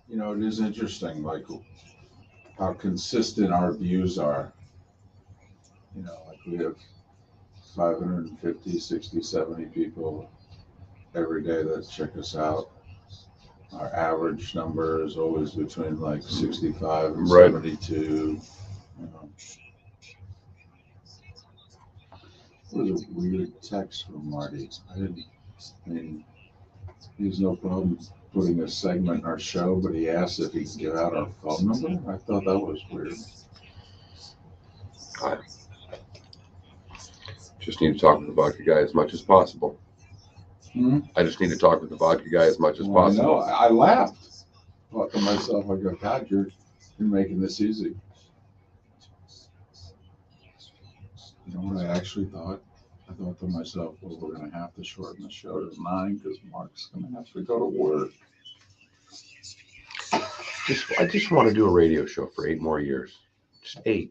You know, it is interesting, like how consistent our views are. You know, like we have 550, 60, 70 people every day that check us out. Our average number is always between like 65 and Right. 72. You know, it was a weird text from Marty. I mean, he has no problem putting a segment in our show, but he asked if he can give out our phone number. I thought that was weird. I just need to talk with the vodka guy as much as possible. Hmm? I just need to talk with the vodka guy as much as Well, I know. possible. I laughed. Thought to myself, I go, God, you're making this easy. You know what I actually thought? I thought to myself, well, we're going to have to shorten the show to 9 because Mark's going to have to go to work. I just want to do a radio show for 8 more years. Just 8.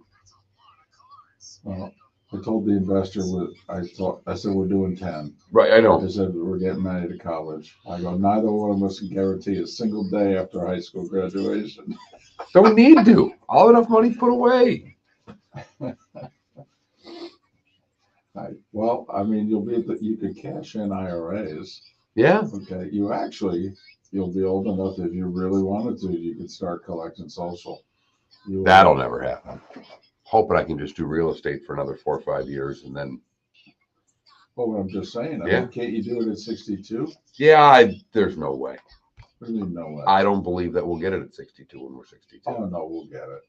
Well, I told the investor I said we're doing 10. Right, I I know. said we're getting married to college. I go, neither one of us can guarantee a single day after high school graduation. Don't need to. I'll have enough money put away. Well, I mean, you could cash in IRAs. Yeah. Okay, you'll be old enough if you really wanted to. You could start collecting social. That'll never happen. Hoping I can just do real estate for another 4 or 5 years and then. Well, I'm just saying. I Yeah. mean, can't you do it at 62? Yeah, there's no way. What do you mean no way? I don't believe that we'll get it at 62 when we're 62. Oh no, we'll get it.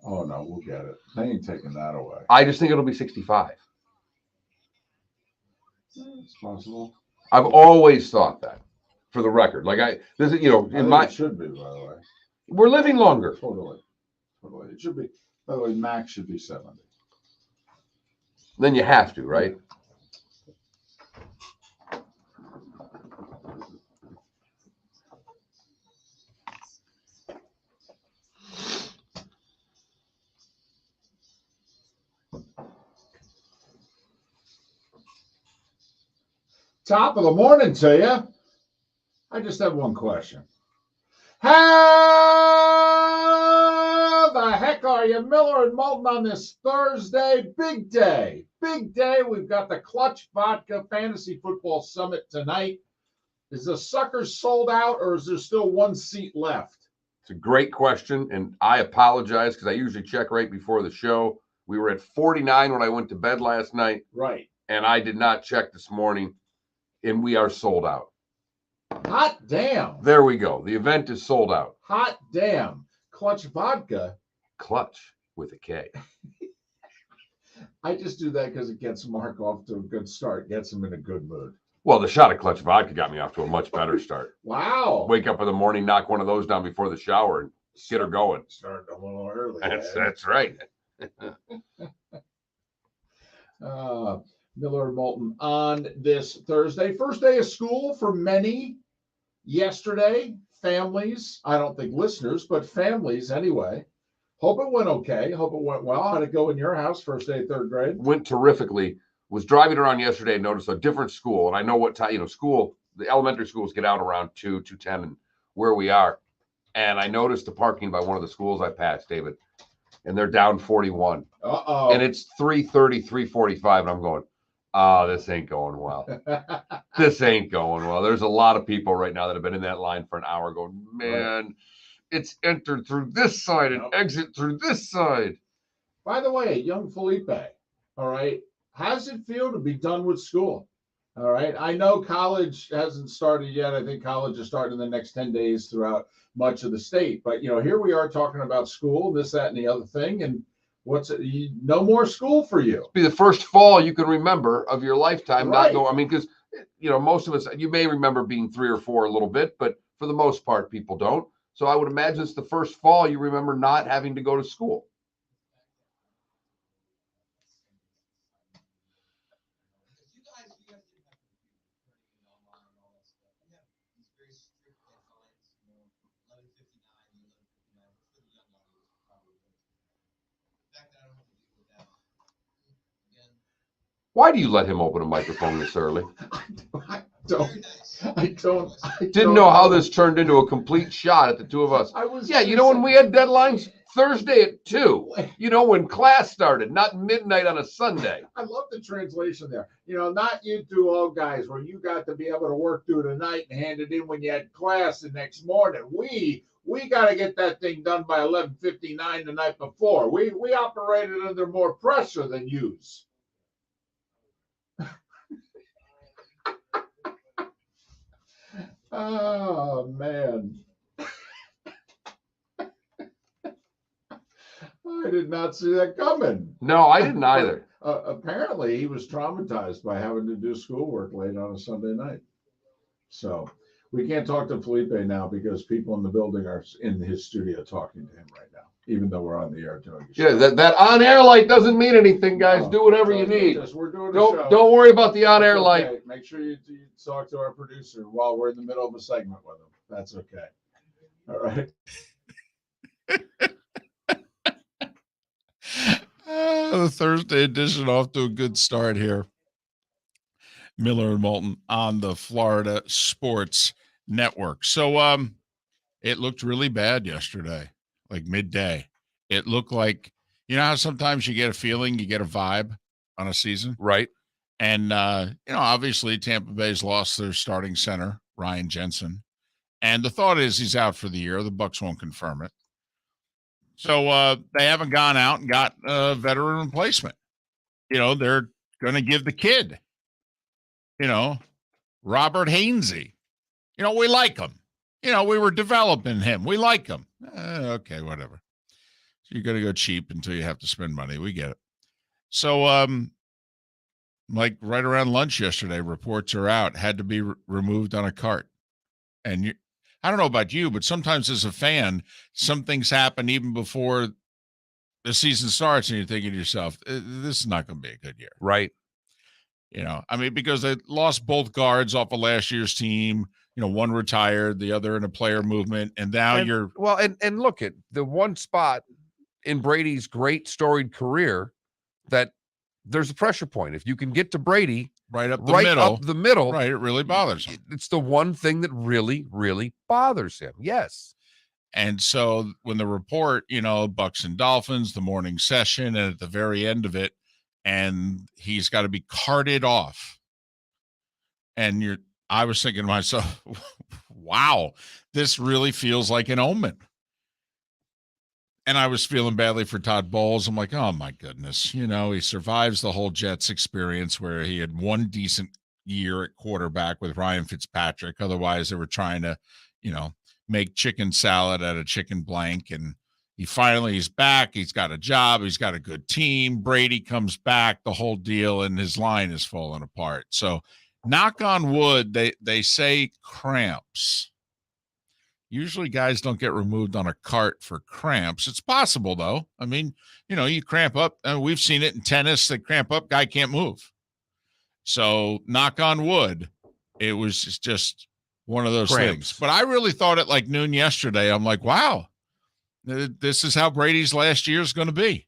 Oh no, we'll get it. They ain't taking that away. I just think it'll be 65. It's possible. I've always thought that. For the record, I think it should be, by the way. We're living longer. Totally. It should be. By the way, max should be 70. Then you have to, right? Top of the morning to you. I just have one question. How the heck are you, Miller and Moulton, on this Thursday? Big day. Big day. We've got the Clutch Vodka Fantasy Football Summit tonight. Is the suckers sold out, or is there still one seat left? It's a great question, and I apologize because I usually check right before the show. We were at 49 when I went to bed last night. Right. And I did not check this morning, and we are sold out. Hot damn. There we go. The event is sold out. Hot damn. Clutch Vodka. Clutch with a K. I just do that because it gets Mark off to a good start, gets him in a good mood. Well, the shot of Clutch Vodka got me off to a much better start. Wow. Wake up in the morning, knock one of those down before the shower, and get her going. Start a little early. That's right. Miller and Moulton on this Thursday. First day of school for many. Yesterday, families, I don't think listeners, but families anyway. Hope it went okay. Hope it went well. How'd it go in your house, first day of third grade? Went terrifically. Was driving around yesterday and noticed a different school. And I know what time, school, the elementary schools get out around 2:10 and where we are. And I noticed the parking by one of the schools I passed, David, and they're down 41. Uh-oh. And it's 3:30, 3:45, and I'm going, this ain't going well. This ain't going well. There's a lot of people right now that have been in that line for an hour going, man, it's entered through this side and exit through this side. By the way, young Felipe, all right, how does it feel to be done with school? All right. I know college hasn't started yet. I think college is starting in the next 10 days throughout much of the state. But, here we are talking about school, this, that, and the other thing. And no more school for you. It'll be the first fall you can remember of your lifetime. Right. Because, most of us, you may remember being 3 or 4 a little bit, but for the most part, people don't. So I would imagine it's the first fall you remember not having to go to school. Why do you let him open a microphone this early? I don't. Didn't know how this turned into a complete shot at the two of us. When we had deadlines Thursday at 2, when class started, not midnight on a Sunday. I love the translation there. Not you two old guys where you got to be able to work through the night and hand it in when you had class the next morning. We got to get that thing done by 11:59 the night before. We operated under more pressure than yous. Oh, man. I did not see that coming. No, I didn't either. Apparently, he was traumatized by having to do schoolwork late on a Sunday night. So we can't talk to Felipe now because people in the building are in his studio talking to him right now, even though we're on the air doing the show. Yeah, that on-air light doesn't mean anything, guys. Do whatever you need. We're doing Don't worry about the on-air light. Make sure you talk to our producer while we're in the middle of a segment with him. That's okay. All right. The Thursday edition off to a good start here. Miller and Moulton on the Florida Sports Network. So it looked really bad yesterday, like midday. It looked like, how sometimes you get a feeling, you get a vibe on a season? Right. And, obviously Tampa Bay's lost their starting center, Ryan Jensen. And the thought is he's out for the year. The Bucs won't confirm it. So they haven't gone out and got a veteran replacement. They're going to give the kid, Robert Hainsey. We like him. We were developing him. We like him. Okay, whatever. So you're going to go cheap until you have to spend money. We get it. So, like right around lunch yesterday, reports are out, had to be removed on a cart. And I don't know about you, but sometimes as a fan, some things happen even before the season starts, and you're thinking to yourself, this is not going to be a good year. Right. Because they lost both guards off of last year's team. One retired, the other in a player movement, and now you're... Well, and look at the one spot in Brady's great storied career that there's a pressure point. If you can get to Brady... Right up the middle. Right, it really bothers him. It's the one thing that really, really bothers him. Yes. And so when the report, Bucs and Dolphins, the morning session, and at the very end of it, and he's got to be carted off. And I was thinking to myself, wow, this really feels like an omen. And I was feeling badly for Todd Bowles. I'm like, oh, my goodness. He survives the whole Jets experience where he had one decent year at quarterback with Ryan Fitzpatrick. Otherwise, they were trying to, make chicken salad out of chicken blank. And he's back. He's got a job. He's got a good team. Brady comes back, the whole deal, and his line is falling apart. So knock on wood, they say cramps. Usually guys don't get removed on a cart for cramps. It's possible, though. You cramp up. And we've seen it in tennis. They cramp up, guy can't move. So knock on wood, it was just one of those things. But I really thought at like noon yesterday, I'm like, wow, this is how Brady's last year is going to be.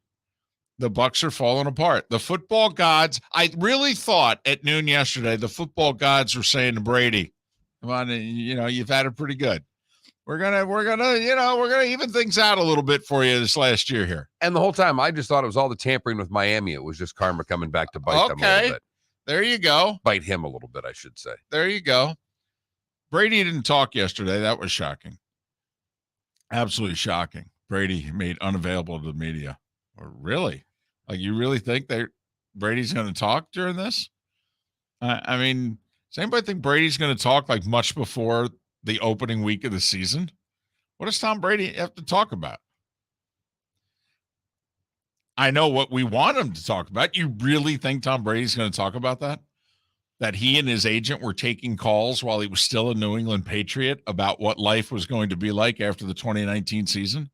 The Bucs are falling apart. The football gods, I really thought at noon yesterday, the football gods were saying to Brady, come on, you've had it pretty good. We're gonna even things out a little bit for you this last year here. And the whole time, I just thought it was all the tampering with Miami. It was just karma coming back to bite them a little bit. There you go. Bite him a little bit, I should say. There you go. Brady didn't talk yesterday. That was shocking. Absolutely shocking. Brady made unavailable to the media. Really? Like, you really think that Brady's going to talk during this? Does anybody think Brady's going to talk like much before the opening week of the season? What does Tom Brady have to talk about? I know what we want him to talk about. You really think Tom Brady's going to talk about that? That he and his agent were taking calls while he was still a New England Patriot about what life was going to be like after the 2019 season?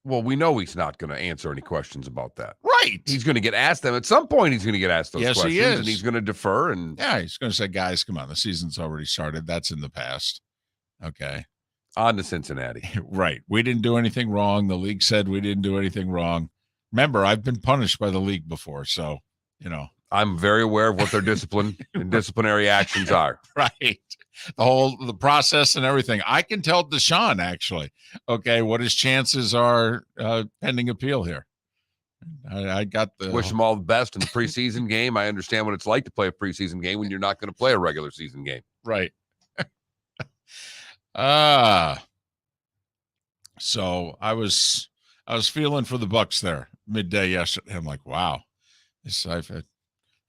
Well, we know he's not going to answer any questions about that. Right. He's going to get asked them. At some point, he's going to get asked those questions. He is. And he's going to defer. And yeah, he's going to say, guys, come on. The season's already started. That's in the past. Okay. On to Cincinnati. Right. We didn't do anything wrong. The league said we didn't do anything wrong. Remember, I've been punished by the league before. So, I'm very aware of what their discipline and disciplinary actions are. Right. The process and everything. I can tell Deshaun actually, okay, what his chances are pending appeal here. I got the wish them all the best in the preseason game. I understand what it's like to play a preseason game when you're not going to play a regular season game. Right. So I was feeling for the Bucs there midday yesterday. I'm like, wow,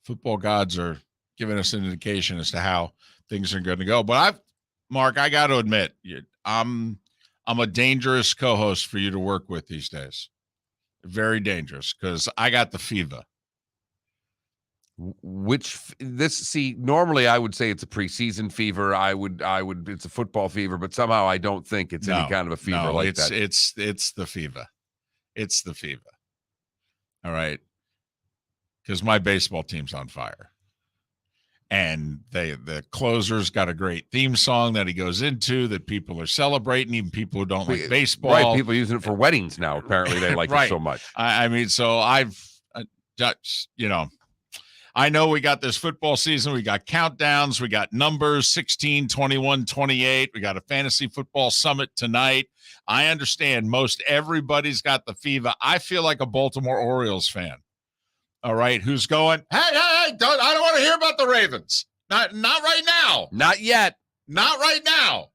football gods are giving us an indication as to how things are going to go. But Mark, I got to admit, I'm a dangerous co-host for you to work with these days. Very dangerous because I got the fever. Normally I would say it's a preseason fever. I would it's a football fever, but somehow I don't think it's any kind of a fever that. It's the fever. It's the fever. All right. Because my baseball team's on fire. And the closer's got a great theme song that he goes into that people are celebrating, even people who don't like baseball. Right, people using it for weddings now. Apparently they like it so much. I mean, so I've just, I know we got this football season. We got countdowns. We got numbers, 16, 21, 28. We got a fantasy football summit tonight. I understand most everybody's got the fever. I feel like a Baltimore Orioles fan. All right. Who's going, hey, I don't want to hear about the Ravens. Not right now. Not yet. Not right now.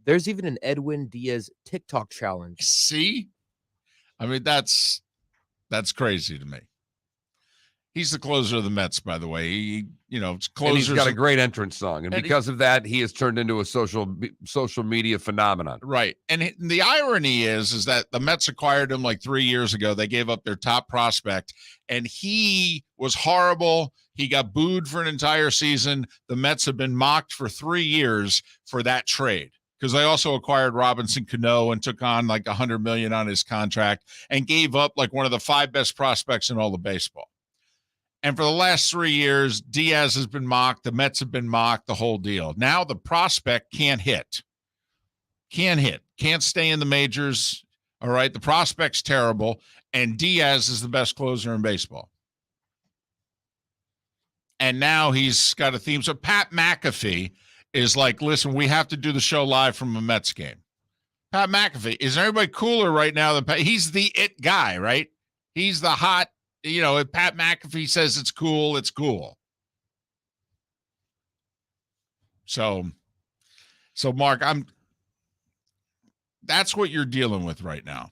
There's even an Edwin Diaz TikTok challenge. See? I mean, that's crazy to me. He's the closer of the Mets, by the way. Closers. And he's got a great entrance song. And because of that, he has turned into a social media phenomenon. Right. And the irony is that the Mets acquired him like 3 years ago. They gave up their top prospect, and he was horrible. He got booed for an entire season. The Mets have been mocked for 3 years for that trade because they also acquired Robinson Cano and took on like $100 million on his contract and gave up like one of the 5 best prospects in all of baseball. And for the last 3 years, Diaz has been mocked. The Mets have been mocked, the whole deal. Now the prospect can't hit. Can't stay in the majors. All right. The prospect's terrible. And Diaz is the best closer in baseball. And now he's got a theme. So Pat McAfee is like, listen, we have to do the show live from a Mets game. Pat McAfee, is everybody cooler right now than Pat? He's the it guy, right? He's the hot. If Pat McAfee says it's cool, it's cool. So Mark, that's what you're dealing with right now.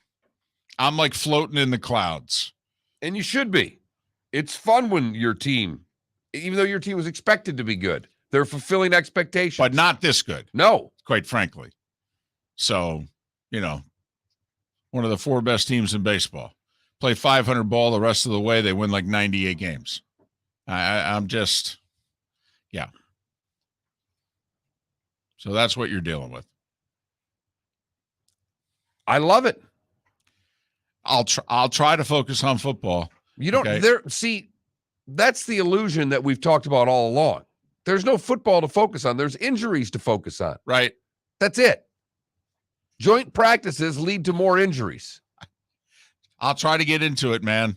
I'm like floating in the clouds. And you should be. It's fun when your team, even though your team was expected to be good, they're fulfilling expectations. But not this good. No. Quite frankly. So, one of the 4 best teams in baseball. Play 500 ball the rest of the way. They win like 98 games. I'm just, yeah. So that's what you're dealing with. I love it. I'll try to focus on football. You don't that's the illusion that we've talked about all along. There's no football to focus on. There's injuries to focus on. Right. That's it. Joint practices lead to more injuries. I'll try to get into it, man.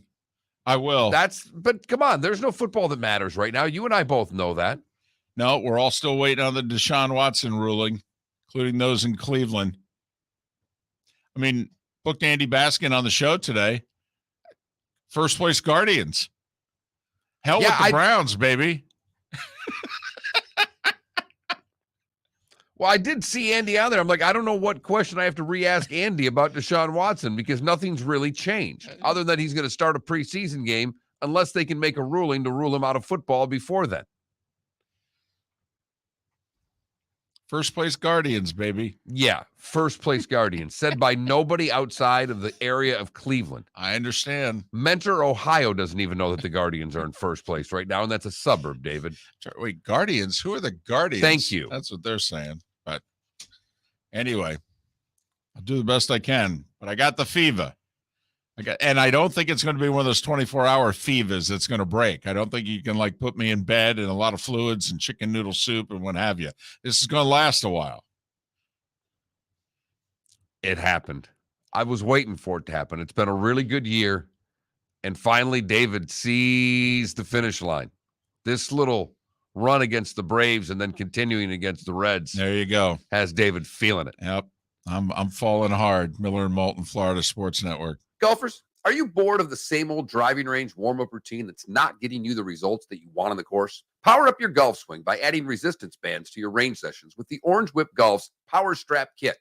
I will. But come on, there's no football that matters right now. You and I both know that. No, we're all still waiting on the Deshaun Watson ruling, including those in Cleveland. I mean, booked Andy Baskin on the show today. First place Guardians. Hell with the Browns, baby. Well, I did see Andy out there. I'm like, I don't know what question I have to re-ask Andy about Deshaun Watson because nothing's really changed other than he's going to start a preseason game unless they can make a ruling to rule him out of football before then. First place Guardians, baby. Yeah, first place Guardians, said by nobody outside of the area of Cleveland. I understand. Mentor, Ohio doesn't even know that the Guardians are in first place right now, and that's a suburb, David. Wait, Guardians? Who are the Guardians? Thank you. That's what they're saying. But anyway, I'll do the best I can. But I got the fever. And I don't think it's going to be one of those 24-hour fevers that's going to break. I don't think you can put me in bed and a lot of fluids and chicken noodle soup and what have you. This is going to last a while. It happened. I was waiting for it to happen. It's been a really good year. And finally, David sees the finish line. This little run against the Braves and then continuing against the Reds. There you go. Has David feeling it. Yep. I'm falling hard. Miller and Moulton, Florida Sports Network. Golfers, are you bored of the same old driving range warm-up routine that's not getting you the results that you want on the course? Power up your golf swing by adding resistance bands to your range sessions with the Orange Whip Golf's Power Strap Kit.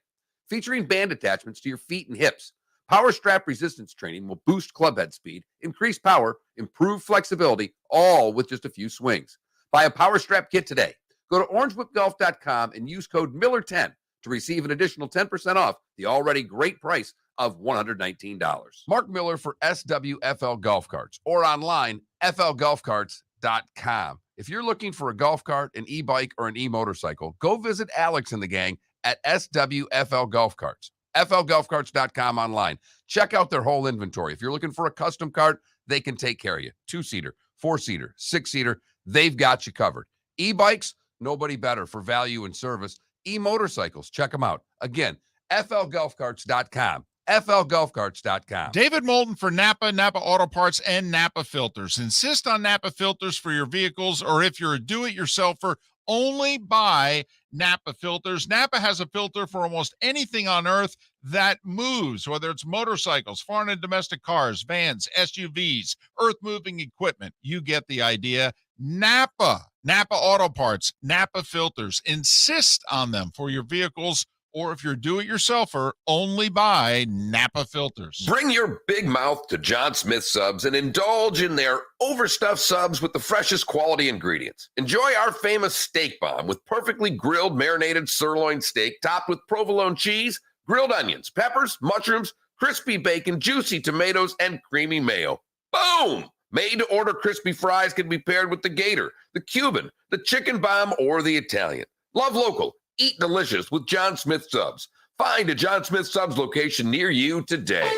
Featuring band attachments to your feet and hips, Power Strap resistance training will boost clubhead speed, increase power, improve flexibility, all with just a few swings. Buy a Power Strap Kit today. Go to orangewhipgolf.com and use code Miller10 to receive an additional 10% off the already great price of $119. Mark Miller for SWFL Golf Carts or online, flgolfcarts.com. If you're looking for a golf cart, an e-bike, or an e-motorcycle, go visit Alex and the gang at SWFL Golf Carts. flgolfcarts.com online. Check out their whole inventory. If you're looking for a custom cart, they can take care of you. 2-seater, 4-seater, 6-seater, they've got you covered. E-bikes, nobody better for value and service. E-motorcycles, check them out. Again, flgolfcarts.com. flgolfcarts.com. David Moulton for Napa Auto Parts, and Napa Filters. Insist on Napa Filters for your vehicles, or if you're a do-it-yourselfer, only buy Napa Filters. Napa has a filter for almost anything on earth that moves, whether it's motorcycles, foreign and domestic cars, vans, SUVs, earth-moving equipment. You get the idea. Napa Auto Parts, Napa Filters. Insist on them for your vehicles, or if you're do-it-yourselfer, only buy Napa Filters. Bring your big mouth to John Smith Subs and indulge in their overstuffed subs with the freshest quality ingredients. Enjoy our famous steak bomb with perfectly grilled, marinated sirloin steak topped with provolone cheese, grilled onions, peppers, mushrooms, crispy bacon, juicy tomatoes, and creamy mayo. Boom! Made-to-order crispy fries can be paired with the Gator, the Cuban, the chicken bomb, or the Italian. Love local. Eat delicious with John Smith Subs. Find a John Smith Subs location near you today.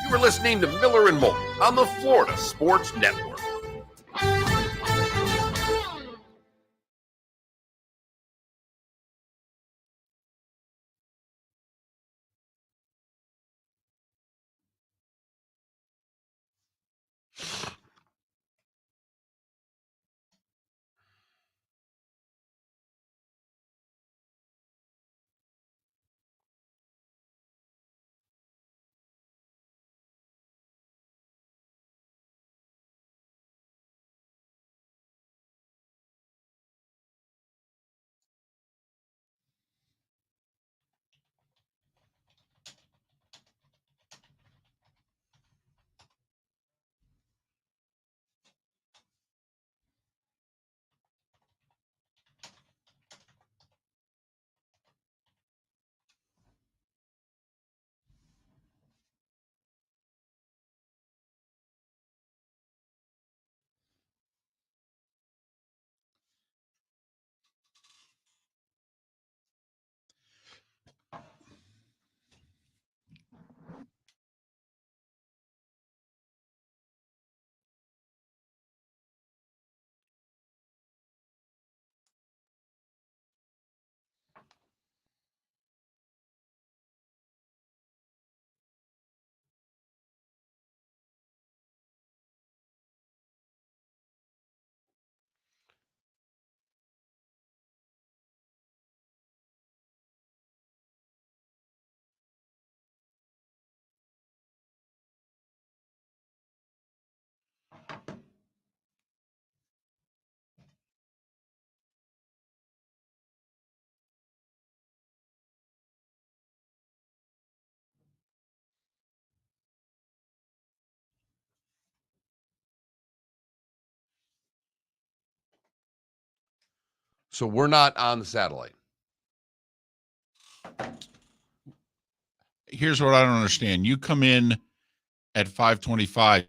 You were listening to Miller and Moulton on the Florida Sports Network. So we're not on the satellite. Here's what I don't understand. You come in at 525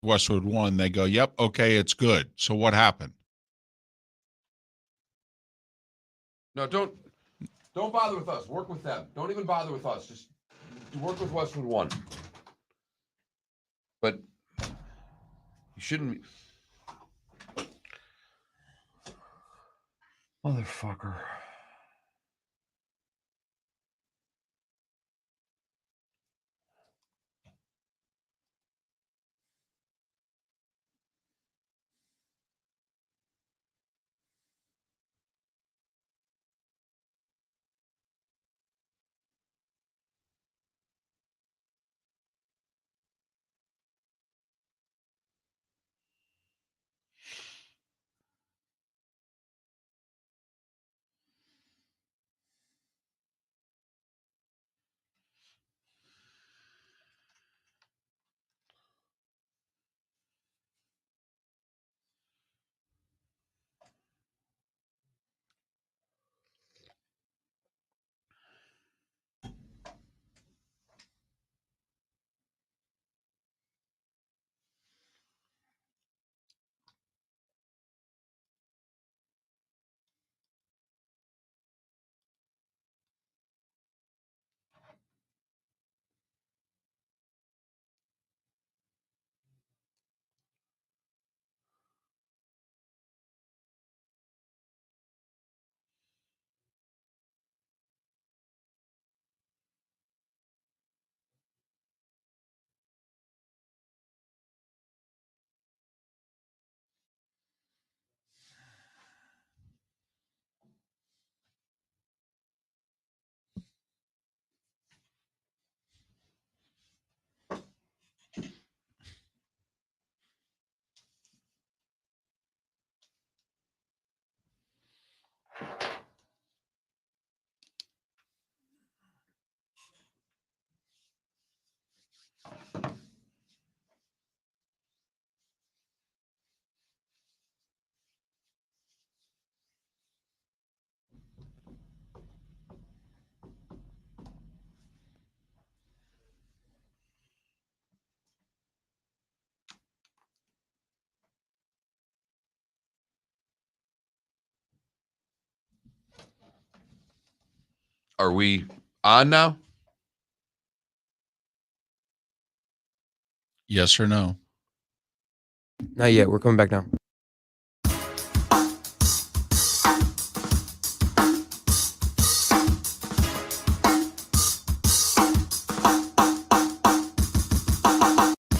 Westwood 1. They go, yep, okay, it's good. So what happened? No, don't bother with us. Work with them. Don't even bother with us. Just work with Westwood 1. But you shouldn't be... Motherfucker. Are we on now? Yes or no? Not yet. We're coming back now.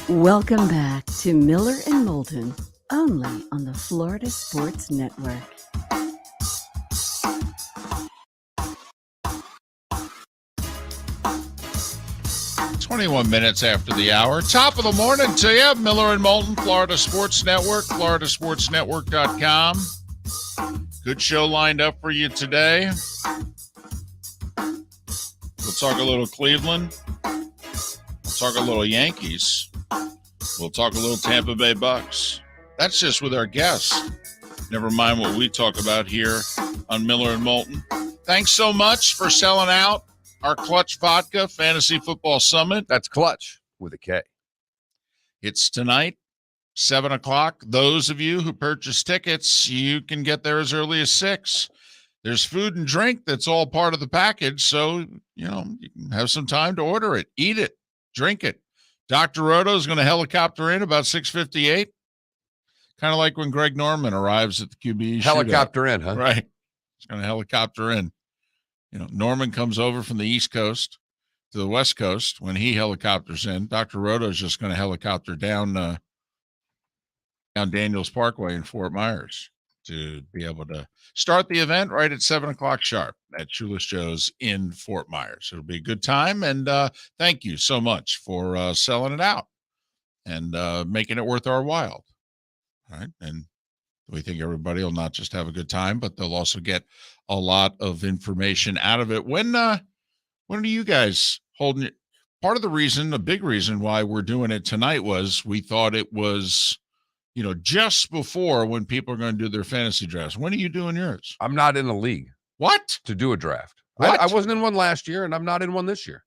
Welcome back to Miller and Moulton, only on the Florida Sports Network. 21 minutes after the hour. Top of the morning to you. Miller and Moulton, Florida Sports Network, floridasportsnetwork.com. Good show lined up for you today. We'll talk a little Cleveland. We'll talk a little Yankees. We'll talk a little Tampa Bay Bucs. That's just with our guests. Never mind what we talk about here on Miller and Moulton. Thanks so much for selling out our Clutch Vodka Fantasy Football Summit. That's Clutch with a K. It's tonight, 7 o'clock. Those of you who purchase tickets, you can get there as early as 6. There's food and drink that's all part of the package, so, you can have some time to order it, eat it, drink it. Dr. Roto is going to helicopter in about 6:58, kind of like when Greg Norman arrives at the QB Helicopter shootout. in, huh? Right. He's going to helicopter in. Norman comes over from the East Coast to the West Coast. When he helicopters in, Dr. Roto is just going to helicopter down Daniels Parkway in Fort Myers to be able to start the event right at 7 o'clock sharp at Shoeless Joe's in Fort Myers. It'll be a good time, and thank you so much for selling it out and making it worth our while. All right, and we think everybody will not just have a good time, but they'll also get a lot of information out of it. When are you guys holding it? Part of the reason, a big reason why we're doing it tonight was we thought it was, just before when people are going to do their fantasy drafts. When are you doing yours? I'm not in a league. What? To do a draft. What? I wasn't in one last year, and I'm not in one this year.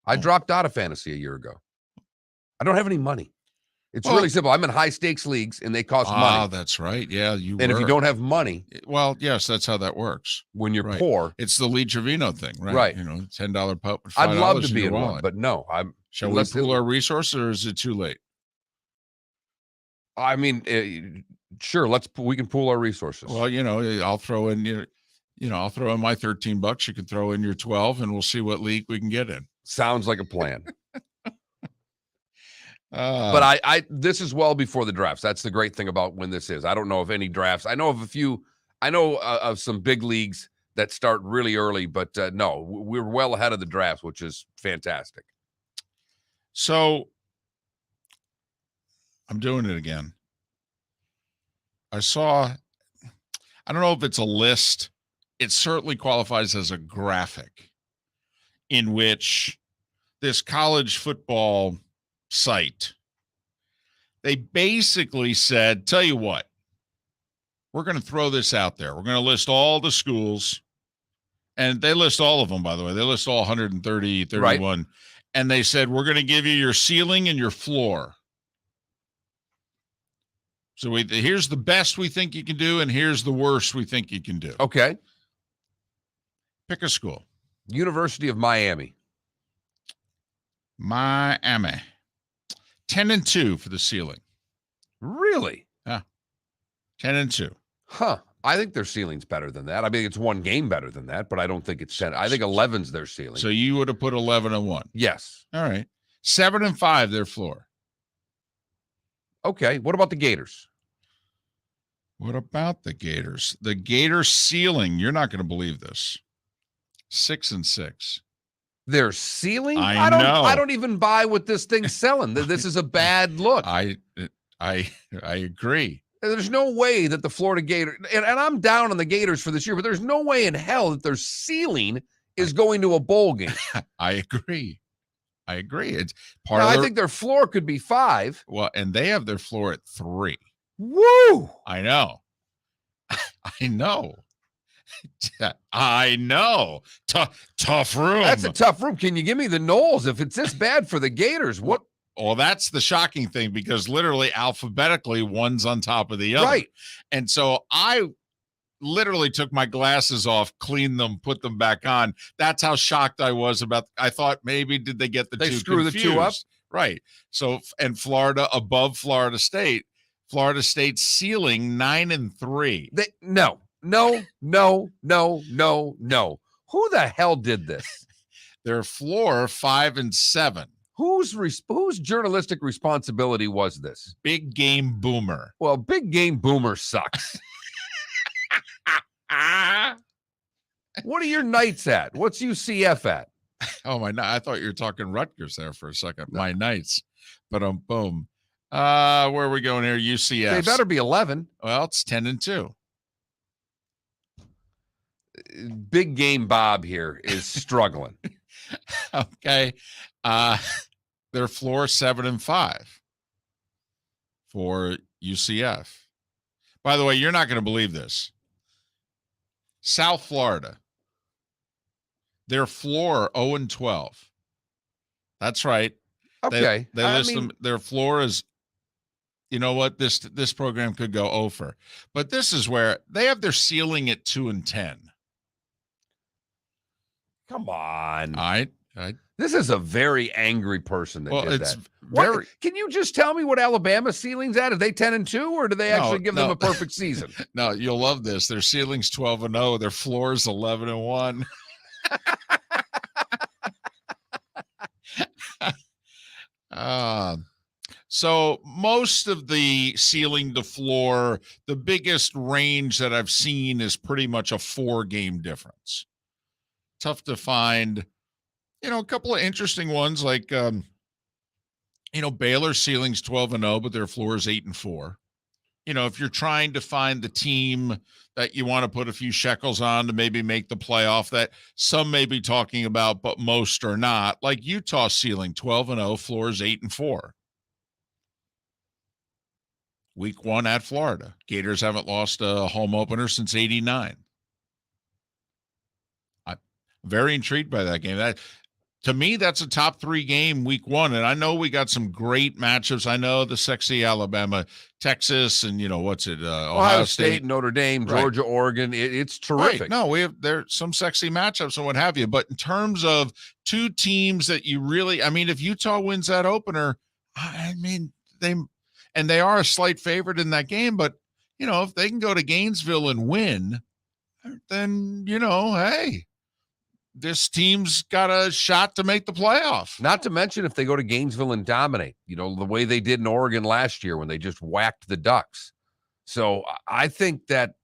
I dropped out of fantasy a year ago. I don't have any money. It's really simple. I'm in high stakes leagues and they cost money. Oh, that's right. Yeah, And if you don't have money, well, yes, that's how that works. When you're right. poor, it's the Lee Trevino thing, right? Right. $10 pup. I'd love to be in one, but no. Shall we pool our resources, or is it too late? I mean, sure. We can pool our resources. Well, I'll throw in I'll throw in my $13. You can throw in your 12, and we'll see what league we can get in. Sounds like a plan. But this is well before the drafts. That's the great thing about when this is. I don't know of any drafts. I know of a few. I know of some big leagues that start really early, but no, we're well ahead of the drafts, which is fantastic. So I'm doing it again. I don't know if it's a list. It certainly qualifies as a graphic in which this college football site, they basically said, tell you what, we're going to throw this out there. We're going to list all the schools, and they list all of them, by the way. They list all 130, 31. Right. And they said, we're going to give you your ceiling and your floor. So here's the best we think you can do, and here's the worst we think you can do. Okay. Pick a school. University of Miami. Miami. 10-2 for the ceiling. Really? Yeah. 10-2. Huh. I think their ceiling's better than that. I mean, it's one game better than that, but I don't think it's 10. I think 11's their ceiling. So you would have put 11-1. Yes. All right. 7-5 their floor. Okay. What about the Gators? What about the Gators? The Gators ceiling, you're not going to believe this. 6-6. Their ceiling? I know. I don't even buy what this thing's selling. This is a bad look. I agree. There's no way that the Florida Gators, and I'm down on the Gators for this year, but there's no way in hell that their ceiling is going to a bowl game. I agree. It's part of I think their floor could be 5. Well, and they have their floor at 3. Woo! I know. I know. Tough room. That's a tough room. Can you give me the Knowles if it's this bad for the Gators? What? Well, that's the shocking thing, because literally alphabetically one's on top of the other. Right. And so I literally took my glasses off, cleaned them, put them back on. That's how shocked I was about. I thought maybe did they get the They two screw confused? the two up? Right. So and Florida above Florida State. Florida State ceiling 9-3. No. Who the hell did this? Their floor 5-7. Whose journalistic responsibility was this? Big Game Boomer. Well, Big Game Boomer sucks. What are your Knights at? What's UCF at? Oh my! I thought you were talking Rutgers there for a second. My Knights, but boom. Where are we going here? UCF. They better be 11. Well, it's 10-2. Big Game Bob here is struggling. Okay. Their floor 7-5 for UCF. By the way, you're not going to believe this. South Florida. Their floor 0-12. That's right. Okay. They list them. Their floor is, you know what? This program could go over. But this is where they have their ceiling at 2-10. Come on. All right. This is a very angry person that did it's that. very. Can you just tell me what Alabama's ceiling's at? Are they 10-2, or do they actually give them a perfect season? No, you'll love this. Their ceiling's 12-0. Their floor's 11-1. So most of the ceiling to floor, the biggest range that I've seen is pretty much a 4-game difference. Tough to find, a couple of interesting ones like, Baylor's ceiling's 12-0, but their floor is 8-4. If you're trying to find the team that you want to put a few shekels on to maybe make the playoff that some may be talking about, but most are not, like Utah ceiling 12-0, floor is 8-4. Week 1 at Florida. Gators haven't lost a home opener since '89. I'm very intrigued by that game. To me, that's a top 3 game week 1. And I know we got some great matchups. I know the sexy Alabama, Texas, and Ohio State, Notre Dame, Georgia, right. Oregon. It's terrific. Right. No, there's some sexy matchups and what have you. But in terms of 2 teams that you really, if Utah wins that opener, they are a slight favorite in that game. But, if they can go to Gainesville and win, then, hey, this team's got a shot to make the playoff. Not to mention if they go to Gainesville and dominate, the way they did in Oregon last year when they just whacked the Ducks. So I think that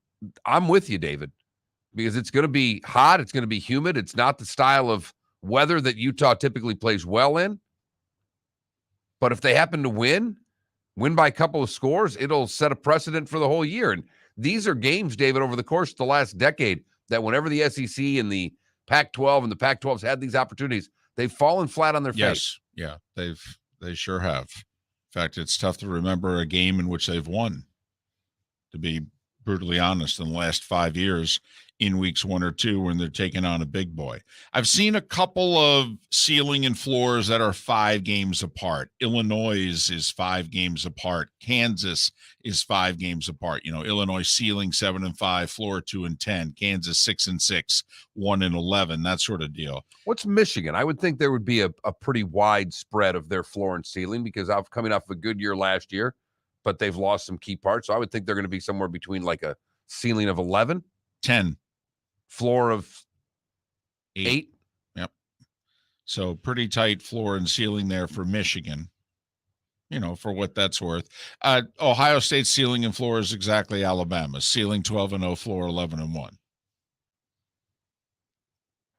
I'm with you, David, because it's going to be hot. It's going to be humid. It's not the style of weather that Utah typically plays well in. But if they happen to win by a couple of scores, it'll set a precedent for the whole year. And these are games, David, over the course of the last decade that whenever the SEC and the Pac-12 and the Pac-12's had these opportunities, they've fallen flat on their face. Yeah, they sure have. In fact, it's tough to remember a game in which they've won, to be brutally honest, in the last 5 years in weeks 1 or 2 when they're taking on a big boy. I've seen a couple of ceiling and floors that are 5 games apart. Illinois is 5 games apart. Kansas is 5 games apart. Illinois ceiling 7-5, floor 2-10. Kansas 6-6, 1-11, that sort of deal. What's Michigan? I would think there would be a pretty wide spread of their floor and ceiling because I'm coming off of a good year last year, but they've lost some key parts. So I would think they're going to be somewhere between like a ceiling of 11, 10. Floor of 8. Yep. So pretty tight floor and ceiling there for Michigan, for what that's worth. Ohio State's ceiling and floor is exactly Alabama's. Ceiling 12-0, floor 11-1.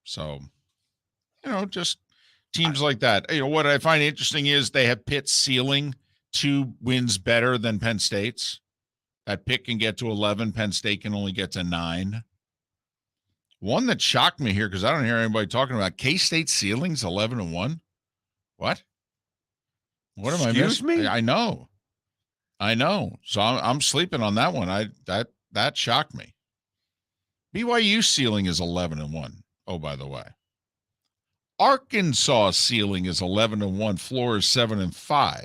So, just teams like that. What I find interesting is they have Pitt's ceiling 2 wins better than Penn State's. That Pitt can get to 11. Penn State can only get to 9. One that shocked me here because I don't hear anybody talking about K-State ceilings 11-1. What? What am I missing? Excuse me? I know. So I'm sleeping on that one. That shocked me. BYU ceiling is 11-1. Oh, by the way, Arkansas ceiling is 11-1. Floor is 7-5.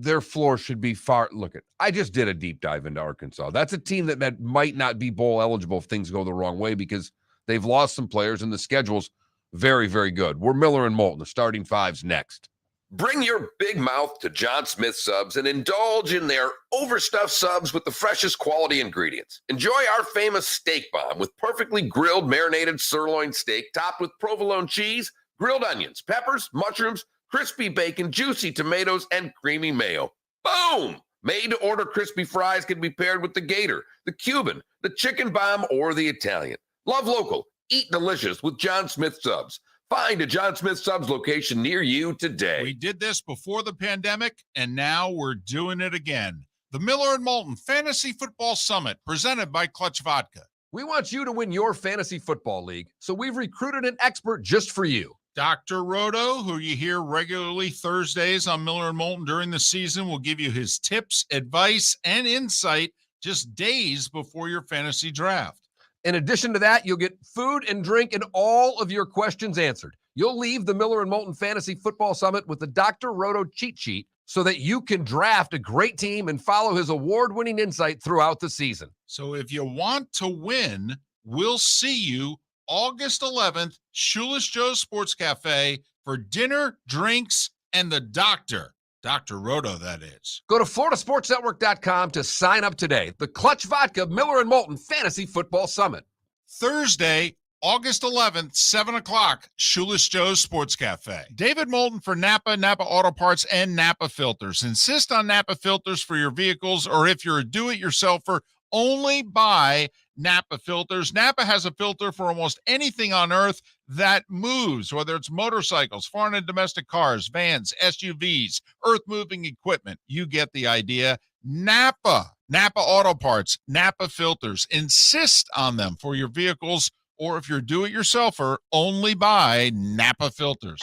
their floor should be far. Look, I just did a deep dive into Arkansas. That's a team that might not be bowl eligible if things go the wrong way because they've lost some players and the schedule's very, very good. We're Miller and Moulton, the starting five's next. Bring your big mouth to John Smith Subs and indulge in their overstuffed subs with the freshest quality ingredients. Enjoy our famous steak bomb with perfectly grilled, marinated sirloin steak topped with provolone cheese, grilled onions, peppers, mushrooms, crispy bacon, juicy tomatoes, and creamy mayo. Boom! Made-to-order crispy fries can be paired with the Gator, the Cuban, the Chicken Bomb, or the Italian. Love local. Eat delicious with John Smith Subs. Find a John Smith Subs location near you today. We did this before the pandemic, and now we're doing it again. The Miller and Moulton Fantasy Football Summit, presented by Clutch Vodka. We want you to win your fantasy football league, so we've recruited an expert just for you. Dr. Roto, who you hear regularly Thursdays on Miller and Moulton during the season, will give you his tips, advice, and insight just days before your fantasy draft. In addition to that, you'll get food and drink and all of your questions answered. You'll leave the Miller and Moulton Fantasy Football Summit with the Dr. Roto cheat sheet so that you can draft a great team and follow his award-winning insight throughout the season. So if you want to win, we'll see you August 11th, Shoeless Joe's Sports Cafe for dinner, drinks, and the doctor. Dr. Roto, that is. Go to floridasportsnetwork.com to sign up today. The Clutch Vodka Miller and Moulton Fantasy Football Summit. Thursday, August 11th, 7 o'clock, Shoeless Joe's Sports Cafe. David Moulton for Napa, Napa Auto Parts, and Napa Filters. Insist on Napa filters for your vehicles, or if you're a do-it-yourselfer, only buy Napa filters. Napa has a filter for almost anything on earth that moves, whether it's motorcycles, foreign and domestic cars, vans, SUVs, earth-moving equipment. You get the idea. Napa Auto Parts, Napa filters. Insist on them for your vehicles, or if you're do-it-yourselfer, only buy Napa filters.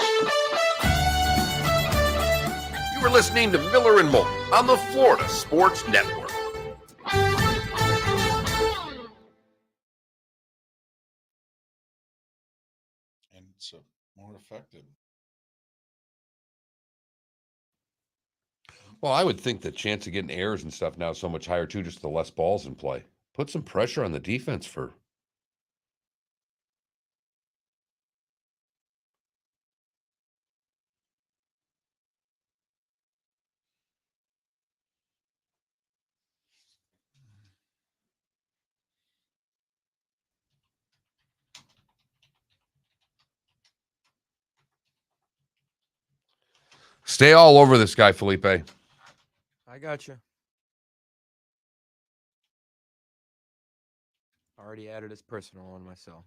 You were listening to Miller and Moulton on the Florida Sports Network. And it's more effective. Well, I would think the chance of getting errors and stuff now is so much higher, too, just the less balls in play. Put some pressure on the defense for... Stay all over this guy, Felipe. I got you. Already added his personal on myself.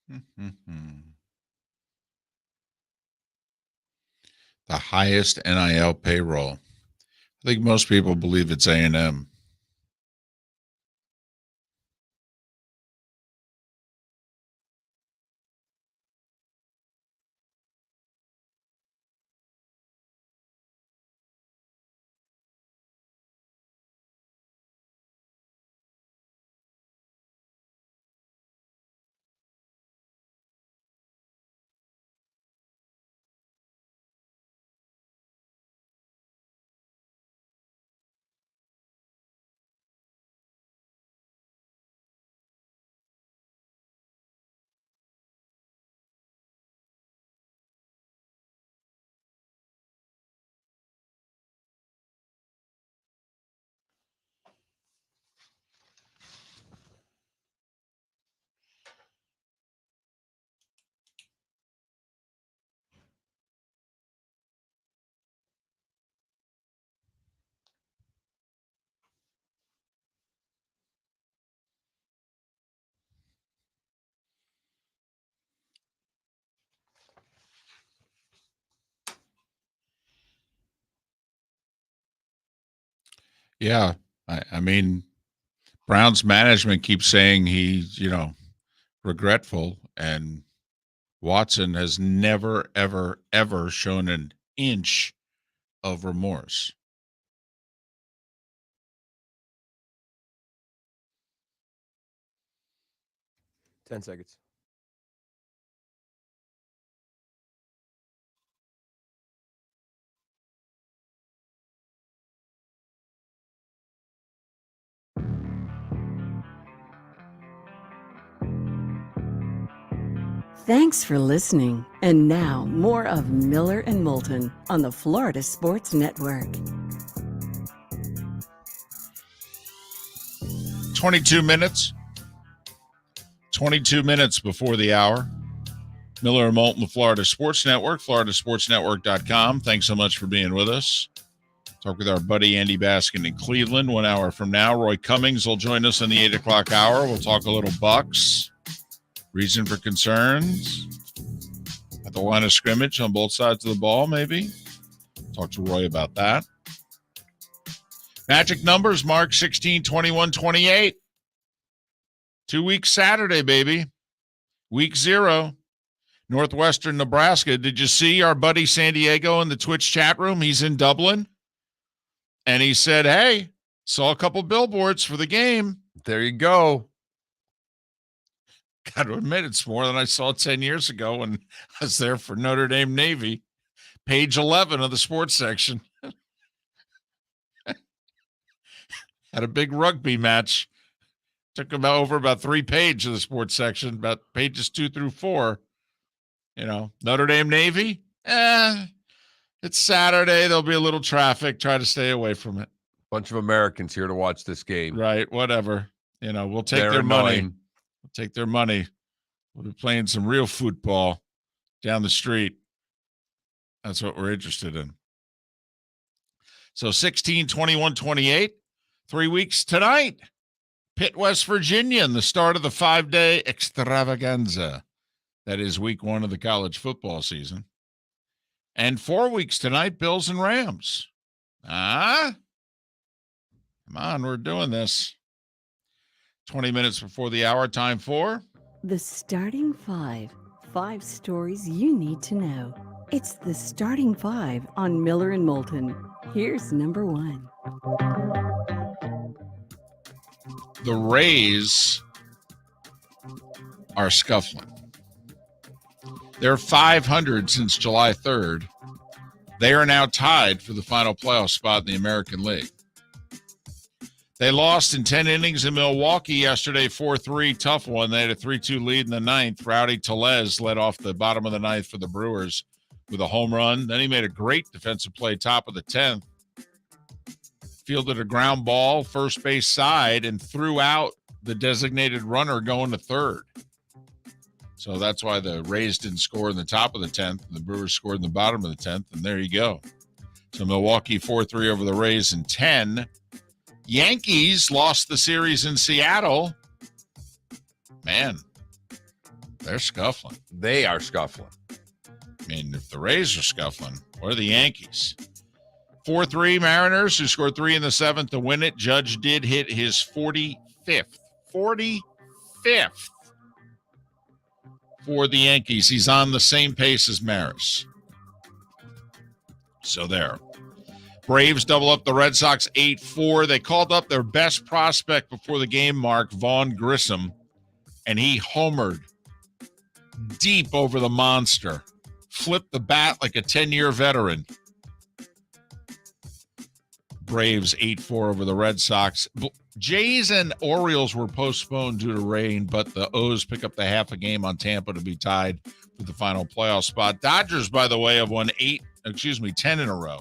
The highest NIL payroll. I think most people believe it's A&M. Yeah. I mean, Brown's management keeps saying he's, regretful, and Watson has never, ever, ever shown an inch of remorse. Ten seconds. Thanks for listening. And now, more of Miller and Moulton on the Florida Sports Network. 22 minutes. 22 minutes before the hour. Miller and Moulton, the Florida Sports Network, floridasportsnetwork.com. Thanks so much for being with us. Talk with our buddy Andy Baskin in Cleveland 1 hour from now. Roy Cummings will join us in the 8 o'clock hour. We'll talk a little Bucs. Reason for concerns at the line of scrimmage on both sides of the ball, maybe. Talk to Roy about that. Magic numbers, Mark, 16, 21, 28. 2 weeks Saturday, baby. Week 0. Northwestern Nebraska. Did you see our buddy San Diego in the Twitch chat room? He's in Dublin. And he said, hey, saw a couple billboards for the game. There you go. Got to admit, it's more than I saw 10 years ago when I was there for Notre Dame Navy. Page 11 of the sports section. Had a big rugby match. Took about 3 pages of the sports section, about pages 2 through 4. Notre Dame Navy. It's Saturday. There'll be a little traffic. Try to stay away from it. Bunch of Americans here to watch this game. Right. Whatever. We'll take They're their money. annoying. We'll take their money. We'll be playing some real football down the street. That's what we're interested in. So 16, 21, 28, 3 weeks tonight. Pitt, West Virginia, and the start of the 5-day extravaganza. That is week 1 of the college football season. And 4 weeks tonight, Bills and Rams. Come on, we're doing this. 20 minutes before the hour, time for The Starting Five. 5 stories you need to know. It's the Starting Five on Miller and Moulton. Here's number 1. the Rays are scuffling. They're 500 since July 3rd. They are now tied for the final playoff spot in the American League. They lost in 10 innings in Milwaukee yesterday, 4-3, tough one. They had a 3-2 lead in the ninth. Rowdy Tellez led off the bottom of the ninth for the Brewers with a home run. Then he made a great defensive play top of the 10th. Fielded a ground ball, first base side, and threw out the designated runner going to third. So that's why the Rays didn't score in the top of the 10th. And the Brewers scored in the bottom of the 10th, and there you go. So Milwaukee 4-3 over the Rays in 10. Yankees lost the series in Seattle. Man, they're scuffling. They are scuffling. I mean, if the Rays are scuffling, what are the Yankees? 4-3 Mariners, who scored 3 in the 7th to win it. Judge did hit his 45th. 45th for the Yankees. He's on the same pace as Maris. So there. Braves double up the Red Sox 8-4. They called up their best prospect before the game mark, Vaughn Grissom, and he homered deep over the monster. Flipped the bat like a 10-year veteran. Braves 8-4 over the Red Sox. Jays and Orioles were postponed due to rain, but the O's pick up the half a game on Tampa to be tied for the final playoff spot. Dodgers, by the way, have won 10 in a row.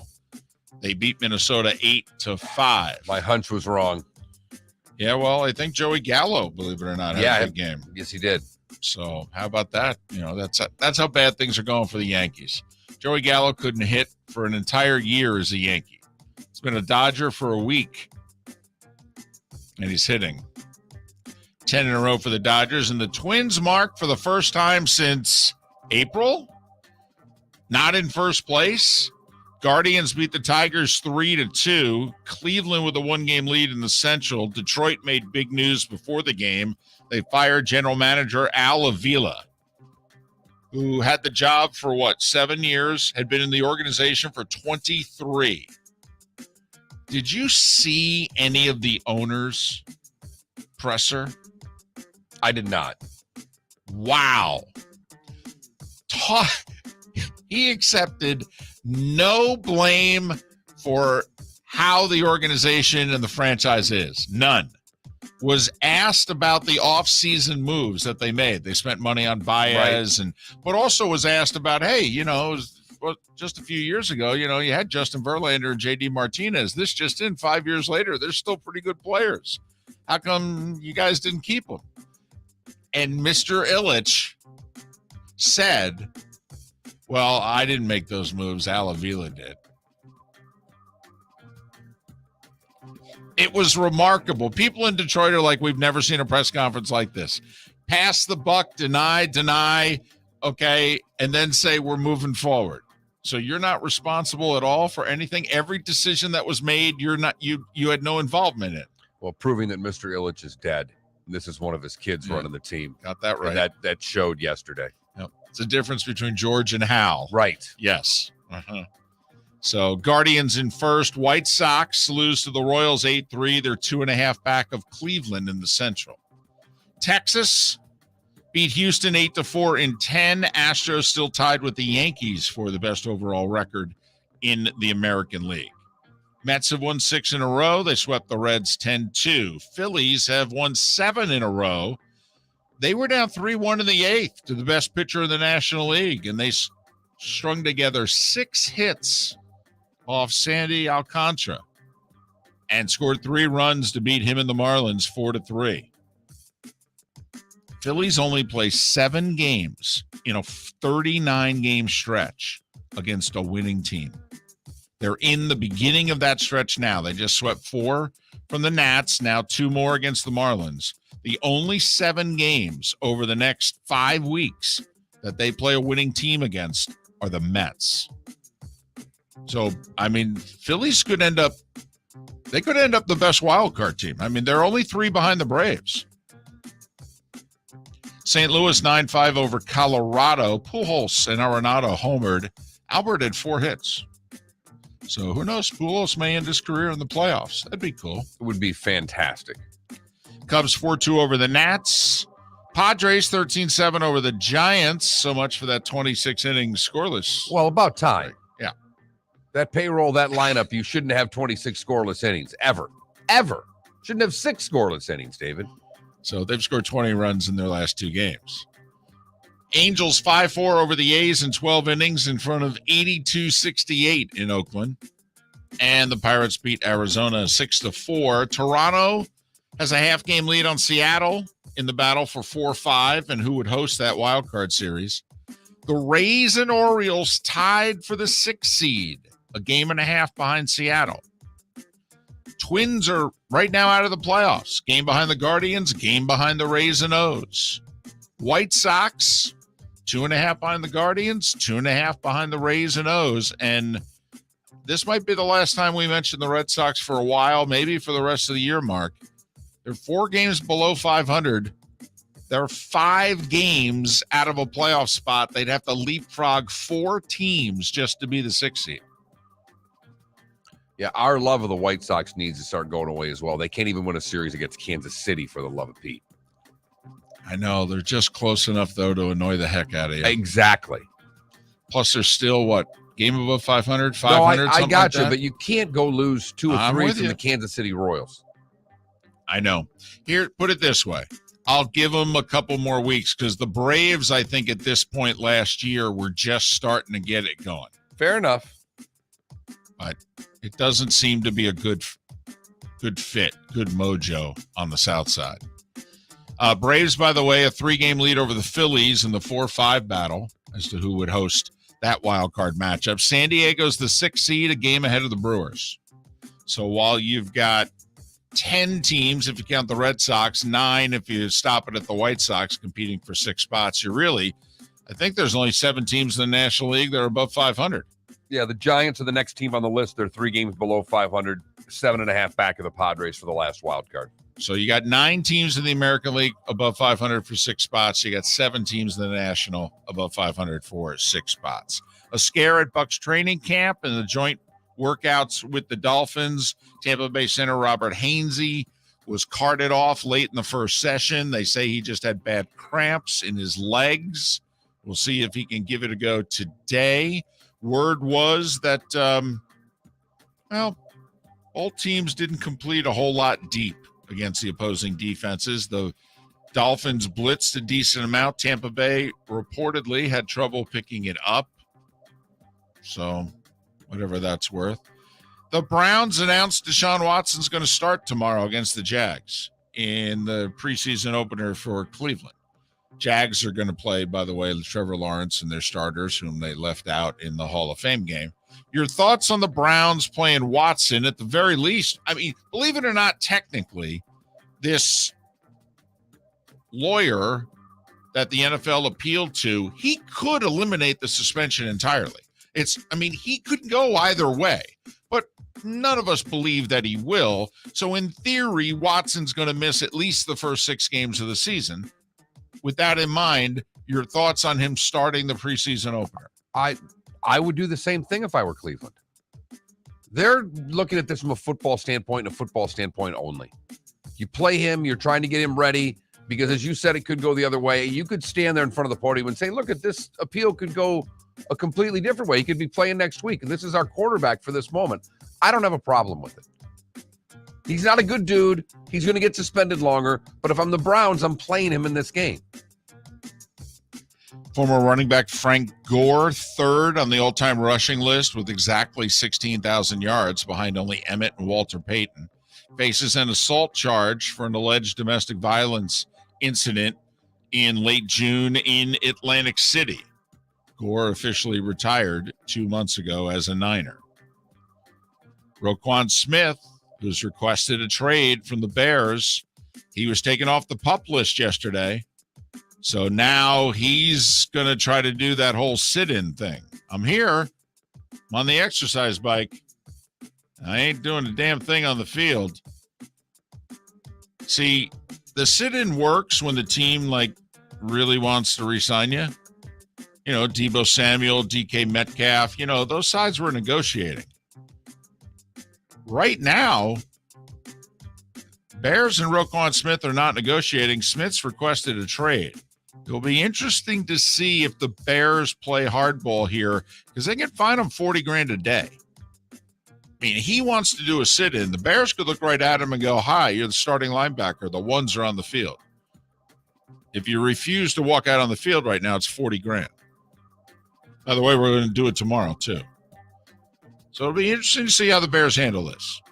They beat Minnesota 8-5. My hunch was wrong. Yeah, well, I think Joey Gallo, believe it or not, had a good game. Yes, he did. So how about that? You know, that's how bad things are going for the Yankees. Joey Gallo couldn't hit for an entire year as a Yankee. He's been a Dodger for a week, and he's hitting 10 in a row for the Dodgers. And the Twins, Mark, for the first time since April, not in first place. Guardians beat the Tigers 3-2. Cleveland with a 1-game lead in the Central. Detroit made big news before the game. They fired general manager Al Avila, who had the job for 7 years, had been in the organization for 23. Did you see any of the owners' presser? I did not. Wow. He accepted no blame for how the organization and the franchise is. None. Was asked about the off-season moves that they made. They spent money on Baez, but also was asked about, hey, just a few years ago, you had Justin Verlander and J.D. Martinez. This just in 5 years later, they're still pretty good players. How come you guys didn't keep them? And Mr. Ilitch said, well, I didn't make those moves. Al Avila did. It was remarkable. People in Detroit are like, we've never seen a press conference like this. Pass the buck, deny, okay, and then say we're moving forward. So you're not responsible at all for anything. Every decision that was made, you had no involvement in it. Well, proving that Mr. Ilitch is dead. This is one of his kids running the team. Got that right. And that showed yesterday. Yep. It's a difference between George and Hal. Right. Yes. Uh-huh. So Guardians in first. White Sox lose to the Royals 8-3. They're 2.5 back of Cleveland in the Central. Texas beat Houston 8-4 in 10. Astros still tied with the Yankees for the best overall record in the American League. Mets have won 6 in a row. They swept the Reds 10-2. Phillies have won 7 in a row. They were down 3-1 in the 8th to the best pitcher in the National League, and they strung together 6 hits off Sandy Alcantara and scored 3 runs to beat him and the Marlins 4-3. Phillies only play 7 games in a 39-game stretch against a winning team. They're in the beginning of that stretch now. They just swept 4 from the Nats, now 2 more against the Marlins. The only 7 games over the next 5 weeks that they play a winning team against are the Mets. So, I mean, Phillies could end up the best wild card team. I mean, they're only 3 behind the Braves. St. Louis 9-5 over Colorado. Pujols and Arenado homered. Albert had 4 hits. So who knows? Pujols may end his career in the playoffs. That'd be cool. It would be fantastic. Cubs 4-2 over the Nats. Padres 13-7 over the Giants. So much for that 26-inning scoreless. Well, about time. Yeah. That payroll, that lineup, you shouldn't have 26 scoreless innings. Ever. Shouldn't have 6 scoreless innings, David. So they've scored 20 runs in their last 2 games. Angels 5-4 over the A's in 12 innings in front of 82-68 in Oakland. And the Pirates beat Arizona 6-4. Toronto has a half-game lead on Seattle in the battle for 4-5 and who would host that wild card series. The Rays and Orioles tied for the 6th seed, a game and a half behind Seattle. Twins are right now out of the playoffs. Game behind the Guardians, game behind the Rays and O's. White Sox, 2.5 behind the Guardians, 2.5 behind the Rays and O's. And this might be the last time we mention the Red Sox for a while, maybe for the rest of the year, Mark. They're 4 games below 500. They're 5 games out of a playoff spot. They'd have to leapfrog 4 teams just to be the 6th seed. Yeah, our love of the White Sox needs to start going away as well. They can't even win a series against Kansas City, for the love of Pete. I know. They're just close enough, though, to annoy the heck out of you. Exactly. Plus, they're still, what, game above 500? 500, No, I got like you, that? but you can't go lose 2 or I'm 3 with from you. the Kansas City Royals. I know. Here, put it this way. I'll give them a couple more weeks because the Braves, I think, at this point last year were just starting to get it going. Fair enough. But it doesn't seem to be a good fit, good mojo on the south side. Braves, by the way, a 3-game lead over the Phillies in the 4-5 battle as to who would host that wild card matchup. San Diego's the 6th seed, a game ahead of the Brewers. So while you've got 10 teams, if you count the Red Sox, 9 if you stop it at the White Sox competing for 6 spots, I think there's only 7 teams in the National League that are above 500. Yeah, the Giants are the next team on the list. They're 3 games below 500, 7.5 back of the Padres for the last wild card. So you got 9 teams in the American League above 500 for 6 spots. You got 7 teams in the National above 500 for 6 spots. A scare at Bucs training camp and the joint workouts with the Dolphins. Tampa Bay center Robert Hainsey was carted off late in the first session. They say he just had bad cramps in his legs. We'll see if he can give it a go today. Word was that, all teams didn't complete a whole lot deep against the opposing defenses. The Dolphins blitzed a decent amount. Tampa Bay reportedly had trouble picking it up. So whatever that's worth. The Browns announced Deshaun Watson's going to start tomorrow against the Jags in the preseason opener for Cleveland. Jags are going to play, by the way, Trevor Lawrence and their starters, whom they left out in the Hall of Fame game. Your thoughts on the Browns playing Watson at the very least? I mean, believe it or not, technically, this lawyer that the NFL appealed to, he could eliminate the suspension entirely. He could go either way, but none of us believe that he will. So in theory, Watson's going to miss at least the first 6 games of the season. With that in mind, your thoughts on him starting the preseason opener? I would do the same thing if I were Cleveland. They're looking at this from a football standpoint and a football standpoint only. You play him, you're trying to get him ready because, as you said, it could go the other way. You could stand there in front of the podium and say, look, at this appeal could go a completely different way. He could be playing next week, and this is our quarterback for this moment. I don't have a problem with it. He's not a good dude. He's going to get suspended longer, but if I'm the Browns, I'm playing him in this game. Former running back Frank Gore, 3rd on the all-time rushing list with exactly 16,000 yards behind only Emmett and Walter Payton, faces an assault charge for an alleged domestic violence incident in late June in Atlantic City. Gore officially retired 2 months ago as a Niner. Roquan Smith, who's requested a trade from the Bears, he was taken off the PUP list yesterday. So now he's going to try to do that whole sit-in thing. I'm here. I'm on the exercise bike. I ain't doing a damn thing on the field. See, the sit-in works when the team, really wants to re-sign you. You know, Deebo Samuel, DK Metcalf, those sides were negotiating. Right now, Bears and Roquan Smith are not negotiating. Smith's requested a trade. It'll be interesting to see if the Bears play hardball here because they can fine him $40,000 a day. I mean, he wants to do a sit-in. The Bears could look right at him and go, hi, you're the starting linebacker. The ones are on the field. If you refuse to walk out on the field right now, it's $40,000. By the way, we're going to do it tomorrow, too. So it'll be interesting to see how the Bears handle this.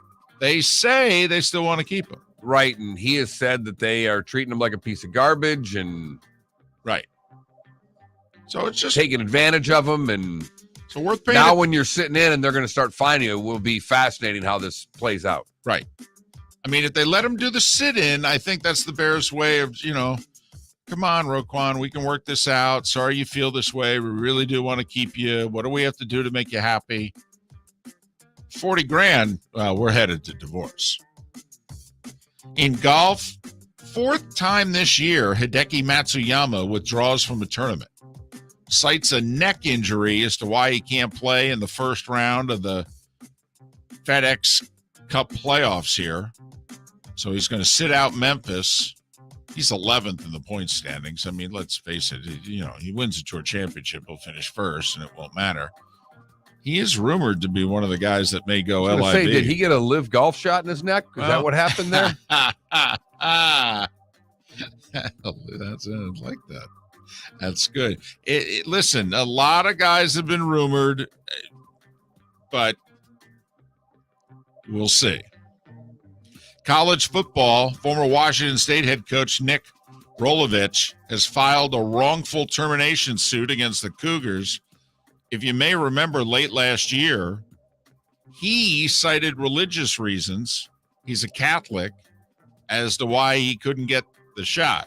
They say they still want to keep him. Right, and he has said that they are treating him like a piece of garbage and right. So it's just taking advantage of him. And so worth paying. Now when you're sitting in and they're going to start finding you, it will be fascinating how this plays out. Right. I mean, if they let him do the sit-in, I think that's the Bears' way of, come on, Roquan, we can work this out. Sorry you feel this way. We really do want to keep you. What do we have to do to make you happy? 40 grand, we're headed to divorce. In golf, fourth time this year, Hideki Matsuyama withdraws from a tournament. Cites a neck injury as to why he can't play in the first round of the FedEx Cup playoffs here. So he's going to sit out Memphis. He's 11th in the point standings. I mean, let's face it, he wins the Tour Championship, he'll finish first, and it won't matter. He is rumored to be one of the guys that may go LIV. Say, did he get a live golf shot in his neck? Is that what happened there? That's I like that. That's good. Listen, a lot of guys have been rumored, but we'll see. College football, former Washington State head coach Nick Rolovich has filed a wrongful termination suit against the Cougars. If you may remember, late last year, he cited religious reasons, he's a Catholic, as to why he couldn't get the shot.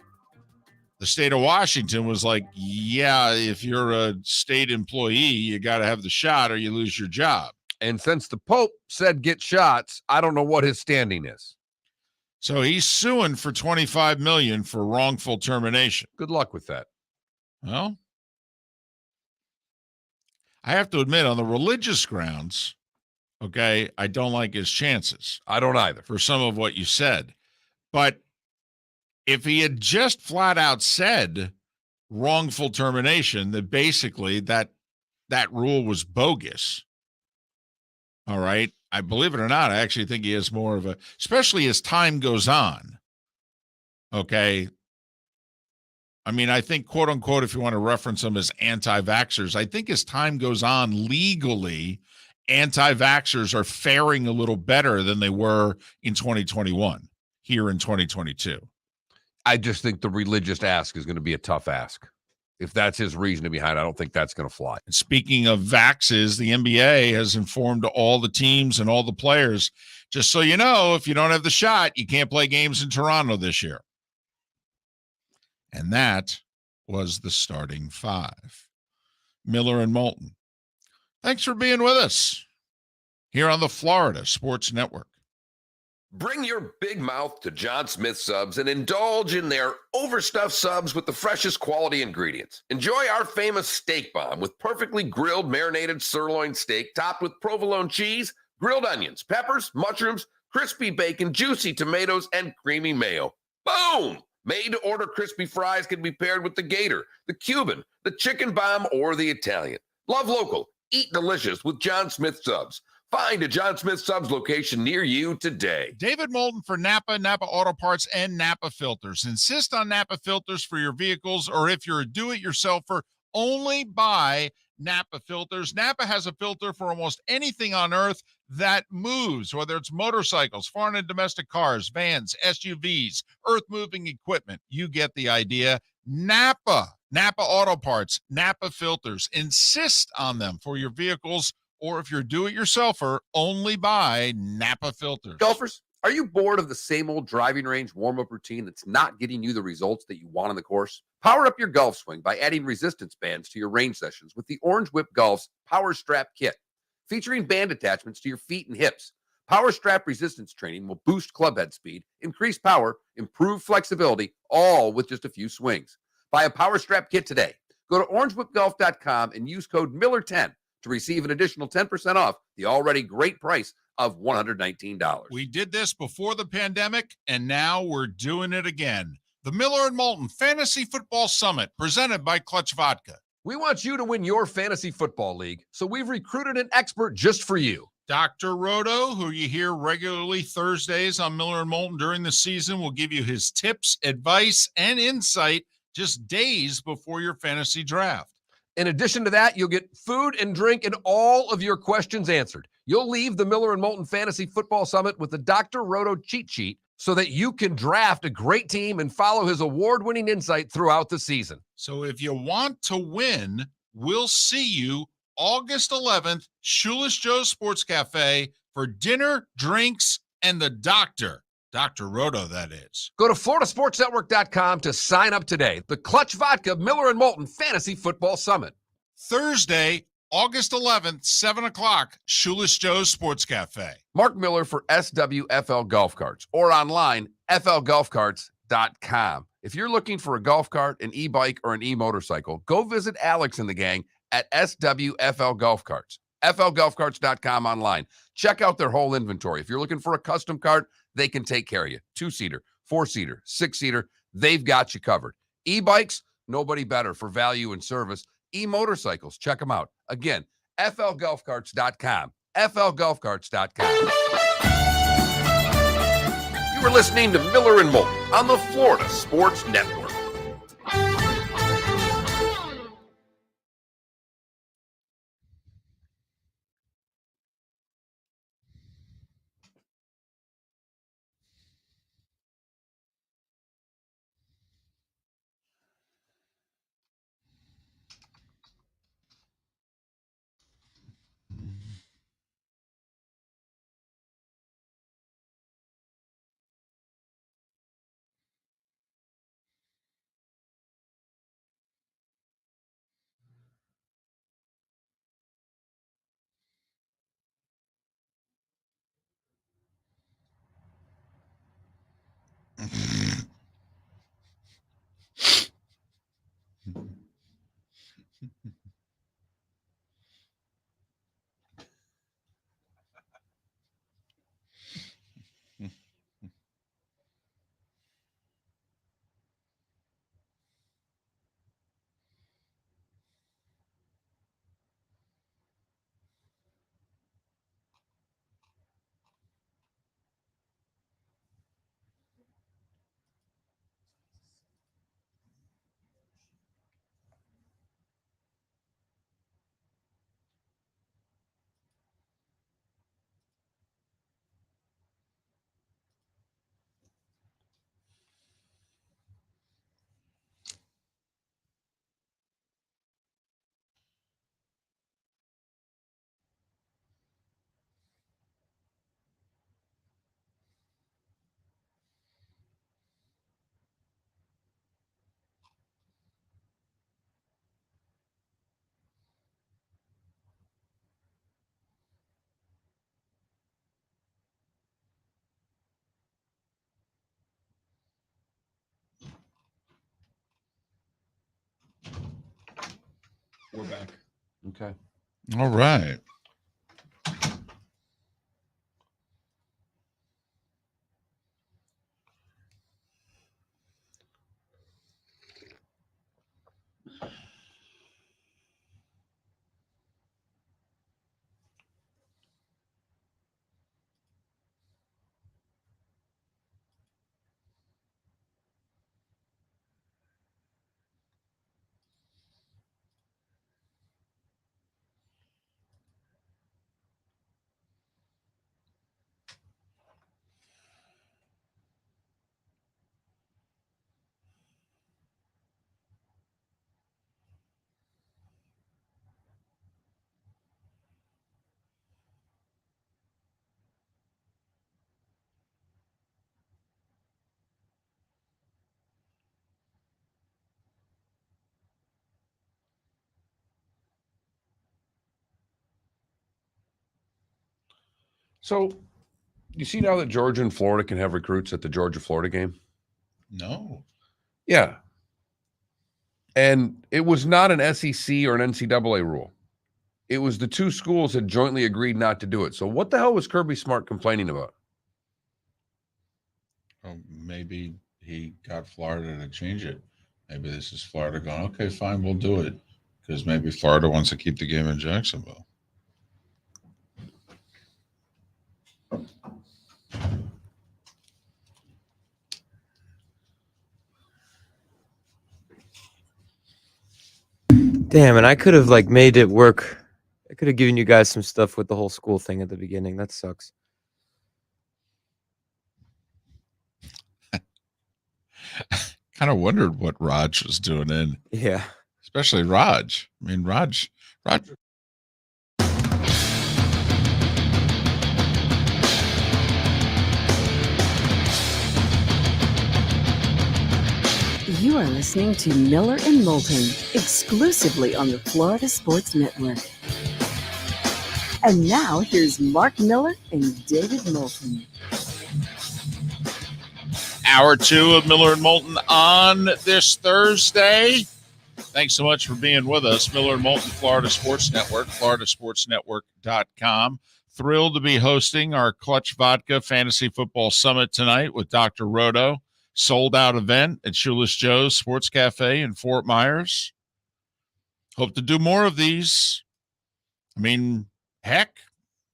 The state of Washington was like, yeah, if you're a state employee, you got to have the shot or you lose your job. And since the Pope said get shots, I don't know what his standing is. So he's suing for $25 million for wrongful termination. Good luck with that. Well, I have to admit, on the religious grounds, okay, I don't like his chances. I don't either. For some of what you said. But if he had just flat out said wrongful termination, that basically that rule was bogus. All right. I believe it or not, I actually think he has more of a, especially as time goes on. Okay. I mean, I think, quote unquote, if you want to reference them as anti-vaxxers, I think as time goes on legally, anti-vaxxers are faring a little better than they were in 2021 here in 2022. I just think the religious ask is going to be a tough ask. If that's his reasoning behind it, I don't think that's going to fly. And speaking of vaxes, the NBA has informed all the teams and all the players, just so you know, if you don't have the shot, you can't play games in Toronto this year. And that was the starting five. Miller and Moulton. Thanks for being with us here on the Florida Sports Network. Bring your big mouth to John Smith Subs and indulge in their overstuffed subs with the freshest quality ingredients. Enjoy our famous steak bomb with perfectly grilled marinated sirloin steak topped with provolone cheese, grilled onions, peppers, mushrooms, crispy bacon, juicy tomatoes, and creamy mayo. Boom! Made-to-order crispy fries can be paired with the Gator, the Cuban, the Chicken Bomb, or the Italian. Love local. Eat delicious with John Smith Subs. Find a John Smith Subs location near you today. David Moulton for Napa, Napa Auto Parts, and Napa Filters. Insist on Napa filters for your vehicles, or if you're a do-it-yourselfer, only buy Napa filters. Napa has a filter for almost anything on earth that moves, whether it's motorcycles, foreign and domestic cars, vans, SUVs, earth-moving equipment. You get the idea. Napa Auto Parts, Napa filters. Insist on them for your vehicles, or if you're a do-it-yourselfer, only buy Napa filters. Golfers, are you bored of the same old driving range warm-up routine that's not getting you the results that you want on the course? Power up your golf swing by adding resistance bands to your range sessions with the Orange Whip Golf's Power Strap Kit. Featuring band attachments to your feet and hips, Power Strap resistance training will boost club head speed, increase power, improve flexibility, all with just a few swings. Buy a Power Strap Kit today. Go to orangewhipgolf.com and use code Miller10 to receive an additional 10% off the already great price of $119. We did this before the pandemic, and now we're doing it again. The Miller and Moulton Fantasy Football Summit, presented by Clutch Vodka. We want you to win your fantasy football league, so we've recruited an expert just for you. Dr. Roto, who you hear regularly Thursdays on Miller and Moulton during the season, will give you his tips, advice, and insight just days before your fantasy draft. In addition to that, you'll get food and drink and all of your questions answered. You'll leave the Miller and Moulton Fantasy Football Summit with the Dr. Roto cheat sheet so that you can draft a great team and follow his award-winning insight throughout the season. So if you want to win, we'll see you August 11th, Shoeless Joe's Sports Cafe for dinner, drinks, and the doctor, Dr. Roto, that is. Go to floridasportsnetwork.com to sign up today. The Clutch Vodka Miller and Moulton Fantasy Football Summit. Thursday, August 11th, 7 o'clock, Shoeless Joe's Sports Cafe. Mark Miller for SWFL Golf Carts or online, flgolfcarts.com. If you're looking for a golf cart, an e-bike, or an e-motorcycle, go visit Alex and the gang at SWFL Golf Carts. flgolfcarts.com online. Check out their whole inventory. If you're looking for a custom cart, they can take care of you. 2-seater, 4-seater, 6-seater, they've got you covered. E-bikes, nobody better for value and service. E-motorcycles, check them out. Again, flgolfcarts.com. flgolfcarts.com. You were listening to Miller and Moulton on the Florida Sports Network. We're back. Okay. All right. So, you see now that Georgia and Florida can have recruits at the Georgia-Florida game? No. Yeah. And it was not an SEC or an NCAA rule. It was the two schools had jointly agreed not to do it. So what the hell was Kirby Smart complaining about? Well, maybe he got Florida to change it. Maybe this is Florida going, okay, fine, we'll do it. Because maybe Florida wants to keep the game in Jacksonville. Damn, and I could have like made it work. I could have given you guys some stuff with the whole school thing at the beginning. That sucks. Kind of wondered what Raj was doing in, Yeah. especially Raj. I mean, Raj. You are listening to Miller and Moulton, exclusively on the Florida Sports Network. And now here's Mark Miller and David Moulton. Hour 2 of Miller and Moulton on this Thursday. Thanks so much for being with us. Miller and Moulton, Florida Sports Network, floridasportsnetwork.com. Thrilled to be hosting our Clutch Vodka Fantasy Football Summit tonight with Dr. Roto. Sold-out event at Shoeless Joe's Sports Cafe in Fort Myers. Hope to do more of these. I mean, heck,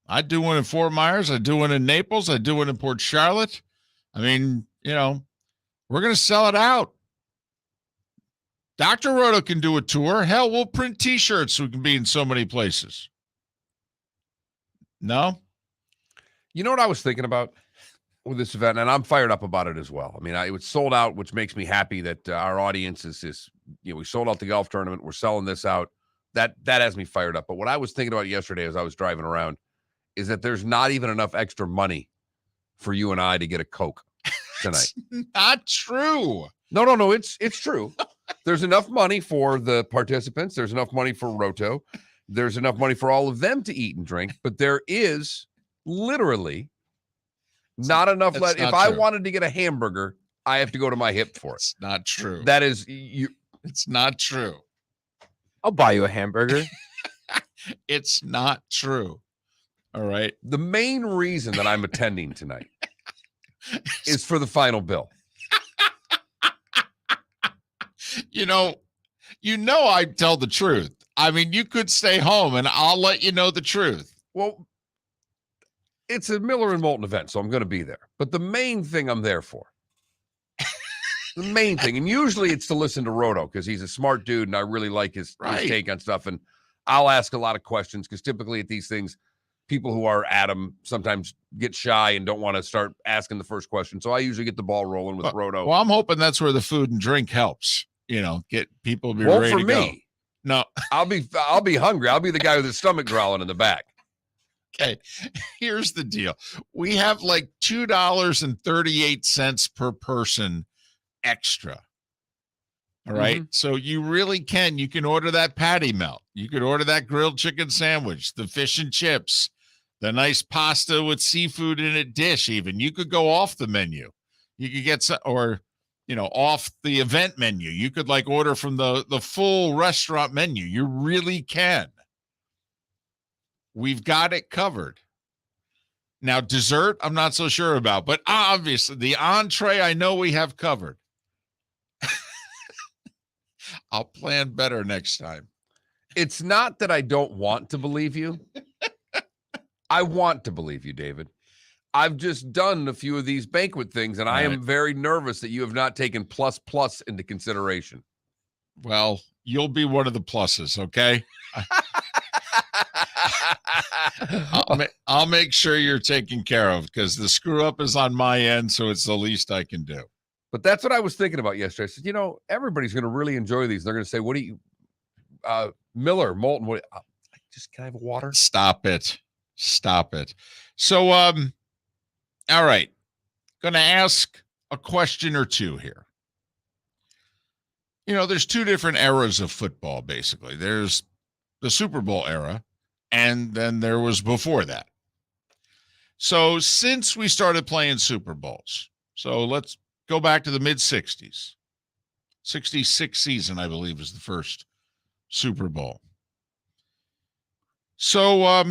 I do one in Fort Myers. I do one in Naples. I do one in Port Charlotte. I mean, you know, we're going to sell it out. Dr. Roto can do a tour. Hell, we'll print T-shirts so we can be in so many places. No? You know what I was thinking about with this event, and I'm fired up about it as well. I mean, it was sold out, which makes me happy that our audience is, we sold out the golf tournament. We're selling this out. That has me fired up. But what I was thinking about yesterday as I was driving around is that there's not even enough extra money for you and I to get a Coke tonight. Not true. No, it's true. There's enough money for the participants. There's enough money for Roto. There's enough money for all of them to eat and drink, but there is literally not enough left. If I wanted to get a hamburger, I have to go to my hip for it. It's not true. That is you. It's not true. I'll buy you a hamburger. It's not true. All right. The main reason that I'm attending tonight is for the final bill. You know, I tell the truth. I mean, you could stay home and I'll let you know the truth. Well, it's a Miller and Moulton event, so I'm going to be there. But the main thing I'm there for, the main thing, and usually it's to listen to Roto because he's a smart dude and I really like his take on stuff. And I'll ask a lot of questions because typically at these things, people who are at them sometimes get shy and don't want to start asking the first question. So I usually get the ball rolling with Roto. Well, I'm hoping that's where the food and drink helps. Get people be ready to go. No, I'll be hungry. I'll be the guy with his stomach growling in the back. Okay, here's the deal. We have like $2.38 per person extra. All right. Mm-hmm. So you can order that patty melt. You could order that grilled chicken sandwich, the fish and chips, the nice pasta with seafood in a dish. Even you could go off the menu. You could get some, or off the event menu. You could order from the full restaurant menu. You really can. We've got it covered. Now, dessert, I'm not so sure about, but obviously the entree, I know we have covered. I'll plan better next time. It's not that I don't want to believe you. I want to believe you, David. I've just done a few of these banquet things, and I am very nervous that you have not taken plus into consideration. Well, you'll be one of the pluses, okay? I'll make sure you're taken care of because the screw up is on my end, so it's the least I can do. But that's what I was thinking about yesterday. I said, everybody's going to really enjoy these. They're going to say, what do you, Miller, Moulton, can I have water? Stop it. So, all right. Going to ask a question or two here. There's two different eras of football, basically. There's the Super Bowl era, and then there was before that. So since we started playing Super Bowls, so let's go back to the mid-'60s. 66 season, I believe, is the first Super Bowl. So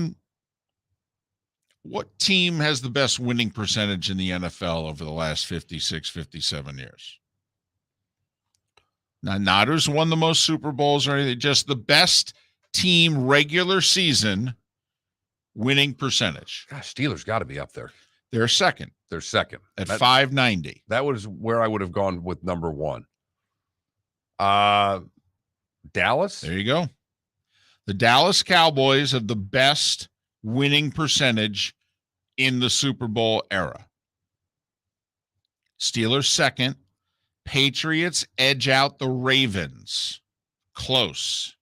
what team has the best winning percentage in the NFL over the last 56, 57 years? Now, not who's won the most Super Bowls or anything, just the best team regular season winning percentage. Gosh, Steelers got to be up there. They're second. They're second. At 590. That was where I would have gone with number one. Dallas? There you go. The Dallas Cowboys have the best winning percentage in the Super Bowl era. Steelers second. Patriots edge out the Ravens. Close.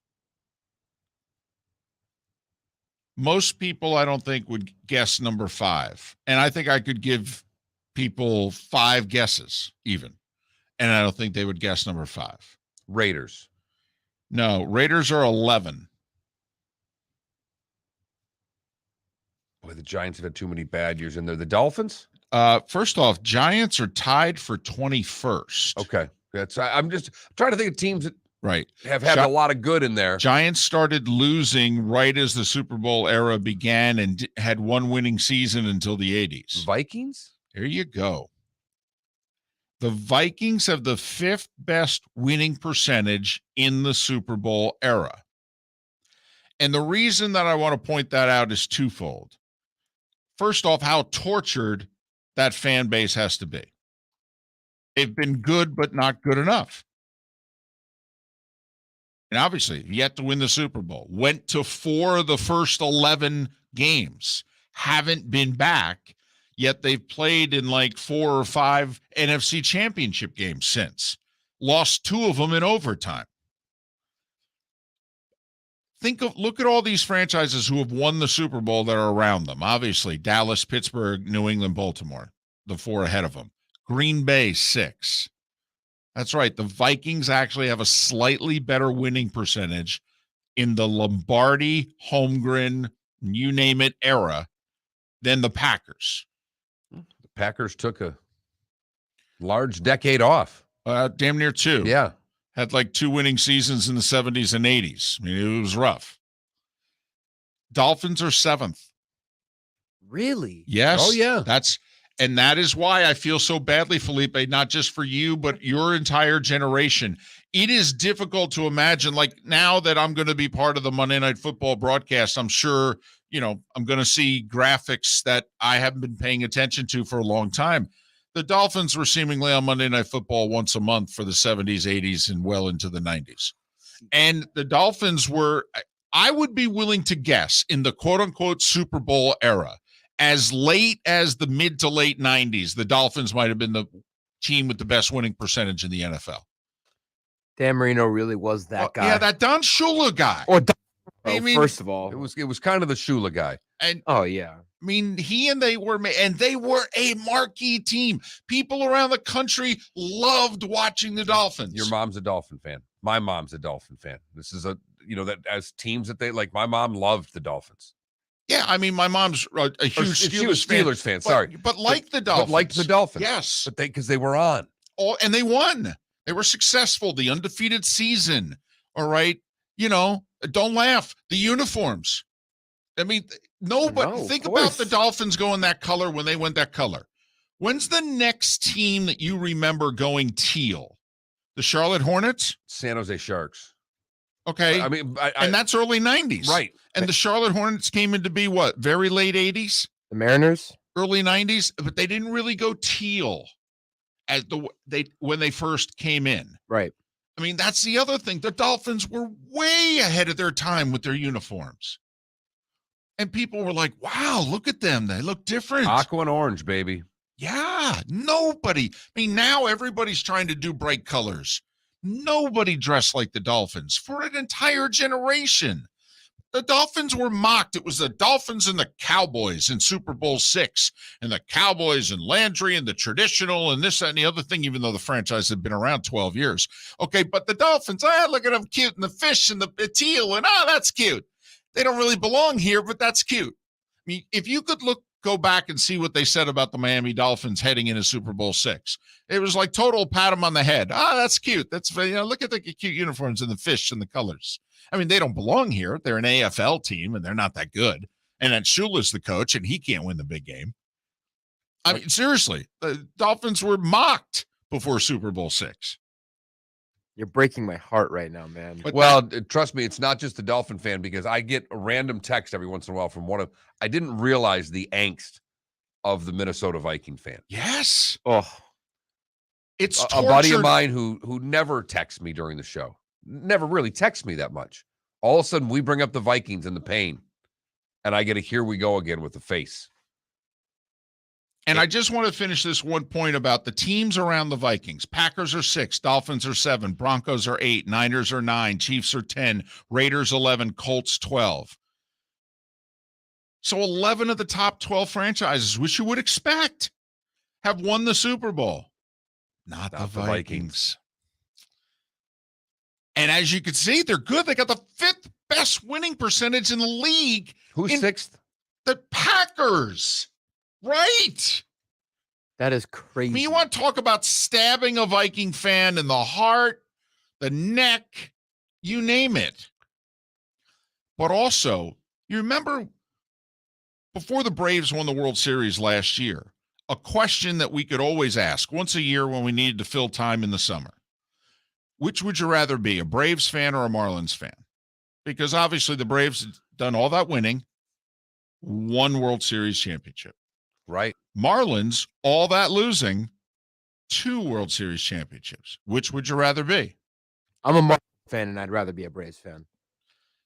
Most people, I don't think, would guess number 5. And I think I could give people 5 guesses even. and I don't think they would guess number 5. Raiders. No, Raiders are 11. Boy, the Giants have had too many bad years in there. The Dolphins? First off, Giants are tied for 21st. Okay. I'm just trying to think of teams that Right. have had a lot of good in there. Giants started losing right as the Super Bowl era began and had one winning season until the 80s. Vikings? There you go. The Vikings have the 5th best winning percentage in the Super Bowl era. And the reason that I want to point that out is twofold. First off, how tortured that fan base has to be. They've been good, but not good enough. And obviously, yet to win the Super Bowl. Went to 4 of the first 11 games. Haven't been back, yet they've played in like 4 or 5 NFC championship games since. Lost 2 of them in overtime. Look at all these franchises who have won the Super Bowl that are around them. Obviously, Dallas, Pittsburgh, New England, Baltimore, the 4 ahead of them. Green Bay, 6. That's right. The Vikings actually have a slightly better winning percentage in the Lombardi, Holmgren, you name it, era than the Packers. The Packers took a large decade off. Damn near 2. Yeah. Had like 2 winning seasons in the 70s and 80s. I mean, it was rough. Dolphins are 7th. Really? Yes. Oh, yeah. And that is why I feel so badly, Felipe, not just for you, but your entire generation. It is difficult to imagine, like now that I'm going to be part of the Monday Night Football broadcast, I'm sure, I'm going to see graphics that I haven't been paying attention to for a long time. The Dolphins were seemingly on Monday Night Football once a month for the 70s, 80s, and well into the 90s. And the Dolphins were, I would be willing to guess, in the quote-unquote Super Bowl era, as late as the mid to late 90s, the Dolphins might have been the team with the best winning percentage in the NFL. Dan Marino really was that guy. Yeah, that Don Shula guy. First of all, It was kind of the Shula guy. And yeah. I mean, they were a marquee team. People around the country loved watching the Dolphins. Your mom's a Dolphin fan. My mom's a Dolphin fan. This is that as teams that they like. My mom loved the Dolphins. Yeah, I mean, my mom's a huge Steelers fan. Sorry, but the Dolphins. But liked the Dolphins. Yes, but because they were on. Oh, and they won. They were successful. The undefeated season. All right, don't laugh. The uniforms. I mean, think about the Dolphins going that color when they went that color. When's the next team that you remember going teal? The Charlotte Hornets? San Jose Sharks. Okay. I mean, and that's early 90s. Right. And the Charlotte Hornets came into be what? Very late 80s? The Mariners? Early 90s, but they didn't really go teal when they first came in. Right. I mean, that's the other thing. The Dolphins were way ahead of their time with their uniforms. And people were like, wow, look at them. They look different. Aqua and orange, baby. Yeah, nobody. I mean, now everybody's trying to do bright colors. Nobody dressed like the Dolphins for an entire generation. The Dolphins were mocked. It was the Dolphins and the Cowboys in Super Bowl VI, and the Cowboys and Landry and the traditional and this, that, and the other thing, even though the franchise had been around 12 years. Okay, but the Dolphins, look at them cute, and the fish and the teal, and that's cute. They don't really belong here, but that's cute. I mean, if you could go back and see what they said about the Miami Dolphins heading into Super Bowl VI, it was like total pat them on the head. That's cute. That's look at the cute uniforms and the fish and the colors. I mean, they don't belong here. They're an AFL team, and they're not that good. And then Shula's the coach, and he can't win the big game. I mean, seriously, the Dolphins were mocked before Super Bowl VI. You're breaking my heart right now, man. But trust me, it's not just the Dolphin fan, because I get a random text every once in a while from I didn't realize the angst of the Minnesota Viking fan. Yes. Oh, it's a buddy of mine who never texts me during the show. Never really texts me that much. All of a sudden, we bring up the Vikings and the pain, and I get a here we go again with the face. And I just want to finish this one point about the teams around the Vikings. Packers are 6, Dolphins are 7, Broncos are 8, Niners are 9, Chiefs are 10, Raiders 11, Colts 12. So 11 of the top 12 franchises, which you would expect, have won the Super Bowl. Not the Not the Vikings. And as you can see, they're good. They got the 5th best winning percentage in the league. Who's In- 6th? The Packers. Right. That is I crazy. mean, you want to talk about stabbing a Viking fan in the heart, the neck, you name it. But also, you remember before the Braves won the World Series last year, a question that we could always ask once a year when we needed to fill time in the summer. Which would you rather be, a Braves fan or a Marlins fan? Because obviously the Braves have done all that winning, one World Series championship. Right. Marlins, all that losing, 2 World Series championships. Which would you rather be? I'm a Marlins fan, and I'd rather be a Braves fan.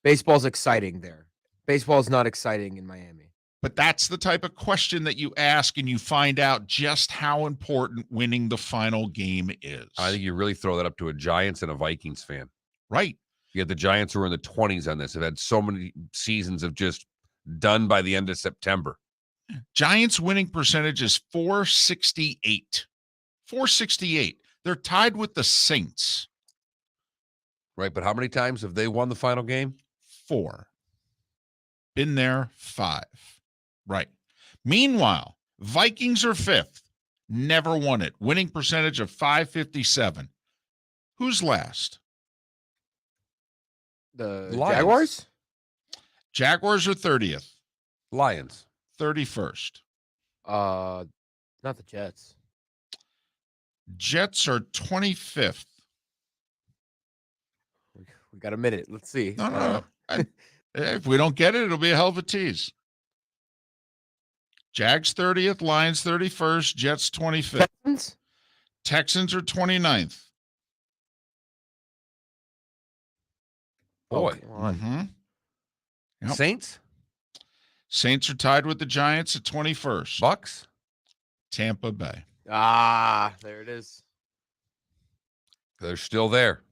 Baseball's exciting there. Baseball's not exciting in Miami. But that's the type of question that you ask, and you find out just how important winning the final game is. I think you really throw that up to a Giants and a Vikings fan. Right. You had the Giants who are in the 20s on this, have had so many seasons of just done by the end of September. Giants winning percentage is 468. 468. They're tied with the Saints. Right, but how many times have they won the final game? 4. Been there 5. Right. Meanwhile, Vikings are 5th. Never won it. Winning percentage of 557. Who's last? The Lions. Jaguars? Jaguars are 30th. Lions. 31st. Not the Jets. Jets are 25th. We got a minute. Let's see. No. If we don't get it, it'll be a hell of a tease. Jags 30th, Lions 31st, Jets 25th. Texans? Texans are 29th. Boy. Come on. Mhm. Yep. Saints? Saints are tied with the Giants at 21st. Bucs? Tampa Bay. Ah, there it is. They're still there.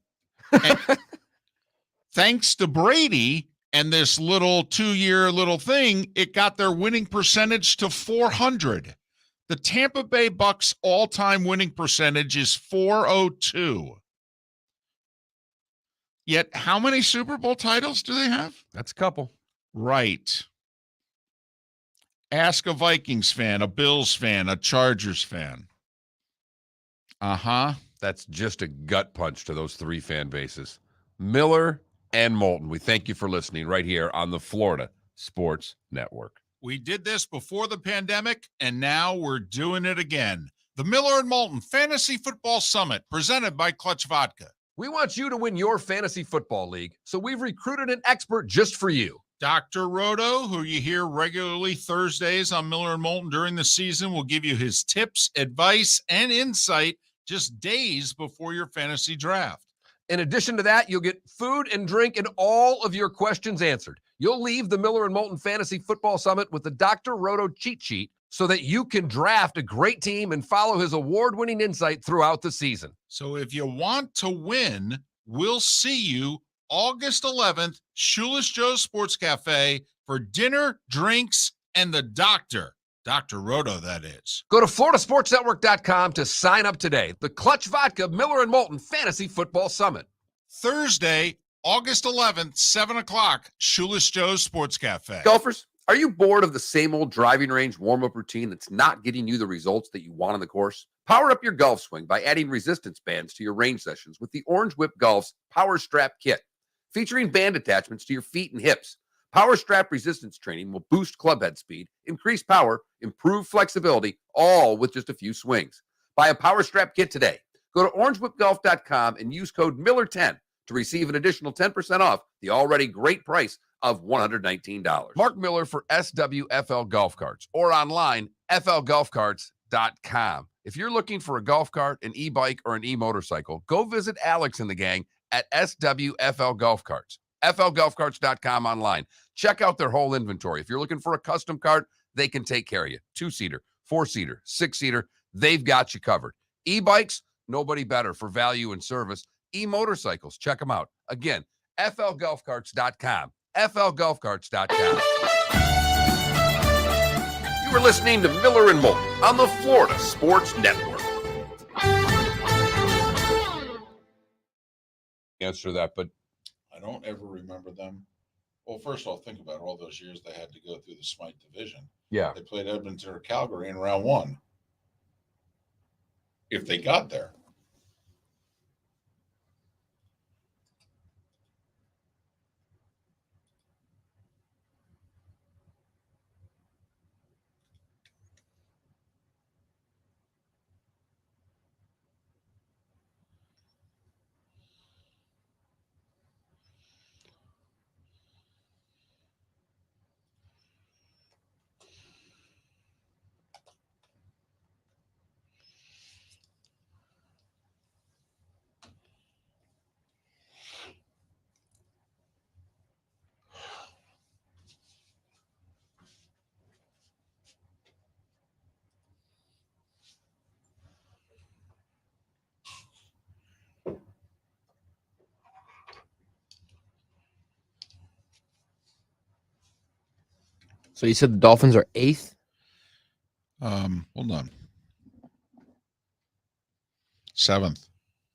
Thanks to Brady and this little 2-year little thing, it got their winning percentage to 400. The Tampa Bay Bucs all-time winning percentage is 402. Yet, how many Super Bowl titles do they have? That's a couple. Right. Ask a Vikings fan, a Bills fan, a Chargers fan. Uh-huh. That's just a gut punch to those 3 fan bases. Miller and Moulton. We thank you for listening right here on the Florida Sports Network. We did this before the pandemic, and now we're doing it again. The Miller and Moulton Fantasy Football Summit, presented by Clutch Vodka. We want you to win your fantasy football league, so we've recruited an expert just for you. Dr. Roto, who you hear regularly Thursdays on Miller and Moulton during the season, will give you his tips, advice, and insight just days before your fantasy draft. In addition to that, you'll get food and drink and all of your questions answered. You'll leave the Miller and Moulton Fantasy Football Summit with the Dr. Roto cheat sheet so that you can draft a great team and follow his award-winning insight throughout the season. So if you want to win, we'll see you August 11th, Shoeless Joe's Sports Cafe for dinner, drinks, and the doctor. Dr. Roto, that is. Go to floridasportsnetwork.com to sign up today. The Clutch Vodka Miller and Moulton Fantasy Football Summit. Thursday, August 11th, 7 o'clock, Shoeless Joe's Sports Cafe. Golfers, are you bored of the same old driving range warm-up routine that's not getting you the results that you want on the course? Power up your golf swing by adding resistance bands to your range sessions with the Orange Whip Golf's Power Strap Kit. Featuring band attachments to your feet and hips, Power Strap resistance training will boost club head speed, increase power, improve flexibility, all with just a few swings. Buy a Power Strap kit today. Go to orangewhipgolf.com and use code Miller10 to receive an additional 10% off the already great price of $119. Mark Miller for SWFL Golf Carts or online, flgolfcarts.com. If you're looking for a golf cart, an e-bike, or an e-motorcycle, go visit Alex and the gang at SWFL Golf Carts. flgolfcarts.com online. Check out their whole inventory. If you're looking for a custom cart, they can take care of you. 2-seater, 4-seater, 6-seater, they've got you covered. E-bikes, nobody better for value and service. E-motorcycles, check them out. Again, flgolfcarts.com. flgolfcarts.com. You are listening to Miller and Moulton on the Florida Sports Network. answer that, but I don't ever remember them. Well, first of all, think about all those years they had to go through the Smythe division. yeah. They played Edmonton or Calgary in round one. If they got there. So you said the Dolphins are 8th? Hold on. 7th.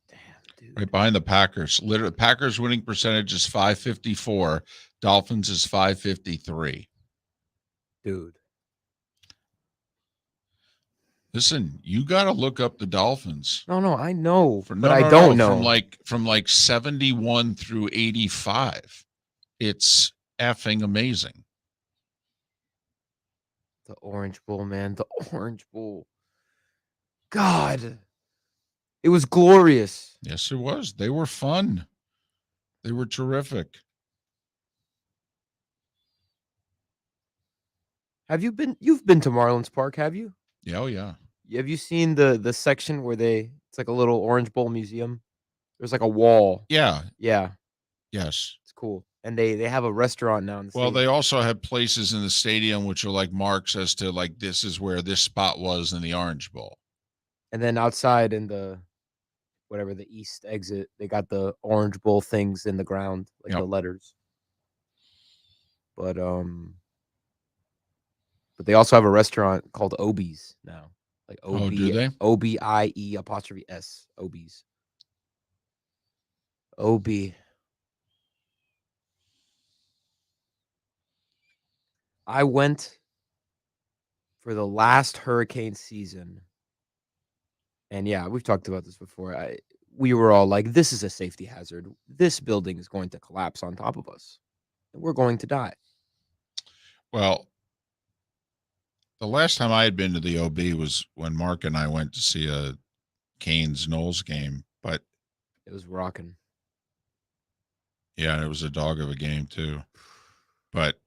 Damn, dude. Right behind the Packers. Literally, Packers winning percentage is 554. Dolphins is 553. Dude. Listen, you got to look up the Dolphins. No, I know, For, but I don't know. From like 71 through 85. It's effing amazing. The Orange Bowl, man. The Orange Bowl. God. It was glorious. Yes, it was. They were fun. They were terrific. You've been to Marlins Park, have you? Yeah, oh yeah. Have you seen the section where it's like a little Orange Bowl museum? There's like a wall. Yeah. Yeah. Yes. It's cool. And they have a restaurant now in the Well, stadium. they also have places in the stadium which are like marks as to like this is where this spot was in the Orange Bowl. And then outside in the the east exit, they got the Orange Bowl things in the ground, like Yep. the letters. But they also have a restaurant called Obie's now. Like Oh, do they? OBIE''S. Obie's. OB. I went for the last hurricane season. And yeah, we've talked about this before. We were all like, this is a safety hazard. This building is going to collapse on top of us. And we're going to die. Well, the last time I had been to the OB was when Mark and I went to see a Canes-Knowles game. But it was rocking. Yeah, it was a dog of a game too. But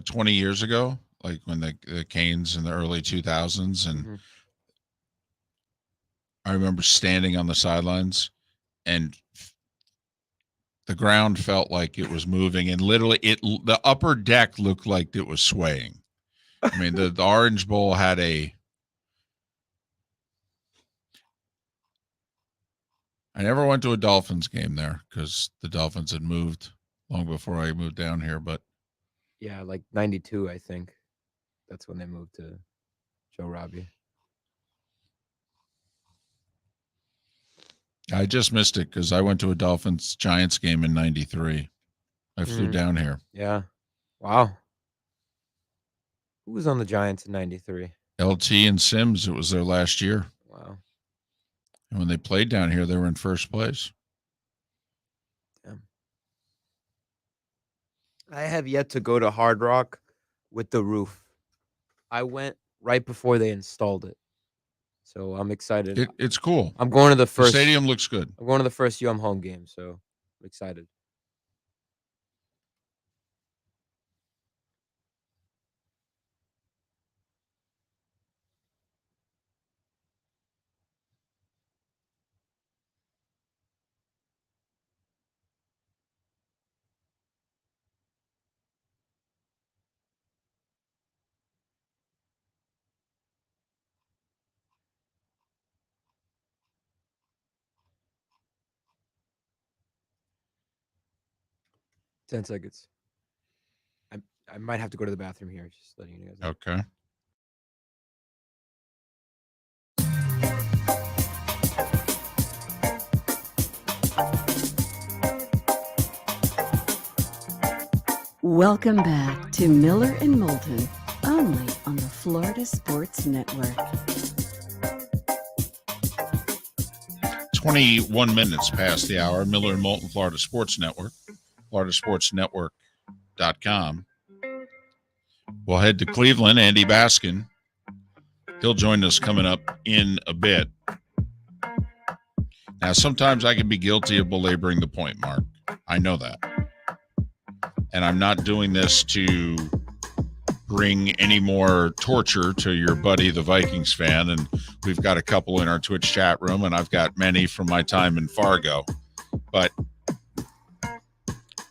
20 years ago, like when the Canes in the early 2000s, and I remember standing on the sidelines and the ground felt like it was moving, and literally the upper deck looked like it was swaying. I mean, the Orange Bowl had I never went to a Dolphins game there because the Dolphins had moved long before I moved down here, but yeah, like 92, I think. That's when they moved to Joe Robbie. I just missed it because I went to a Dolphins Giants game in 93. I flew down here. Yeah. Wow. Who was on the Giants in 93? LT and Sims. It was their last year. Wow. And when they played down here, they were in first place. Damn. I have yet to go to Hard Rock with the roof. I went right before they installed it. So I'm excited. It's cool. I'm going to the first. The stadium looks good. I'm going to the first UM home game, so I'm excited. Ten seconds. I might have to go to the bathroom here. Just letting you guys know. Okay. Welcome back to Miller and Moulton, only on the Florida Sports Network. 21 minutes past the hour. Miller and Moulton, Florida Sports Network, floridasportsnetwork.com. We'll head to Cleveland. Andy Baskin, he'll join us coming up in a bit. Now, sometimes I can be guilty of belaboring the point, Mark. I know that. And I'm not doing this to bring any more torture to your buddy, the Vikings fan. And we've got a couple in our Twitch chat room, and I've got many from my time in Fargo. But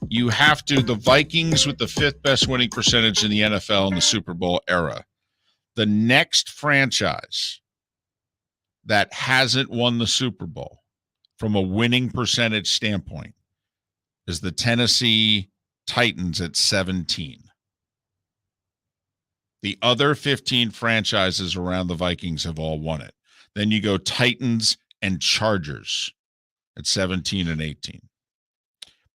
you have to, the Vikings with the 5th best winning percentage in the NFL in the Super Bowl era. The next franchise that hasn't won the Super Bowl from a winning percentage standpoint is the Tennessee Titans at 17. The other 15 franchises around the Vikings have all won it. Then you go Titans and Chargers at 17 and 18.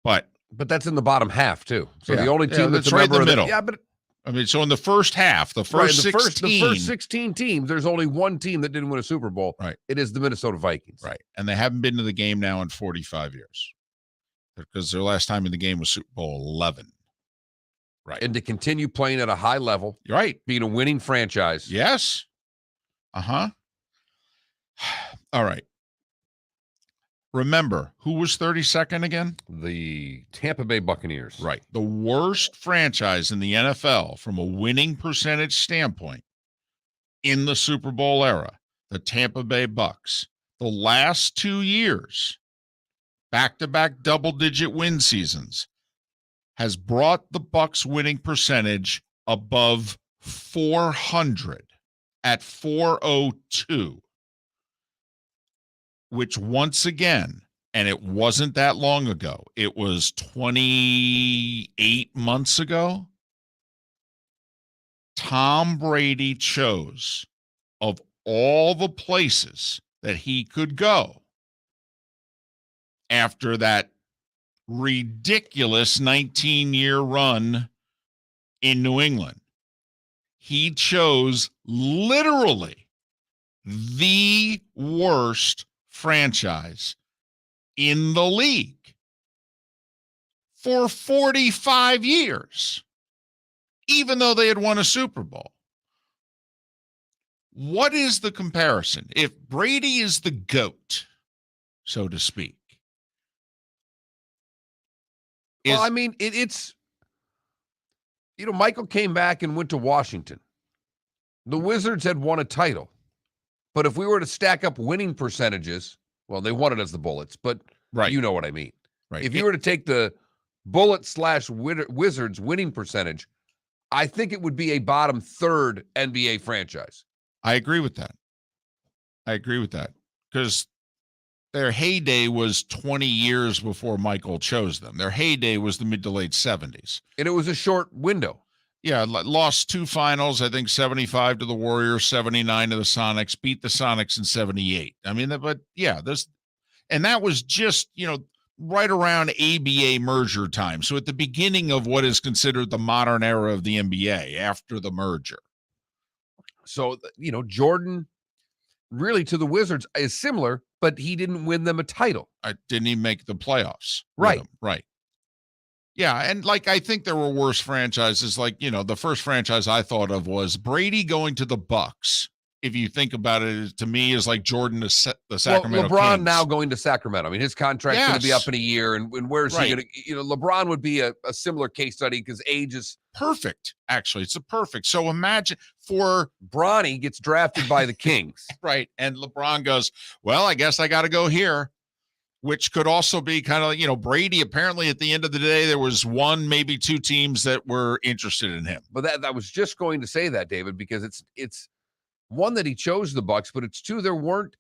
But that's in the bottom half too. So yeah, the only team that's right in the member middle. yeah, but I mean, so in the first half, the first 16. The first 16 teams, there's only one team that didn't win a Super Bowl. Right. It is the Minnesota Vikings. Right. And they haven't been to the game now in 45 years. Because their last time in the game was Super Bowl 11. Right. And to continue playing at a high level. Right. Being a winning franchise. Yes. Uh-huh. All right. Remember, who was 32nd again? The Tampa Bay Buccaneers. Right. The worst franchise in the NFL from a winning percentage standpoint in the Super Bowl era, the Tampa Bay Bucs. The last 2 years, back-to-back double-digit win seasons, has brought the Bucs winning percentage above 400 at 402. Which once again, and it wasn't that long ago, it was 28 months ago, Tom Brady chose, of all the places that he could go after that ridiculous 19-year run in New England, he chose literally the worst franchise in the league for 45 years, even though they had won a Super Bowl. What is the comparison? If Brady is the GOAT, so to speak. Well, I mean, it's, Michael came back and went to Washington. The Wizards had won a title. But if we were to stack up winning percentages, well, they won it as the Bullets, but right. You know what I mean. Right. If you were to take the Bullet/Wizards winning percentage, I think it would be a bottom third NBA franchise. I agree with that. Because their heyday was 20 years before Michael chose them. Their heyday was the mid to late 70s. And it was a short window. Yeah, lost 2 finals, I think 75 to the Warriors, 79 to the Sonics, beat the Sonics in 78. I mean, but yeah, and that was just, right around ABA merger time. So at the beginning of what is considered the modern era of the NBA after the merger. So, Jordan really to the Wizards is similar, but he didn't win them a title. I didn't even make the playoffs. Right. Right. Yeah, and I think there were worse franchises. The first franchise I thought of was Brady going to the Bucs. If you think about it, to me, is like Jordan to the Sacramento LeBron Kings. Now going to Sacramento. I mean, his contract's going to be up in a year, and where's he going to? LeBron would be a similar case study because age is perfect. Actually, it's a perfect. So imagine for Bronny gets drafted by the Kings, right? And LeBron goes, "Well, I guess I got to go here." Which could also be kind of, Brady. Apparently, at the end of the day, there was 1, maybe 2 teams that were interested in him. But that was just going to say that, David, because it's one that he chose the Bucs, but it's 2 there weren't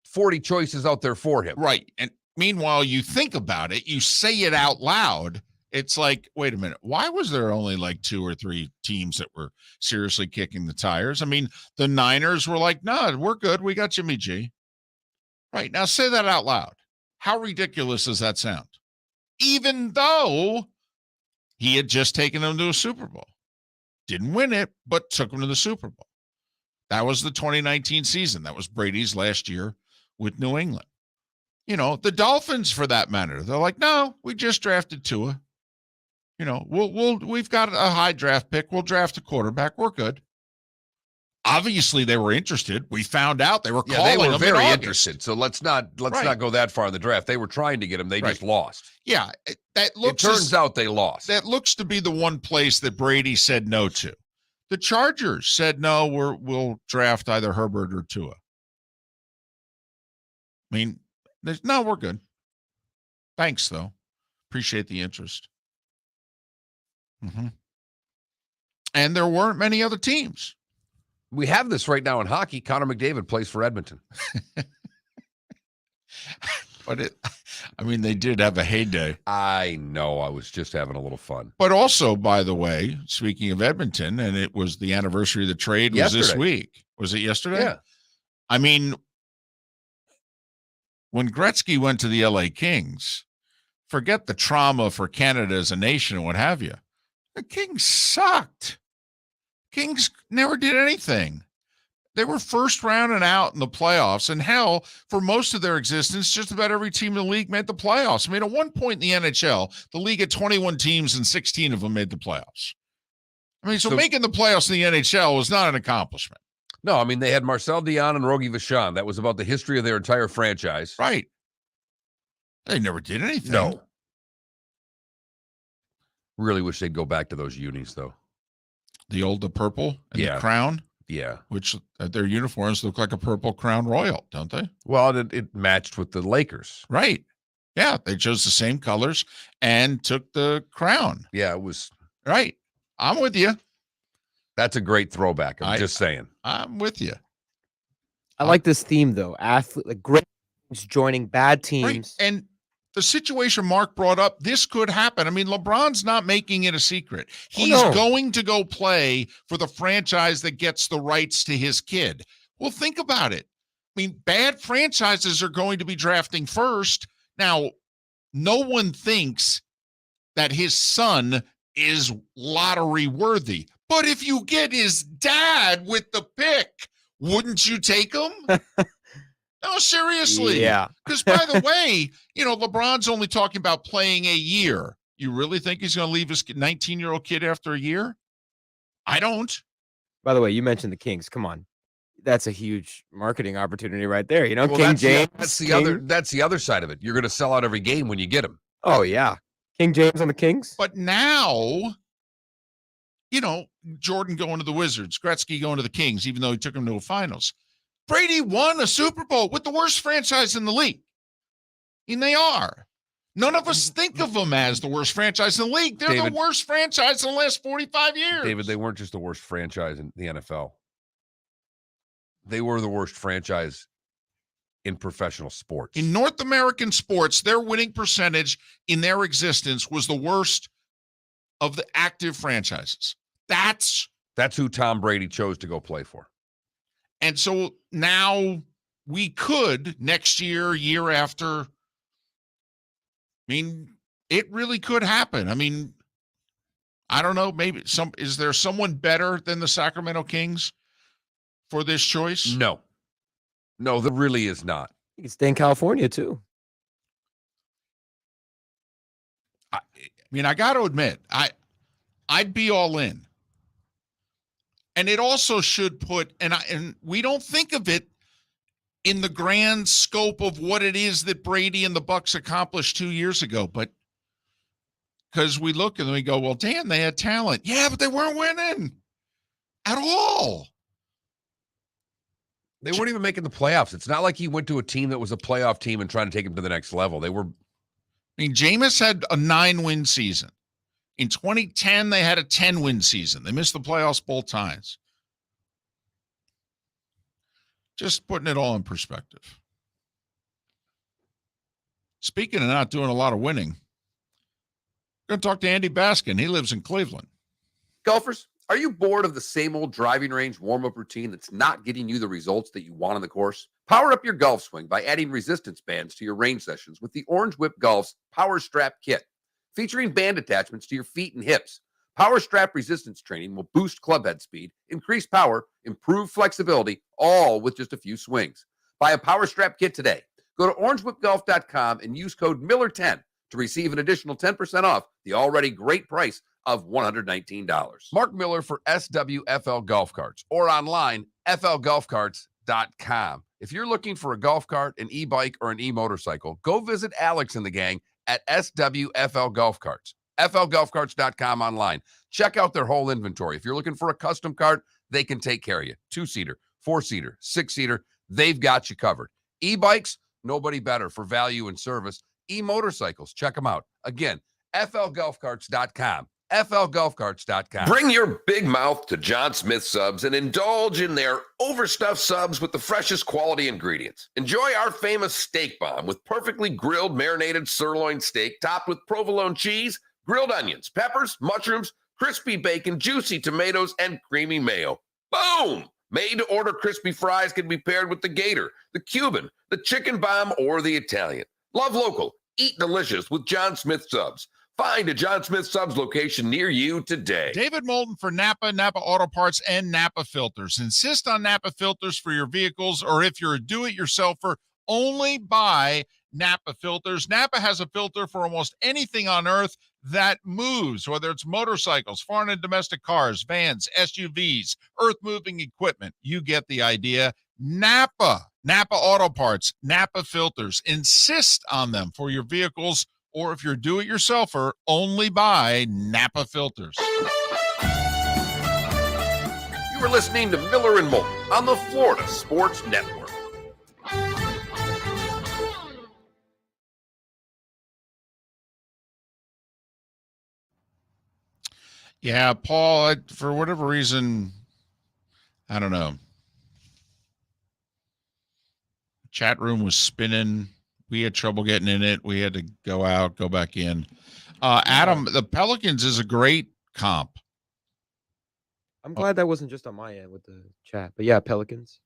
40 choices out there for him. Right. And meanwhile, you think about it, you say it out loud. It's like, wait a minute, why was there only 2 or 3 teams that were seriously kicking the tires? I mean, the Niners were like, no, we're good. We got Jimmy G. Right. Now say that out loud. How ridiculous does that sound? Even though He had just taken them to a Super Bowl. Didn't win it, but took them to the Super Bowl. That was the 2019 season. That was Brady's last year with New England. You know, the Dolphins, for that matter, they're like, no, we just drafted Tua. You know, we've got a high draft pick. We'll draft a quarterback. We're good. Obviously, they were interested. We found out they were calling they were them very in August. interested. So let's not Right. go that far in the draft. They were trying to get him. They Right. just lost. Yeah, that It looks turns out they lost. that looks to be the one place that Brady said no to. The Chargers said no. We'll draft either Herbert or Tua. I mean, we're good. Thanks, though. Appreciate the interest. And there weren't many other teams. We have this right now in hockey. Connor McDavid plays for Edmonton. But they did have a heyday. I know. I was just having a little fun. But also, by the way, speaking of Edmonton, and it was the anniversary of the trade was this Yesterday. week. Was it yesterday? Yeah. I mean, when Gretzky went to the LA Kings, forget the trauma for Canada as a nation and what have you. The Kings sucked. Kings never did anything. They were first round and out in the playoffs. And hell, for most of their existence, just about every team in the league made the playoffs. I mean, at one point in the NHL, the league had 21 teams and 16 of them made the playoffs. I mean, so making the playoffs in the NHL was not an accomplishment. No, I mean, they had Marcel Dion and Rogie Vachon. That was about the history of their entire franchise. Right. They never did anything. No. Really wish they'd go back to those unis, though. The purple and Yeah. the crown, Yeah. which their uniforms look like a purple crown royal, don't they? Well, it matched with the Lakers. Right. Yeah, they chose the same colors and took the crown. Yeah, it was. Right. I'm with you. That's a great throwback. I'm just saying. I'm with you. I like this theme though. Great teams joining bad teams. Right. And the situation Mark brought up, this could happen. I mean, LeBron's not making it a secret. He's going to go play for the franchise that gets the rights to his kid. Well, think about it. I mean, bad franchises are going to be drafting first. Now, no one thinks that his son is lottery worthy. But if you get his dad with the pick, wouldn't you take him? No, seriously. Yeah. Because, by the way, LeBron's only talking about playing a year. You really think he's going to leave his 19-year-old kid after a year? I don't. By the way, you mentioned the Kings. Come on. That's a huge marketing opportunity right there. Well, King James. That's the King- other side of it. You're going to sell out every game when you get him. Oh, yeah. King James on the Kings. But now, Jordan going to the Wizards, Gretzky going to the Kings, even though he took them to a finals. Brady won a Super Bowl with the worst franchise in the league. And they are. None of us think of them as the worst franchise in the league. They're David, the worst franchise in the last 45 years. David, they weren't just the worst franchise in the NFL. They were the worst franchise in professional sports. In North American sports, their winning percentage in their existence was the worst of the active franchises. That's who Tom Brady chose to go play for. And so now we could next year, year after. I mean, it really could happen. I mean, I don't know. Maybe is there someone better than the Sacramento Kings for this choice? No, there really is not. You can stay in California too. I mean, I got to admit, I'd be all in. And it also should put, and we don't think of it in the grand scope of what it is that Brady and the Bucs accomplished 2 years ago, but because we look and we go, well, damn, they had talent. Yeah, but they weren't winning at all. They weren't even making the playoffs. It's not like he went to a team that was a playoff team and trying to take him to the next level. They were. I mean, Jameis had a 9-win season. In 2010, they had a 10-win season. They missed the playoffs both times. Just putting it all in perspective. Speaking of not doing a lot of winning, we're going to talk to Andy Baskin. He lives in Cleveland. Golfers, are you bored of the same old driving range warm-up routine that's not getting you the results that you want on the course? Power up your golf swing by adding resistance bands to your range sessions with the Orange Whip Golf's Power Strap Kit. featuring band attachments to your feet and hips. Power Strap resistance training will boost club head speed, increase power, improve flexibility, all with just a few swings. Buy a Power Strap kit today. Go to orangewhipgolf.com and use code Miller10 to receive an additional 10% off the already great price of $119. Mark Miller for SWFL Golf Carts or online, flgolfcarts.com. If you're looking for a golf cart, an e-bike, or an e-motorcycle, go visit Alex and the gang at SWFL Golf Carts. flgolfcarts.com online. Check out their whole inventory. If you're looking for a custom cart, they can take care of you. 2-seater, 4-seater, 6-seater, they've got you covered. E-bikes, nobody better for value and service. E-motorcycles, check them out. Again, flgolfcarts.com. flgolfcarts.com. Bring your big mouth to John Smith Subs and indulge in their overstuffed subs with the freshest quality ingredients. Enjoy our famous steak bomb with perfectly grilled marinated sirloin steak topped with provolone cheese, grilled onions, peppers, mushrooms, crispy bacon, juicy tomatoes, and creamy mayo. Boom! Made-to-order crispy fries can be paired with the Gator, the Cuban, the chicken bomb, or the Italian. Love local. Eat delicious with John Smith Subs. Find a John Smith Subs location near you today. David Moulton for Napa, Napa Auto Parts, and Napa Filters. Insist on Napa filters for your vehicles, or if you're a do-it-yourselfer, only buy Napa filters. Napa has a filter for almost anything on earth that moves, whether it's motorcycles, foreign and domestic cars, vans, SUVs, earth-moving equipment. You get the idea. Napa Auto Parts, Napa filters. Insist on them for your vehicles, or if you're do-it-yourselfer, only buy Napa filters. You were listening to Miller and Moulton on the Florida Sports Network. Yeah, Paul, for whatever reason, I don't know. Chat room was spinning. We had trouble getting in it. We had to go out, go back in. Adam, the Pelicans is a great comp. I'm glad that wasn't just on my end with the chat. But yeah, Pelicans.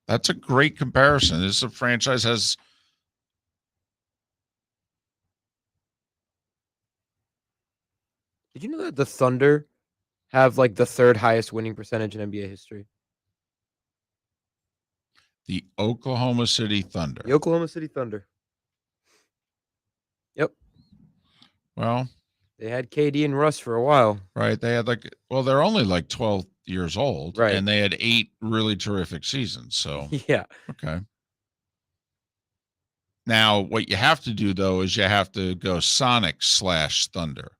That's a great comparison. This is a franchise has. Did you know that the Thunder have like the third highest winning percentage in NBA history? The Oklahoma City Thunder. The Oklahoma City Thunder. Yep. Well, they had KD and Russ for a while. Right. They had they're only like 12 years old. Right. And they had 8 really terrific seasons. So, yeah. Okay. Now, what you have to do, though, is you have to go Sonics/Thunder.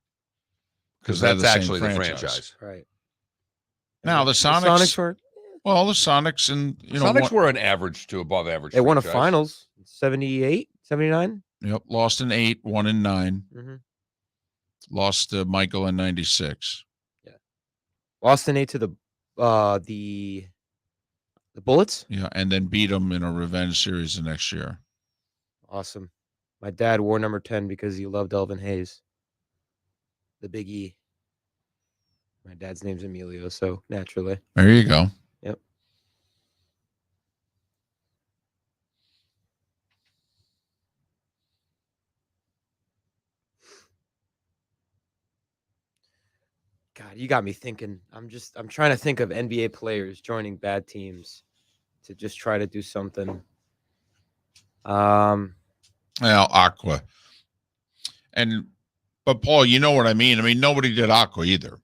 Because that's actually the franchise. Right. Now, the Sonics were. Well, the Sonics and, Sonics were an average to above average. They won a finals, 78, 79. Yep. Lost in 8, won in 9. Mm-hmm. Lost to Michael in 96. Yeah. Lost in 8 to the Bullets. Yeah. And then beat them in a revenge series the next year. Awesome. My dad wore number 10 because he loved Elvin Hayes. The Big E. My dad's name's Emilio, so naturally. There you go. Yep. God, you got me thinking. I'm trying to think of NBA players joining bad teams to just try to do something. Well, Aqua. But Paul, you know what I mean? I mean, nobody did Aqua either.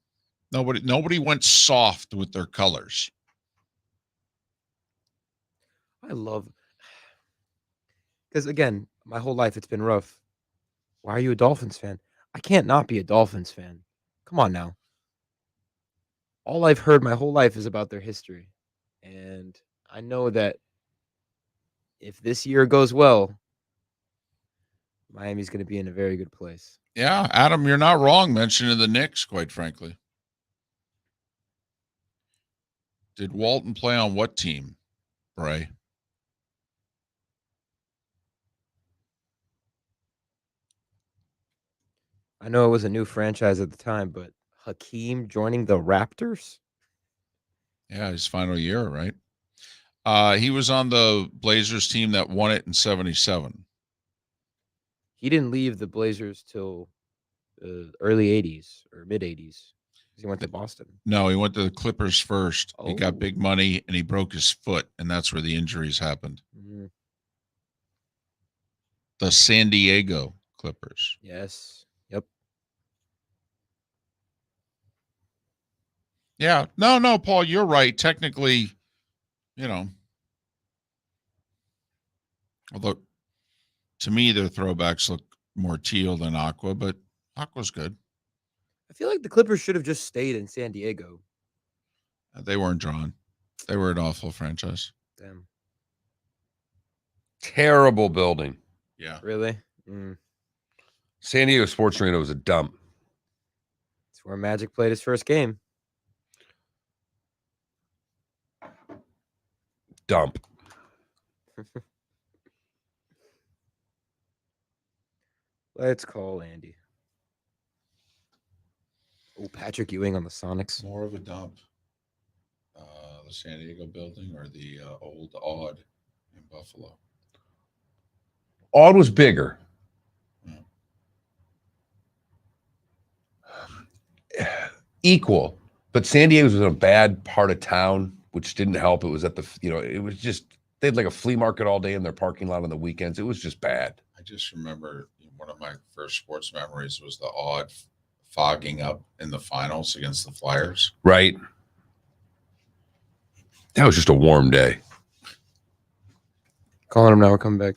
Nobody went soft with their colors. I love, because again, my whole life it's been rough. Why are you a Dolphins fan? I can't not be a Dolphins fan. Come on now. All I've heard my whole life is about their history. And I know that if this year goes well, Miami's going to be in a very good place. Yeah, Adam, you're not wrong mentioning the Knicks, quite frankly. Did Walton play on what team, Bray? I know it was a new franchise at the time, but Hakeem joining the Raptors? Yeah, his final year, right? He was on the Blazers team that won it in 77. He didn't leave the Blazers till early 80s or mid 80s. He went to Boston. No, he went to the Clippers first. He Oh. got big money and he broke his foot, and that's where the injuries happened. Mhm. The San Diego Clippers. Yes. Yep. Yeah. No, Paul, you're right. Technically, you know, although to me their throwbacks look more teal than aqua, but aqua's good. I feel like the Clippers should have just stayed in San Diego. They weren't drawn. They were an awful franchise. Damn. Terrible building. Yeah. Really? Mm. San Diego Sports Arena was a dump. It's where Magic played his first game. Dump. Let's call Andy. Oh, Patrick Ewing on the Sonics. More of a dump. The San Diego building or the old Odd in Buffalo? Odd was bigger. Equal, but San Diego was in a bad part of town, which didn't help. It was at the, it was just, they had like a flea market all day in their parking lot on the weekends. It was just bad. I just remember one of my first sports memories was the Odd fogging up in the finals against the Flyers. Right. That was just a warm day. Calling him now. We're coming back.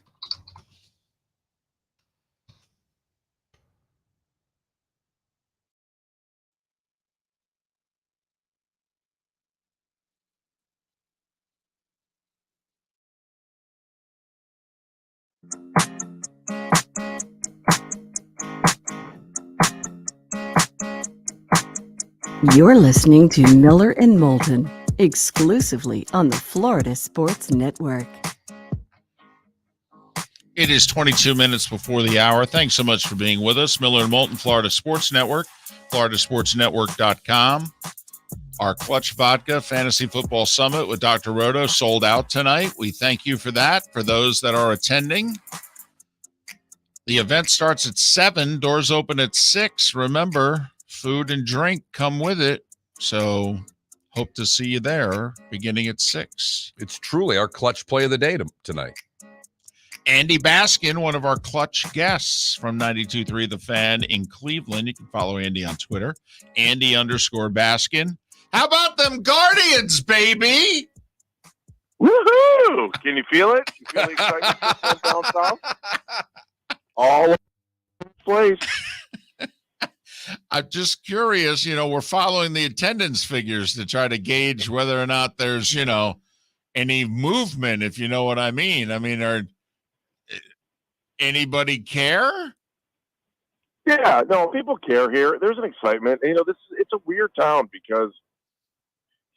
You're listening to Miller and Moulton, exclusively on the Florida Sports Network. It is 22 minutes before the hour. Thanks so much for being with us. Miller and Moulton, Florida Sports Network, floridasportsnetwork.com. Our Clutch Vodka Fantasy Football Summit with Dr. Roto sold out tonight. We thank you for that. For those that are attending, the event starts at 7, doors open at 6. Remember, food and drink come with it. So hope to see you there beginning at 6. It's truly our clutch play of the day tonight. Andy Baskin, one of our clutch guests from 92.3 The Fan in Cleveland. You can follow Andy on Twitter, Andy_Baskin. How about them Guardians, baby? Woohoo! Can you feel it? You feel the excitement down south? All over the place. I'm just curious, we're following the attendance figures to try to gauge whether or not there's, any movement, if you know what I mean. I mean, anybody care? Yeah, no, people care here. There's an excitement. It's a weird town because,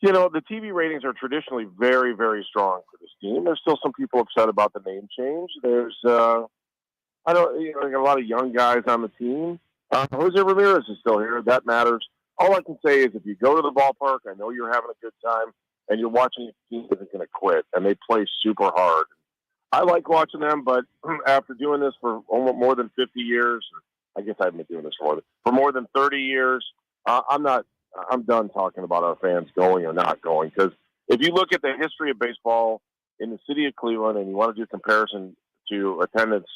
the TV ratings are traditionally very, very strong for this team. There's still some people upset about the name change. There's, a lot of young guys on the team. Jose Ramirez is still here. That matters. All I can say is if you go to the ballpark, I know you're having a good time, and you're watching a team that isn't going to quit, and they play super hard. I like watching them, but after doing this for almost more than 50 years, I guess I've been doing this for more than 30 years, I'm done talking about our fans going or not going. Because if you look at the history of baseball in the city of Cleveland and you want to do comparison to attendance,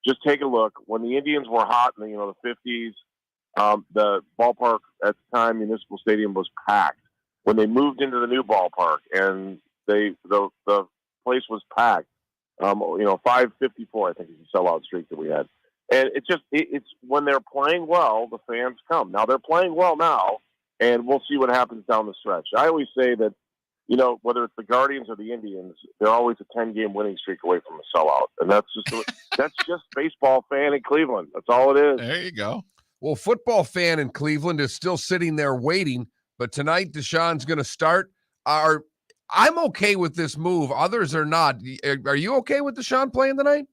just take a look. When the Indians were hot in the 50s, the ballpark at the time, Municipal Stadium, was packed. When they moved into the new ballpark and the place was packed, 554, I think, is the sellout streak that we had. And it's when they're playing well, the fans come. Now they're playing well now, and we'll see what happens down the stretch. I always say that, whether it's the Guardians or the Indians, they're always a 10-game winning streak away from a sellout. And that's just baseball fan in Cleveland. That's all it is. There you go. Well, football fan in Cleveland is still sitting there waiting, but tonight Deshaun's going to start. I'm okay with this move. Others are not. Are you okay with Deshaun playing tonight?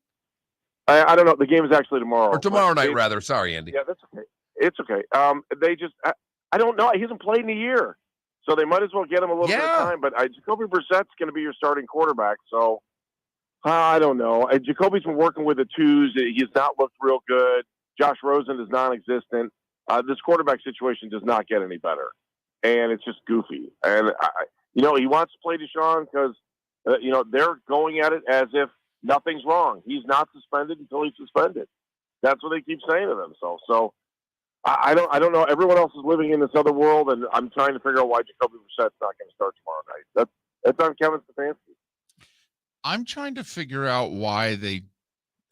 I don't know. The game is actually tomorrow. Or tomorrow night, rather. Sorry, Andy. Yeah, that's okay. It's okay. I don't know. He hasn't played in a year. So they might as well get him a little bit of time. But Jacoby Brissett's going to be your starting quarterback. So I don't know. Jacoby's been working with the twos. He's not looked real good. Josh Rosen is non-existent. this quarterback situation does not get any better, and it's just goofy. And he wants to play Deshaun because they're going at it as if nothing's wrong. He's not suspended until he's suspended. That's what they keep saying to themselves. So I don't know. Everyone else is living in this other world, and I'm trying to figure out why Jacoby Brissett's not going to start tomorrow night. That's on Kevin Stefanski. I'm trying to figure out why they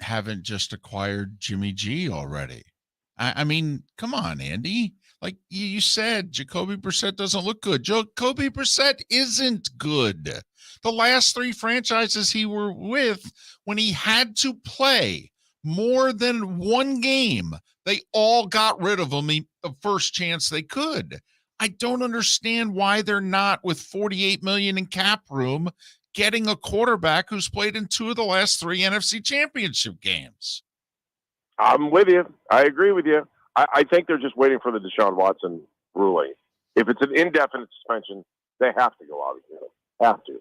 haven't just acquired Jimmy G already. I mean, come on, Andy. Like you said, Jacoby Brissett doesn't look good. Jacoby Brissett isn't good. The last 3 franchises he were with, when he had to play more than one game, they all got rid of him the first chance they could. I don't understand why they're not, with $48 million in cap room, getting a quarterback who's played in 2 of the last 3 NFC Championship games. I'm with you. I agree with you. I think they're just waiting for the Deshaun Watson ruling. If it's an indefinite suspension, they have to go out again. Have to.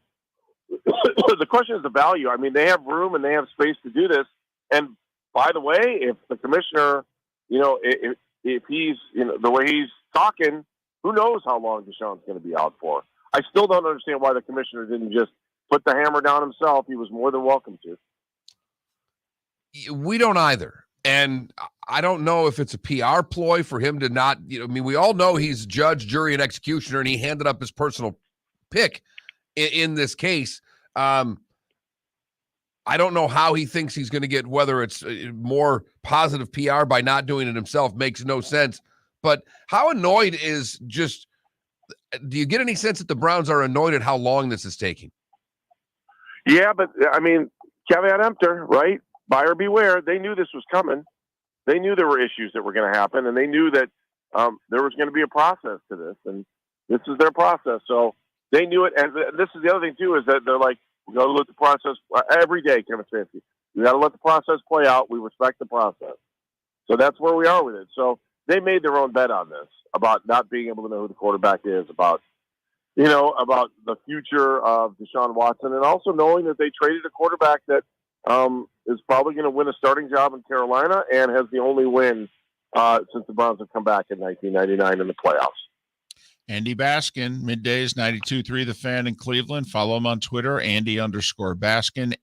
The question is the value. I mean, they have room and they have space to do this. And by the way, if the commissioner, if he's, the way he's talking, who knows how long Deshaun's going to be out for. I still don't understand why the commissioner didn't just put the hammer down himself. He was more than welcome to. We don't either. And I don't know if it's a PR ploy for him to not, we all know he's judge, jury, and executioner, and he handed up his personal pick in this case. I don't know how he thinks he's going to get, whether it's more positive PR by not doing it himself, makes no sense. But how annoyed do you get any sense that the Browns are annoyed at how long this is taking? Yeah, but I mean, caveat emptor, right? Buyer beware. They knew this was coming. They knew there were issues that were going to happen, and they knew that there was going to be a process to this, and this is their process. So they knew it. And this is the other thing, too, is that they're like, we got to let the process every day, Kevin Stefanski. We got to let the process play out. We respect the process. So that's where we are with it. So they made their own bet on this, about not being able to know who the quarterback is, about the future of Deshaun Watson, and also knowing that they traded a quarterback that is probably going to win a starting job in Carolina and has the only win since the Browns have come back in 1999 in the playoffs. Andy Baskin, middays 92.3 The Fan in Cleveland. Follow him on Twitter, Andy_Baskin,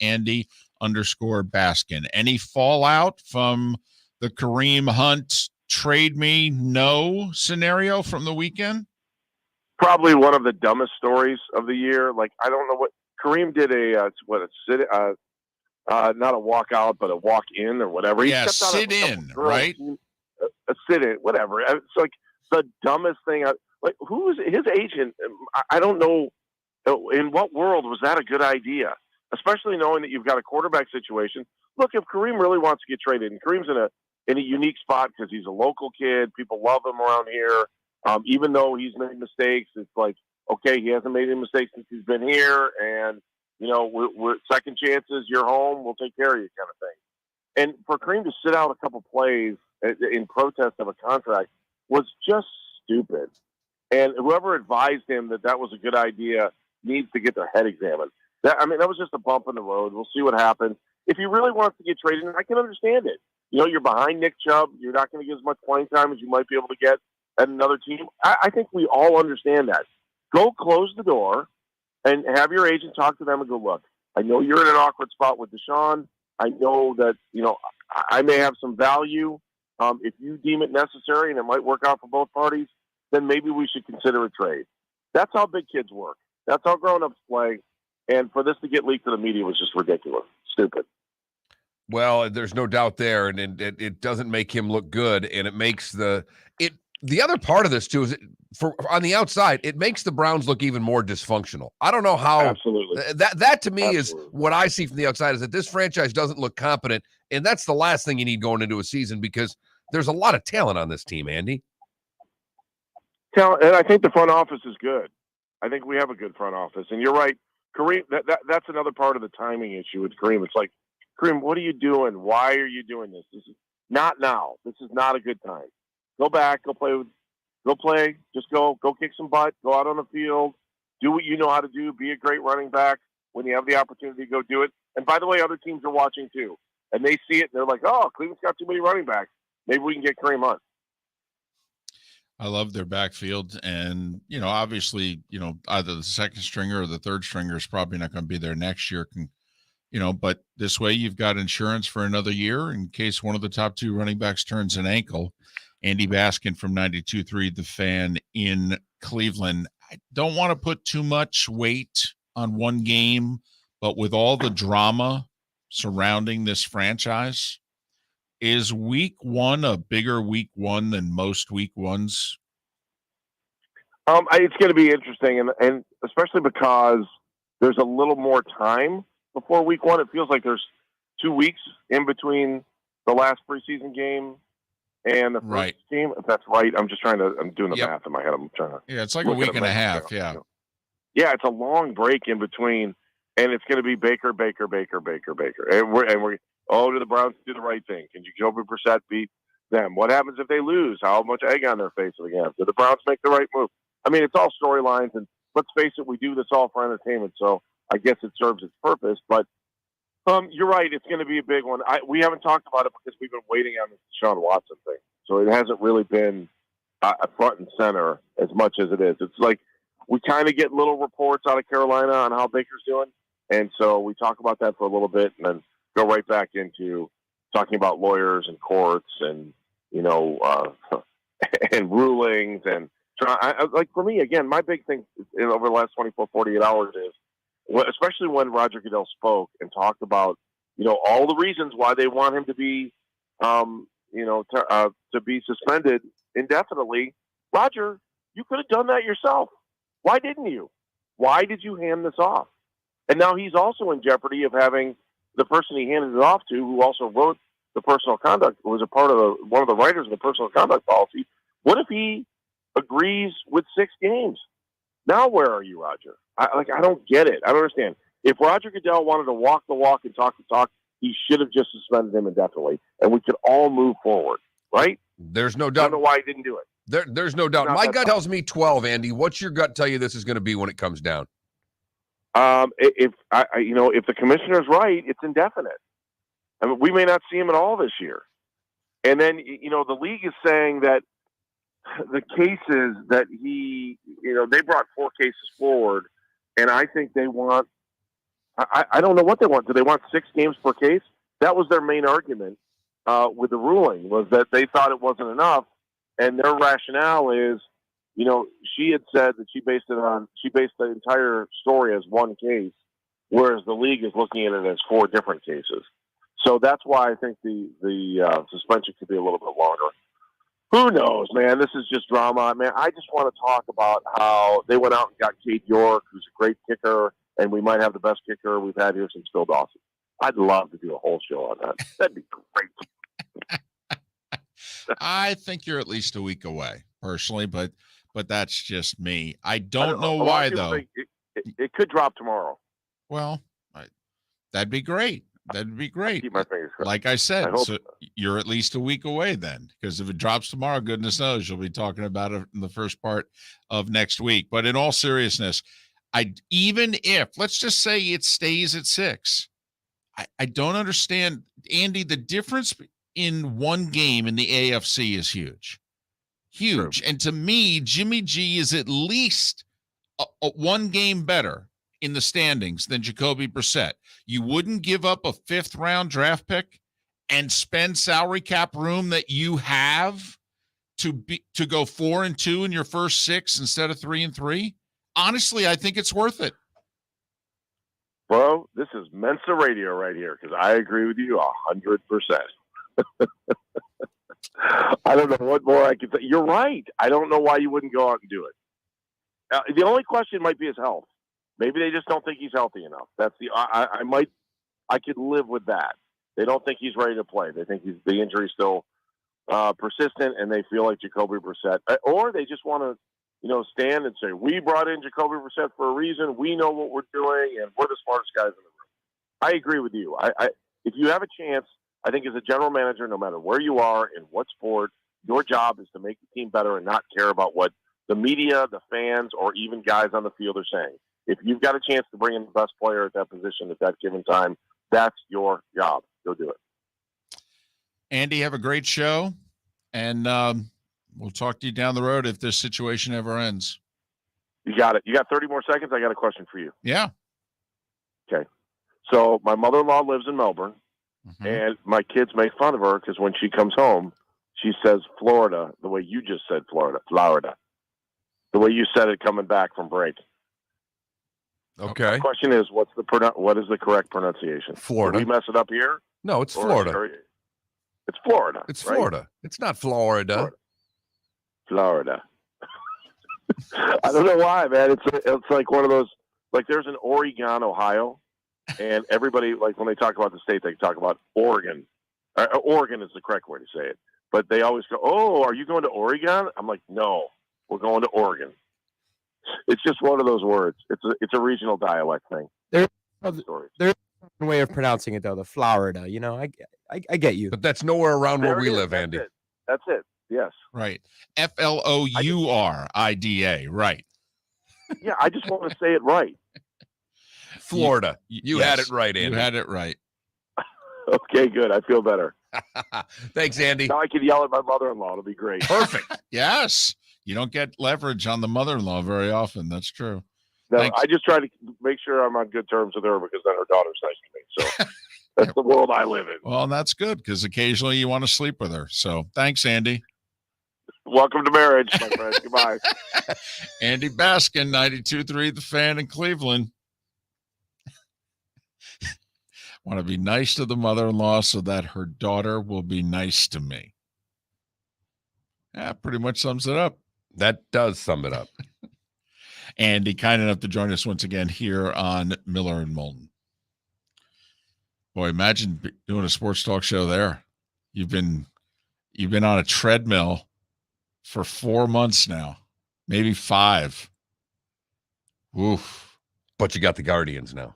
Andy_Baskin. Any fallout from the Kareem Hunt trade me no scenario from the weekend? Probably one of the dumbest stories of the year. Like, I don't know what Kareem did not a walkout, but a walk in or whatever. He Yeah, sit in, right? A sit in, whatever. It's like the dumbest thing. Like, who was his agent? I don't know. In what world was that a good idea? Especially knowing that you've got a quarterback situation. Look, if Kareem really wants to get traded, and Kareem's in a unique spot because he's a local kid, people love him around here. Even though he's made mistakes, it's like, okay, he hasn't made any mistakes since he's been here, and we're second chances. You're home. We'll take care of you, kind of thing. And for Kareem to sit out a couple plays in protest of a contract was just stupid. And whoever advised him that was a good idea needs to get their head examined. That was just a bump in the road. We'll see what happens. If he really wants to get traded, I can understand it. You're behind Nick Chubb. You're not going to get as much playing time as you might be able to get at another team. I think we all understand that. Go close the door and have your agent talk to them and go, look, I know you're in an awkward spot with Deshaun. I know that, I may have some value. If you deem it necessary and it might work out for both parties, then maybe we should consider a trade. That's how big kids work. That's how grown-ups play. And for this to get leaked to the media was just ridiculous. Stupid. Well, there's no doubt there, and it doesn't make him look good, and it makes the other part of this too is on the outside, it makes the Browns look even more dysfunctional. I don't know how. Absolutely. That to me Absolutely. is what I see from the outside, is that this franchise doesn't look competent, and that's the last thing you need going into a season, because there's a lot of talent on this team, Andy. Talent, and I think the front office is good. I think we have a good front office, and you're right, Kareem. That's another part of the timing issue with Kareem. It's like, Kareem, what are you doing? Why are you doing this? This is not now. This is not a good time. Go back. Go play. Just go kick some butt. Go out on the field. Do what you know how to do. Be a great running back when you have the opportunity to go do it. And by the way, other teams are watching too, and they see it. And they're like, oh, Cleveland's got too many running backs. Maybe we can get Kareem Hunt. I love their backfield, and obviously, either the second stringer or the third stringer is probably not going to be there next year. But this way you've got insurance for another year in case one of the top two running backs turns an ankle. Andy Baskin from 92.3 The Fan in Cleveland. I don't want to put too much weight on one game, but with all the drama surrounding this franchise, is week one a bigger week one than most week ones? It's going to be interesting, and especially because there's a little more time before week one. It feels like there's 2 weeks in between the last preseason game and the first game. If that's right, I'm doing the math in my head. I'm trying to. Yeah, it's like a week and a half. Yeah. Yeah, it's a long break in between, and it's going to be Baker. And we're do the Browns do the right thing? Can Jacoby Brissett beat them? What happens if they lose? How much egg on their face are they going to have? Do the Browns make the right move? I mean, it's all storylines, and let's face it, we do this all for entertainment, so I guess it serves its purpose. But you're right, it's going to be a big one. We haven't talked about it because we've been waiting on this Deshaun Watson thing, so it hasn't really been a front and center as much as it is. It's like we kind of get little reports out of Carolina on how Baker's doing, and so we talk about that for a little bit, and then go right back into talking about lawyers and courts and and rulings and like for me again, my big thing over the last 24, 48 hours is, especially when Roger Goodell spoke and talked about all the reasons why they want him to be to be suspended indefinitely. Roger, you could have done that yourself. Why didn't you? Why did you hand this off? And now he's also in jeopardy of having the person he handed it off to, who also wrote the personal conduct, was a part of one of the writers of the personal conduct policy. What if he agrees with 6 games? Now where are you, Roger? I don't get it. I don't understand. If Roger Goodell wanted to walk the walk and talk the talk, he should have just suspended him indefinitely, and we could all move forward, right? There's no doubt. I don't know why he didn't do it. There's no doubt. My gut tells me 12, Andy. What's your gut tell you this is going to be when it comes down? If the commissioner's right, it's indefinite. I mean, we may not see him at all this year. And then, the league is saying that the cases that they brought 4 cases forward, and I think they want, I don't know what they want. Do they want 6 games per case? That was their main argument with the ruling, was that they thought it wasn't enough. And their rationale is, she had said that she based the entire story as 1 case, whereas the league is looking at it as 4 different cases. So that's why I think the suspension could be a little bit longer. Who knows, man? This is just drama. Man, I just want to talk about how they went out and got Cade York, who's a great kicker, and we might have the best kicker we've had here since Phil Dawson. I'd love to do a whole show on that. That'd be great. I think you're at least a week away, personally, but that's just me. I don't know why, though. It could drop tomorrow. Well, that'd be great. That'd be great. Keep my fingers crossed. Like I said, so you're at least a week away then, because if it drops tomorrow, goodness knows you'll be talking about it in the first part of next week. But in all seriousness, even if, let's just say it stays at 6, I don't understand, Andy, the difference in one game in the AFC is huge. Huge. True. And to me, Jimmy G is at least a 1 game better in the standings than Jacoby Brissett. You wouldn't give up a 5th round draft pick and spend salary cap room that you have to go 4-2 in your first 6 instead of 3-3. Honestly, I think it's worth it. Bro, this is Mensa Radio right here, because I agree with you 100%. I don't know what more I can say. You're right. I don't know why you wouldn't go out and do it. The only question might be his health. Maybe they just don't think he's healthy enough. That's I could live with that. They don't think he's ready to play. They think the injury's still persistent, and they feel like Jacoby Brissett, or they just want to, stand and say, we brought in Jacoby Brissett for a reason. We know what we're doing, and we're the smartest guys in the room. I agree with you. If you have a chance, I think as a general manager, no matter where you are in what sport, your job is to make the team better and not care about what the media, the fans, or even guys on the field are saying. If you've got a chance to bring in the best player at that position at that given time, that's your job. Go do it. Andy, have a great show. And We'll talk to you down the road if this situation ever ends. You got it. You got 30 more seconds. I got a question for you. Yeah. So my mother-in-law lives in Melbourne, Mhm. and my kids make fun of her because when she comes home, she says Florida the way you just said Florida, the way you said it coming back from break. Okay. The question is, what is the correct pronunciation? Florida. Did we mess it up here? No, it's Or- Florida. or- it's Florida. It's right? Florida. It's not Florida. Florida. I don't know why, man. It's like one of those, like there's an Oregon, Ohio, and everybody, like when they talk about the state, they talk about Oregon. Oregon is the correct way to say it. But they always go, "Oh, are you going to Oregon?" I'm like, "No, we're going to Oregon." It's just one of those words. It's a regional dialect thing. Stories. One way of pronouncing it though, the Florida. You know, I get you. But that's nowhere around where There we it is. live, That's Andy. it. That's it. Yes. Right. FLOURIDA. Right. Yeah, I just want to say it right. Florida. You had Yes, it right, Andy. You had it right. Okay, good. I feel better. Thanks, Andy. Now I can yell at my mother-in-law. It'll be great. Perfect. Yes. You don't get leverage on the mother-in-law very often. That's true. No, Thanks. I just try to make sure I'm on good terms with her because then her daughter's nice to me. So that's the world I live in. Well, and that's good because occasionally you want to sleep with her. So thanks, Andy. Welcome to marriage, my friend. Goodbye. Andy Baskin, 92.3 The Fan in Cleveland. Want to be nice to the mother-in-law so that her daughter will be nice to me. Yeah, pretty much sums it up. That does sum it up. Andy, kind enough to join us once again here on Miller and Moulton. Boy, imagine doing a sports talk show there. You've been on a treadmill for 4 months now, maybe 5. Oof. But you got the Guardians now.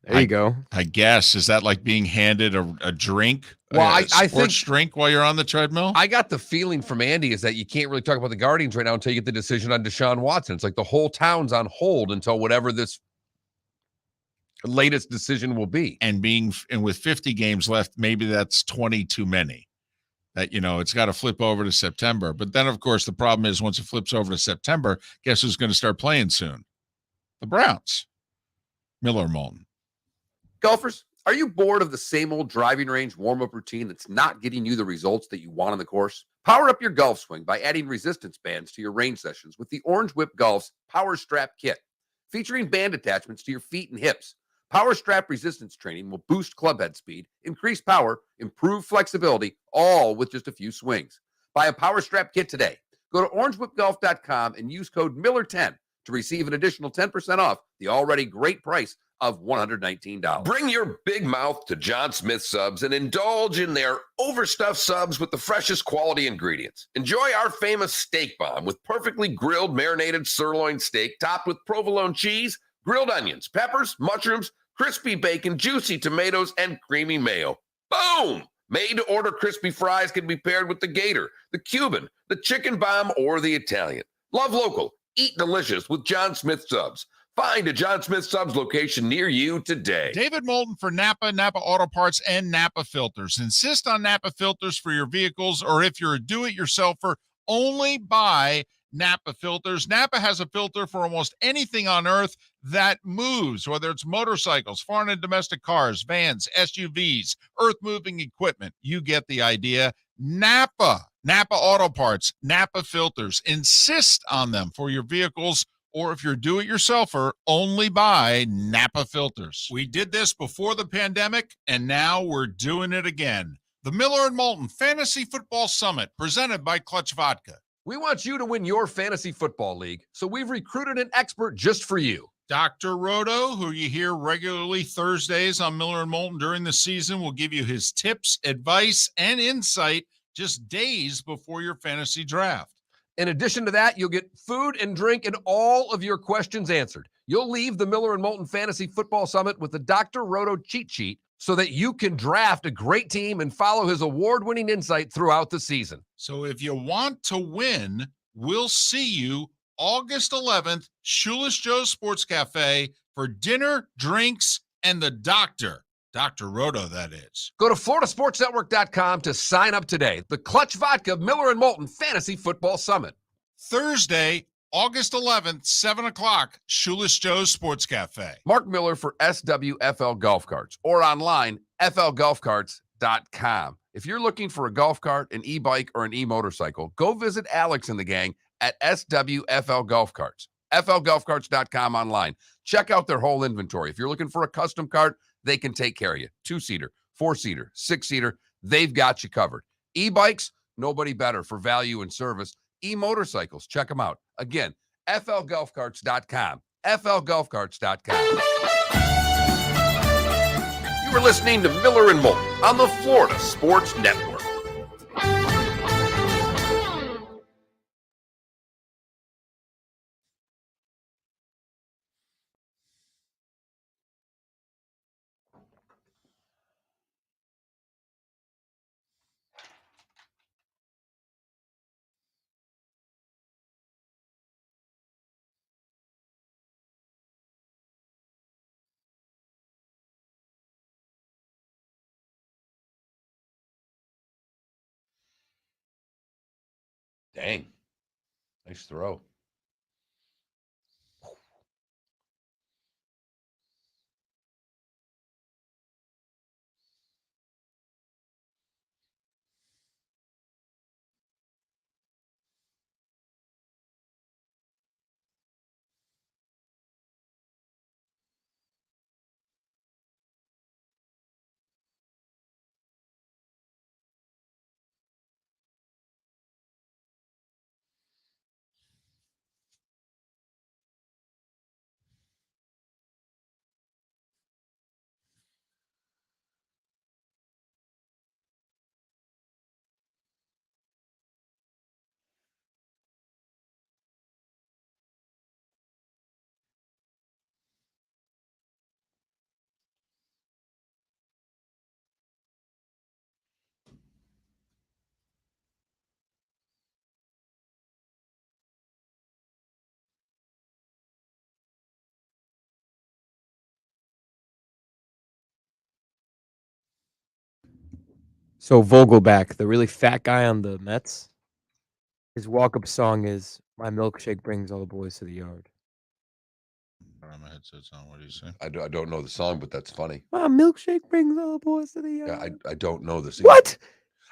There you go. I guess. Is that like being handed a drink? Well, A I sports think- drink while you're on the treadmill? I got the feeling from Andy is that you can't really talk about the Guardians right now until you get the decision on Deshaun Watson. It's like the whole town's on hold until whatever this latest decision will be. And with 50 games left, maybe that's 20 too many. That, it's got to flip over to September. But then, of course, the problem is once it flips over to September, guess who's going to start playing soon? The Browns. Miller Moulton. Golfers, are you bored of the same old driving range warm-up routine that's not getting you the results that you want on the course? Power up your golf swing by adding resistance bands to your range sessions with the Orange Whip Golf's Power Strap Kit. Featuring band attachments to your feet and hips, Power Strap resistance training will boost club head speed, increase power, improve flexibility, all with just a few swings. Buy a Power Strap Kit today. Go to orangewhipgolf.com and use code Miller10 to receive an additional 10% off the already great price of $119. Bring your big mouth to John Smith Subs and indulge in their overstuffed subs with the freshest quality ingredients. Enjoy our famous steak bomb with perfectly grilled marinated sirloin steak topped with provolone cheese, grilled onions, peppers, mushrooms, crispy bacon, juicy tomatoes, and creamy mayo. Boom! Made-to-order crispy fries can be paired with the Gator, the Cuban, the chicken bomb, or the Italian. Love local. Eat delicious with John Smith Subs. Find a John Smith Subs location near you today. David Moulton for Napa Auto Parts, and Napa Filters. Insist on Napa Filters for your vehicles, or if you're a do-it-yourselfer, only buy Napa Filters. Napa has a filter for almost anything on earth that moves, whether it's motorcycles, foreign and domestic cars, vans, SUVs, earth-moving equipment. You get the idea. Napa Auto Parts, Napa Filters. Insist on them for your vehicles, or if you're do-it-yourselfer, only buy Napa Filters. We did this before the pandemic, and now we're doing it again. The Miller and Moulton Fantasy Football Summit, presented by Clutch Vodka. We want you to win your fantasy football league, so we've recruited an expert just for you. Dr. Roto, who you hear regularly Thursdays on Miller and Moulton during the season, will give you his tips, advice, and insight just days before your fantasy draft. In addition to that, you'll get food and drink and all of your questions answered. You'll leave the Miller and Moulton Fantasy Football Summit with the Dr. Roto cheat sheet so that you can draft a great team and follow his award-winning insight throughout the season. So if you want to win, we'll see you August 11th, Shoeless Joe's Sports Cafe for dinner, drinks, and the doctor. Dr. Roto, that is. Go to floridasportsnetwork.com to sign up today. The Clutch Vodka Miller and Moulton Fantasy Football Summit. Thursday, August 11th, 7 o'clock, Shoeless Joe's Sports Cafe. Mark Miller for SWFL Golf Carts or online, flgolfcarts.com. If you're looking for a golf cart, an e-bike, or an e-motorcycle, go visit Alex and the gang at SWFL Golf Carts. flgolfcarts.com online. Check out their whole inventory. If you're looking for a custom cart, they can take care of you. 2-seater, 4-seater, 6-seater, they've got you covered. E-bikes, nobody better for value and service. E-motorcycles, check them out. Again, flgolfcarts.com. flgolfcarts.com. You were listening to Miller and Moulton on the Florida Sports Network. Dang. Nice throw. So Vogelback, the really fat guy on the Mets, his walk-up song is "My milkshake brings all the boys to the yard." I don't have my headsets on. What do you say? I don't know the song, but that's funny. My milkshake brings all the boys to the yard. Yeah, I don't know this. What?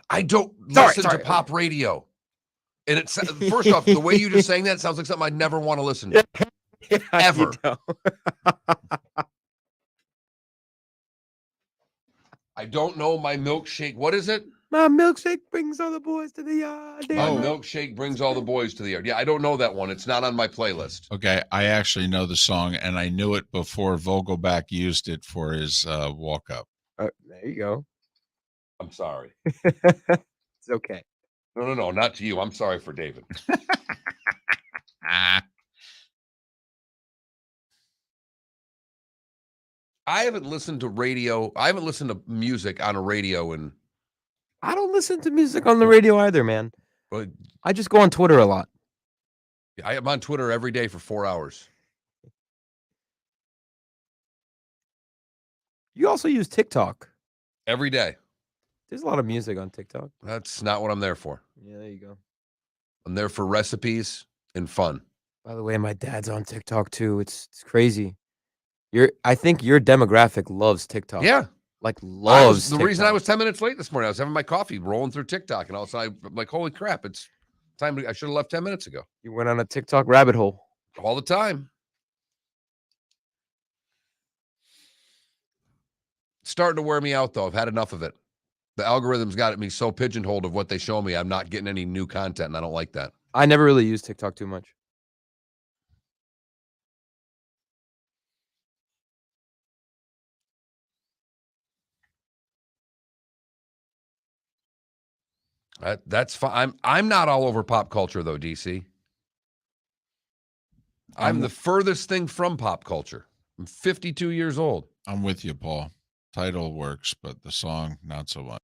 I don't Sorry. listen to pop radio. And it's first off, the way you just sang that sounds like something I'd never want to listen to. Yeah, Ever. you know. I don't know my milkshake. What is it? My milkshake brings all the boys to the yard. My Oh. milkshake brings all the boys to the yard. Yeah, I don't know that one. It's not on my playlist. Okay, I actually know the song, and I knew it before Vogelback used it for his walk-up. There you go. I'm sorry. It's okay. No, not to you. I'm sorry for David. I haven't listened to radio. I haven't listened to music on a radio in. I don't listen to music on the radio either, man. But I just go on Twitter a lot. I am on Twitter every day for 4 hours. You also use TikTok. Every day. There's a lot of music on TikTok. That's not what I'm there for. Yeah, there you go. I'm there for recipes and fun. By the way, my dad's on TikTok too. It's crazy. I think your demographic loves TikTok. Yeah. Like loves The reason I was 10 minutes late this morning, I was having my coffee, rolling through TikTok, and all of a sudden I'm like, holy crap, it's time. I should have left 10 minutes ago. You went on a TikTok rabbit hole. All the time. It's starting to wear me out, though. I've had enough of it. The algorithm's got me so pigeonholed of what they show me. I'm not getting any new content, and I don't like that. I never really use TikTok too much. That's fine. I'm not all over pop culture, though, DC. I'm the furthest thing from pop culture. I'm 52 years old. I'm with you, Paul. Title works, but the song, not so much.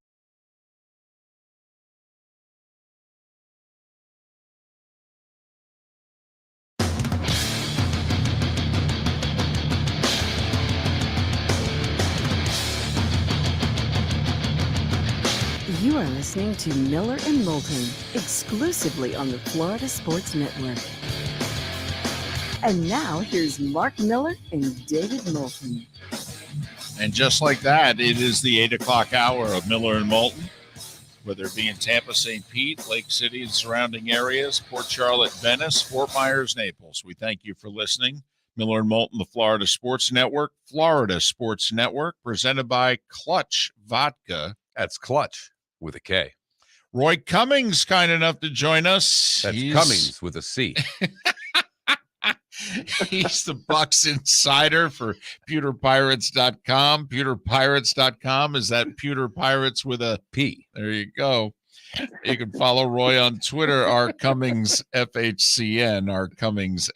You are listening to Miller and Moulton, exclusively on the Florida Sports Network. And now here's Mark Miller and David Moulton. And just like that, it is the 8 o'clock hour of Miller and Moulton, whether it be in Tampa, St. Pete, Lake City and surrounding areas, Port Charlotte, Venice, Fort Myers, Naples. We thank you for listening. Miller and Moulton, the Florida Sports Network, presented by Clutch Vodka. That's Clutch with a K. Roy Cummings, kind enough to join us. That's Cummings with a C. He's the Bucs insider for pewterpirates.com. Pewterpirates.com. Is that Pewter Pirates with a P? There you go. You can follow Roy on Twitter, rCummings FHCN, rCummings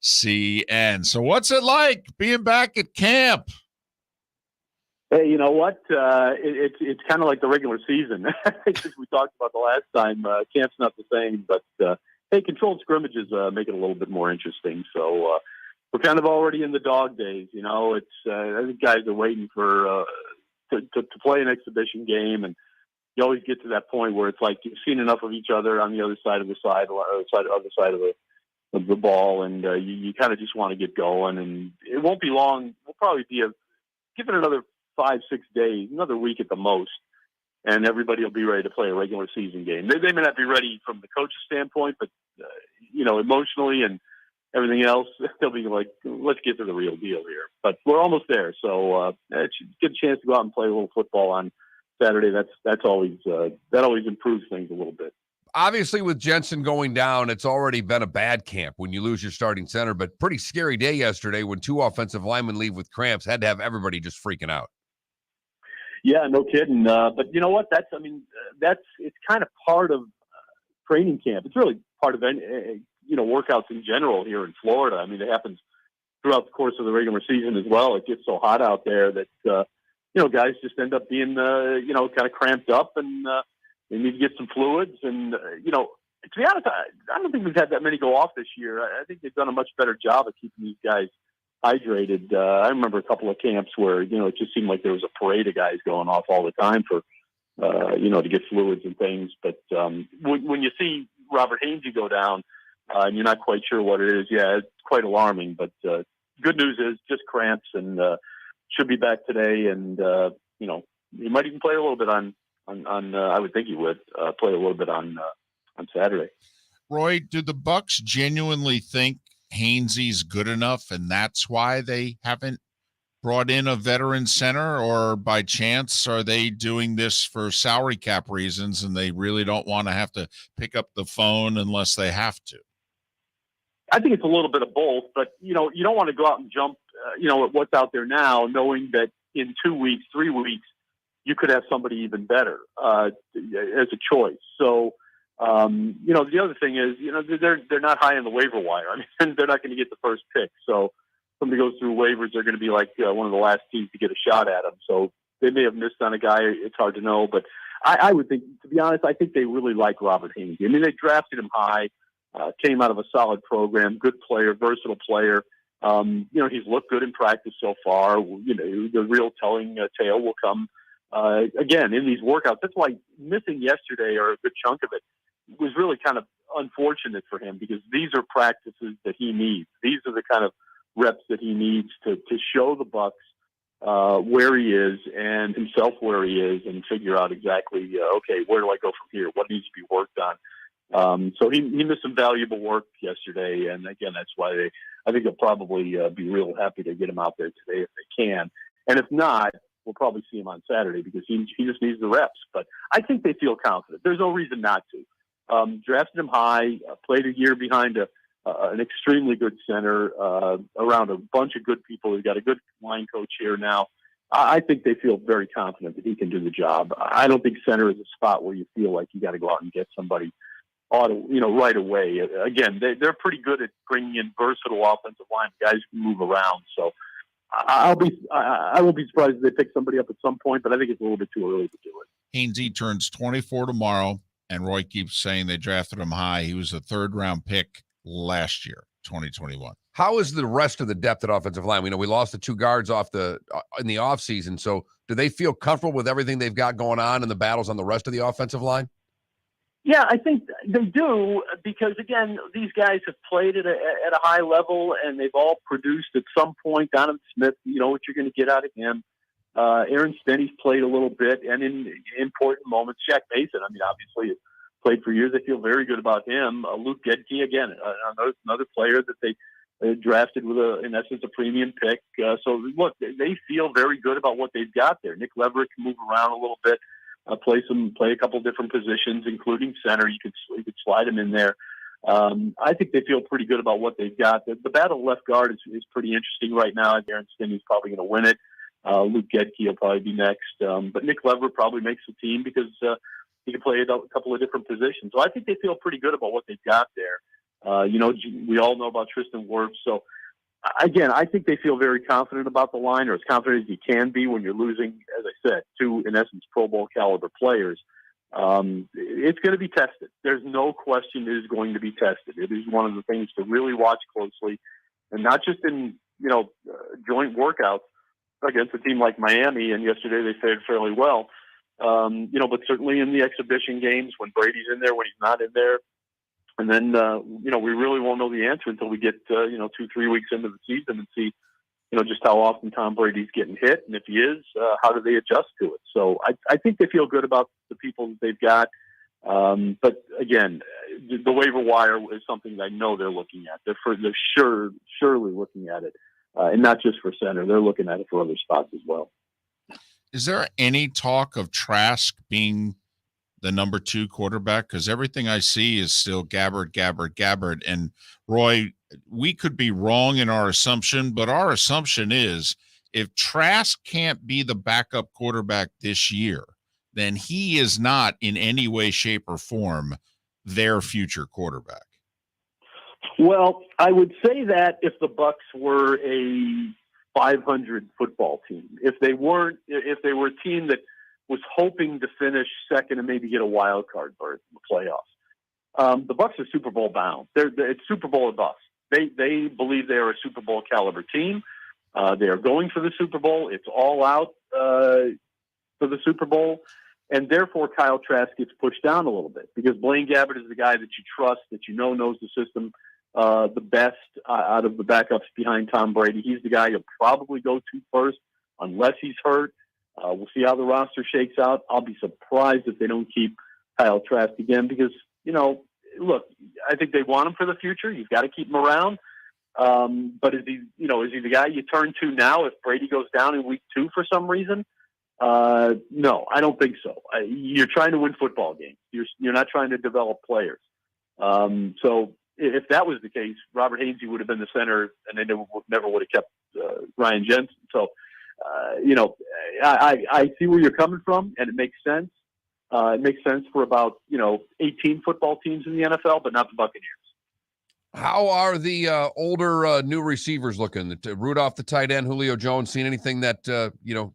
FHCN. So what's it like being back at camp? Hey, you know what? It's kind of like the regular season. As we talked about the last time, camp's not the same, but hey, controlled scrimmages make it a little bit more interesting. So we're kind of already in the dog days. You know, it's I think guys are waiting for to play an exhibition game, and you always get to that point where it's like you've seen enough of each other on the other side of the other side of the ball, and you kind of just want to get going. And it won't be long. We'll probably be give it another 5-6 days, another week at the most, and everybody will be ready to play a regular season game. They may not be ready from the coach's standpoint, but you know, emotionally and everything else, they'll be like, let's get to the real deal here. But we're almost there, so it's a good chance to go out and play a little football on Saturday. That's always that always improves things a little bit. Obviously, with Jensen going down, it's already been a bad camp when you lose your starting center, but pretty scary day yesterday when 2 offensive linemen leave with cramps. Had to have everybody just freaking out. Yeah, no kidding. But you know what? It's kind of part of training camp. It's really part of workouts in general here in Florida. I mean, it happens throughout the course of the regular season as well. It gets so hot out there that guys just end up being kind of cramped up, and they need to get some fluids. And to be honest, I don't think we've had that many go off this year. I think they've done a much better job of keeping these guys hydrated. I remember a couple of camps where, it just seemed like there was a parade of guys going off all the time for, to get fluids and things. But when you see Robert Hainsey go down and you're not quite sure what it is, yeah, it's quite alarming. But good news is just cramps, and should be back today. And, he might even play a little bit on I would think he would play a little bit on Saturday. Roy, do the Bucs genuinely think Hainsey's good enough, and that's why they haven't brought in a veteran center, or by chance are they doing this for salary cap reasons and they really don't want to have to pick up the phone unless they have to? I think it's a little bit of both, but you don't want to go out and jump at what's out there now, knowing that in 2 weeks, 3 weeks, you could have somebody even better as a choice. So the other thing is, they're not high on the waiver wire. I mean, they're not going to get the first pick. So somebody goes through waivers, they're going to be like one of the last teams to get a shot at them. So they may have missed on a guy. It's hard to know. But I would think, to be honest, I think they really like Robert Hainsey. I mean, they drafted him high, came out of a solid program, good player, versatile player. He's looked good in practice so far. The real telling tale will come again in these workouts. That's why missing yesterday, or a good chunk of it, was really kind of unfortunate for him, because these are practices that he needs. These are the kind of reps that he needs to show the Bucs where he is and himself where he is, and figure out exactly, okay, where do I go from here? What needs to be worked on? So he missed some valuable work yesterday, and again, that's why I think they'll probably be real happy to get him out there today if they can. And if not, we'll probably see him on Saturday, because he just needs the reps. But I think they feel confident. There's no reason not to. Drafted him high, played a year behind an extremely good center, around a bunch of good people. He's got a good line coach here now. I think they feel very confident that he can do the job. I don't think center is a spot where you feel like you got to go out and get somebody right away. Again, they're pretty good at bringing in versatile offensive line guys who can move around. So I won't be surprised if they pick somebody up at some point, but I think it's a little bit too early to do it. Hainsey turns 24 tomorrow, and Roy keeps saying they drafted him high. He was a 3rd-round pick last year. 2021. How is the rest of the depth at offensive line? We know we lost the 2 guards off in the offseason. So do they feel comfortable with everything they've got going on and the battles on the rest of the offensive line? Yeah, I think they do because, again, these guys have played at a high level and they've all produced at some point. Donovan Smith, you know what you're going to get out of him. Aaron Stenny's played a little bit and in important moments. Shaq Mason, I mean, obviously played for years. They feel very good about him. Luke Gedke, again, another player that they drafted with, in essence, a premium pick. So, look, they feel very good about what they've got there. Nick Leverett can move around a little bit. Play a couple different positions, including center. You could slide him in there. I think they feel pretty good about what they've got. The battle left guard is pretty interesting right now. Aaron Stinney's probably going to win it. Luke Gedke will probably be next. But Nick Leverett probably makes the team because he can play a couple of different positions. So I think they feel pretty good about what they've got there. We all know about Tristan Wirfs. So, again, I think they feel very confident about the line, or as confident as you can be when you're losing, as I said, 2, in essence, Pro Bowl caliber players. It's going to be tested. There's no question it is going to be tested. It is one of the things to really watch closely, and not just in, joint workouts against a team like Miami, and yesterday they fared fairly well, but certainly in the exhibition games when Brady's in there, when he's not in there. And then, we really won't know the answer until we get, 2-3 weeks into the season and see, just how often Tom Brady's getting hit. And if he is, how do they adjust to it? So I think they feel good about the people that they've got. But again, the waiver wire is something that I know they're looking at. They're surely looking at it. And not just for center. They're looking at it for other spots as well. Is there any talk of Trask being the number 2 quarterback? Because everything I see is still Gabbard. And Roy, we could be wrong in our assumption, but our assumption is if Trask can't be the backup quarterback this year, then he is not in any way, shape, or form their future quarterback. Well, I would say that if the Bucs were a 500 football team, if they were a team that was hoping to finish second and maybe get a wild card berth in the playoffs. The Bucs are Super Bowl bound. It's Super Bowl or bust. They believe they are a Super Bowl caliber team. They are going for the Super Bowl. It's all out for the Super Bowl. And therefore, Kyle Trask gets pushed down a little bit because Blaine Gabbert is the guy that you trust, that knows the system the best out of the backups behind Tom Brady. He's the guy you'll probably go to first unless he's hurt. We'll see how the roster shakes out. I'll be surprised if they don't keep Kyle Trask again because, look, I think they want him for the future. You've got to keep him around. But is he the guy you turn to now if Brady goes down in week 2 for some reason? No, I don't think so. You're trying to win football games. You're not trying to develop players. So if that was the case, Robert Hainsey would have been the center and they never would have kept Ryan Jensen. So, I see where you're coming from, and it makes sense. It makes sense for about 18 football teams in the NFL, but not the Buccaneers. How are the older new receivers looking? Rudolph, the tight end, Julio Jones, seen anything that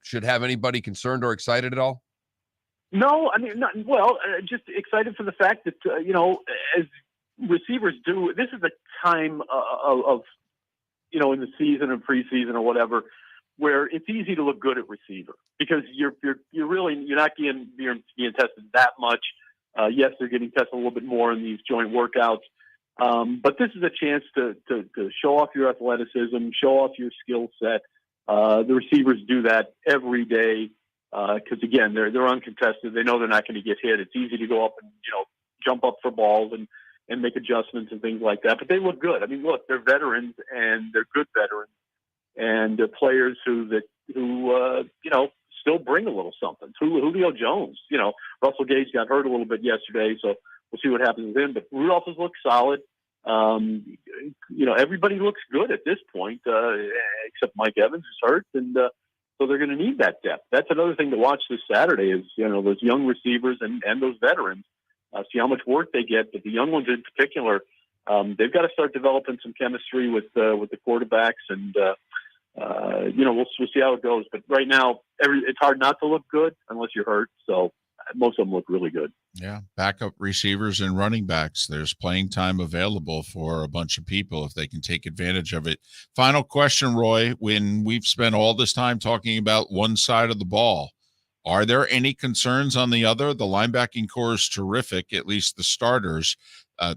should have anybody concerned or excited at all? No, I mean, just excited for the fact that as receivers do, this is a time of in the season and preseason or whatever, where it's easy to look good at receiver because you're not being tested that much. Yes, they're getting tested a little bit more in these joint workouts, but this is a chance to show off your athleticism, show off your skill set. The receivers do that every day because again, they're uncontested. They know they're not going to get hit. It's easy to go up and jump up for balls and make adjustments and things like that. But they look good. I mean, look, they're veterans and they're good veterans. And players who still bring a little something. Julio Jones, Russell Gage got hurt a little bit yesterday, so we'll see what happens with him. But Rudolph has looked solid. Everybody looks good at this point, except Mike Evans is hurt, and so they're going to need that depth. That's another thing to watch this Saturday is those young receivers and those veterans. See how much work they get, but the young ones in particular, they've got to start developing some chemistry with the quarterbacks and. We'll see how it goes. But right now, it's hard not to look good unless you're hurt. So most of them look really good. Yeah, backup receivers and running backs. There's playing time available for a bunch of people if they can take advantage of it. Final question, Roy. When we've spent all this time talking about one side of the ball, are there any concerns on the other? The linebacking core is terrific, at least the starters.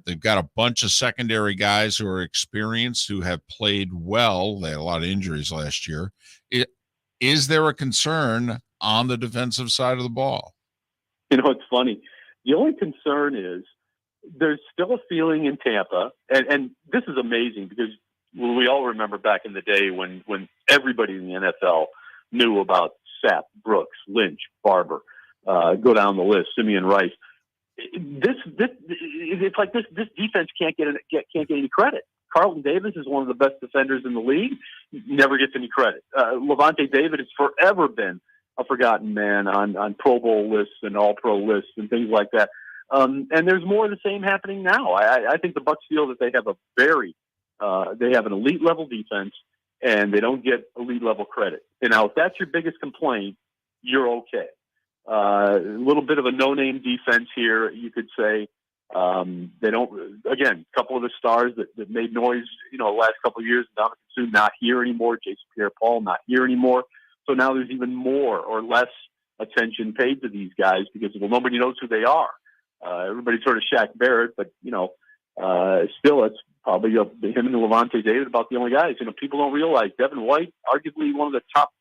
They've got a bunch of secondary guys who are experienced, who have played well. They had a lot of injuries last year. Is there a concern on the defensive side of the ball? You know, it's funny. The only concern is there's still a feeling in Tampa, and this is amazing because we all remember back in the day when everybody in the NFL knew about Sapp, Brooks, Lynch, Barber, go down the list, Simeon Rice. It's like this defense can't get any credit. Carlton Davis is one of the best defenders in the league, never gets any credit. Levante David has forever been a forgotten man on Pro Bowl lists and All Pro lists and things like that. And there's more of the same happening now. I think the Bucs feel that they have they have an elite level defense and they don't get elite level credit. And now if that's your biggest complaint, you're okay. A little bit of a no-name defense here, you could say. They don't, again, a couple of the stars that made noise, the last couple of years, Dominic Sue not here anymore, Jason Pierre-Paul not here anymore. So now there's even more or less attention paid to these guys because, well, nobody knows who they are. Everybody's sort of Shaq Barrett, but, still it's probably him and Levante David about the only guys. People don't realize Devin White, arguably one of the top,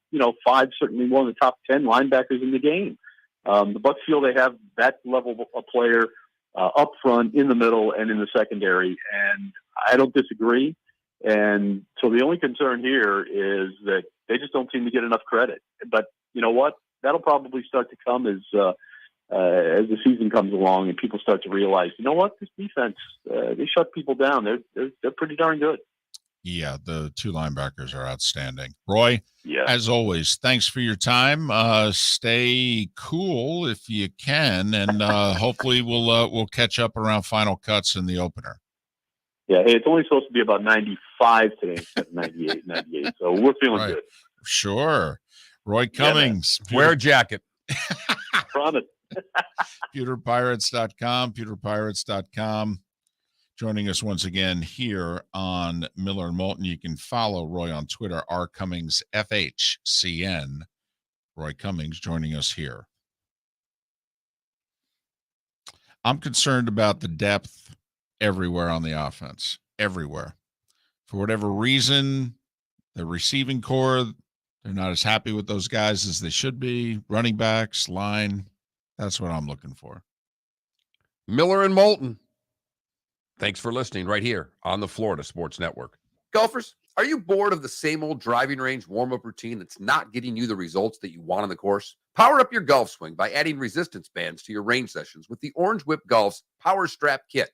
5, certainly one of the top 10 linebackers in the game. The Bucs feel they have that level of player up front, in the middle, and in the secondary, and I don't disagree. And so the only concern here is that they just don't seem to get enough credit. But you know what? That'll probably start to come as the season comes along and people start to realize, you know what? This defense, they shut people down. They're pretty darn good. Yeah, the two linebackers are outstanding. Roy, yeah, as always, thanks for your time. Stay cool if you can, and hopefully we'll catch up around final cuts in the opener. Yeah, hey, it's only supposed to be about 95 today instead of 98, so we're feeling good. Sure. Roy Cummings. Yeah, wear a jacket. Promise. pewterpirates.com. Joining us once again here on Miller and Moulton. You can follow Roy on Twitter, rcummingsfhcn. Roy Cummings joining us here. I'm concerned about the depth everywhere on the offense, everywhere. For whatever reason, the receiving core, they're not as happy with those guys as they should be. Running backs, line, that's what I'm looking for. Miller and Moulton. Thanks for listening right here on the Florida Sports Network. Golfers, are you bored of the same old driving range warm-up routine that's not getting you the results that you want on the course? Power up your golf swing by adding resistance bands to your range sessions with the Orange Whip Golf's Power Strap Kit.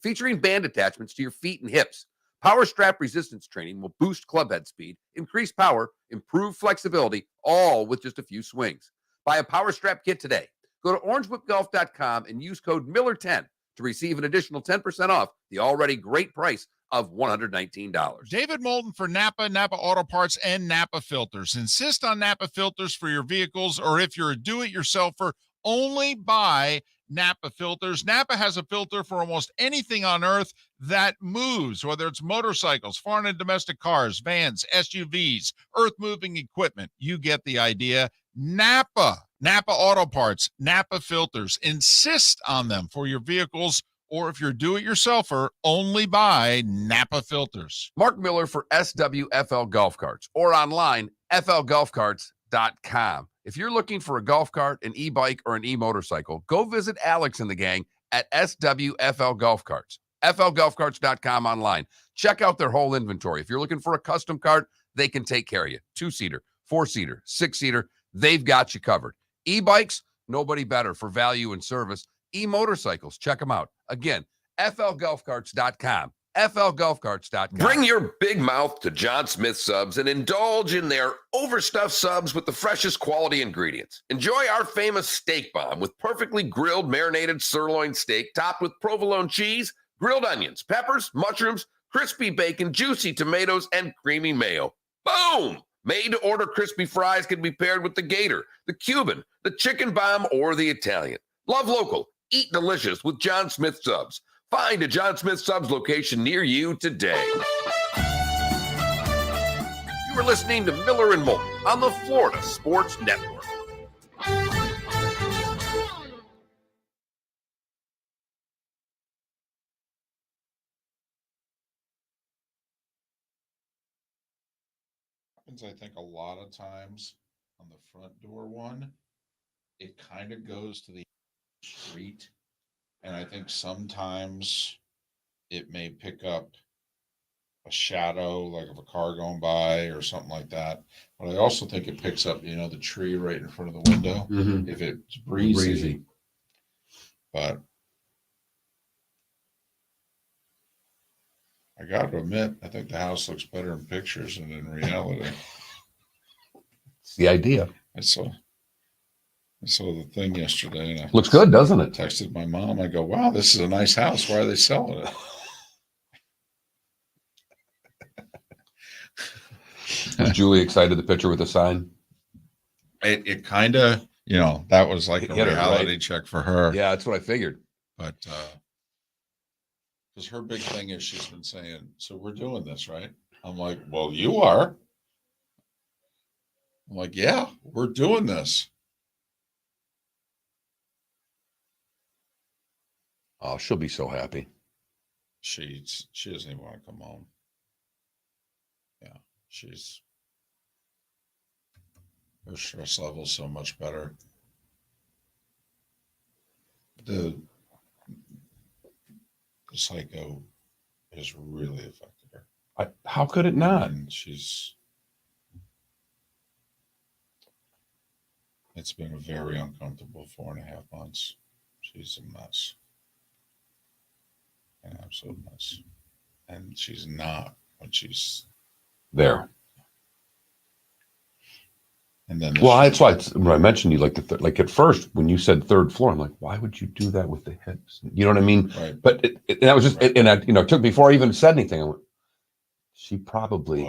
Featuring band attachments to your feet and hips, Power Strap resistance training will boost club head speed, increase power, improve flexibility, all with just a few swings. Buy a Power Strap Kit today. Go to orangewhipgolf.com and use code Miller10 to receive an additional 10% off the already great price of $119. David Moulton for Napa Auto Parts, and Napa Filters. Insist on Napa Filters for your vehicles, or if you're a do-it-yourselfer, only buy Napa Filters. Napa has a filter for almost anything on earth that moves, whether it's motorcycles, foreign and domestic cars, vans, SUVs, earth-moving equipment. You get the idea. Napa Auto Parts, Napa Filters. Insist on them for your vehicles, or if you're do-it-yourselfer, only buy Napa Filters. Mark Miller for SWFL Golf Carts, or online, flgolfcarts.com. If you're looking for a golf cart, an e-bike, or an e-motorcycle, go visit Alex and the gang at SWFL Golf Carts. flgolfcarts.com online. Check out their whole inventory. If you're looking for a custom cart, they can take care of you. 2-seater, 4-seater, 6-seater, they've got you covered. E-bikes, nobody better for value and service. E-motorcycles, check them out. Again, flgolfcarts.com. flgolfcarts.com. Bring your big mouth to John Smith Subs and indulge in their overstuffed subs with the freshest quality ingredients. Enjoy our famous steak bomb with perfectly grilled marinated sirloin steak topped with provolone cheese, grilled onions, peppers, mushrooms, crispy bacon, juicy tomatoes, and creamy mayo. Boom! Made-to-order crispy fries can be paired with the Gator, the Cuban, the Chicken Bomb, or the Italian. Love local. Eat delicious with John Smith Subs. Find a John Smith Subs location near you today. You are listening to Miller and Moulton on the Florida Sports Network. I think a lot of times on the front door one, it kind of goes to the street. And I think sometimes it may pick up a shadow, like of a car going by or something like that. But I also think it picks up, the tree right in front of the window if it's breezy. But I got to admit, I think the house looks better in pictures than in reality. It's the idea. I saw the thing yesterday, and Looks good, doesn't it? texted my mom. I go, "Wow, this is a nice house. Why are they selling it?" Is Julie excited the picture with the sign? It kind of, that was like a Hit her, reality right? check for her. Yeah, that's what I figured. But because her big thing is she's been saying, "So we're doing this, right?" I'm like, "Well, you are." I'm like, "Yeah, we're doing this." Oh, she'll be so happy. She doesn't even want to come home. Yeah, her stress level is so much better. The psycho has really affected her. How could it not? And it's been a very uncomfortable 4.5 months. She's a mess. An absolute mess. And she's not when she's There. And then Well, that's why when I mentioned you, like at first when you said third floor, I'm like, why would you do that with the hips? You know what I mean? right. But that was just, Right. and I, took before I even said anything. I went, she probably.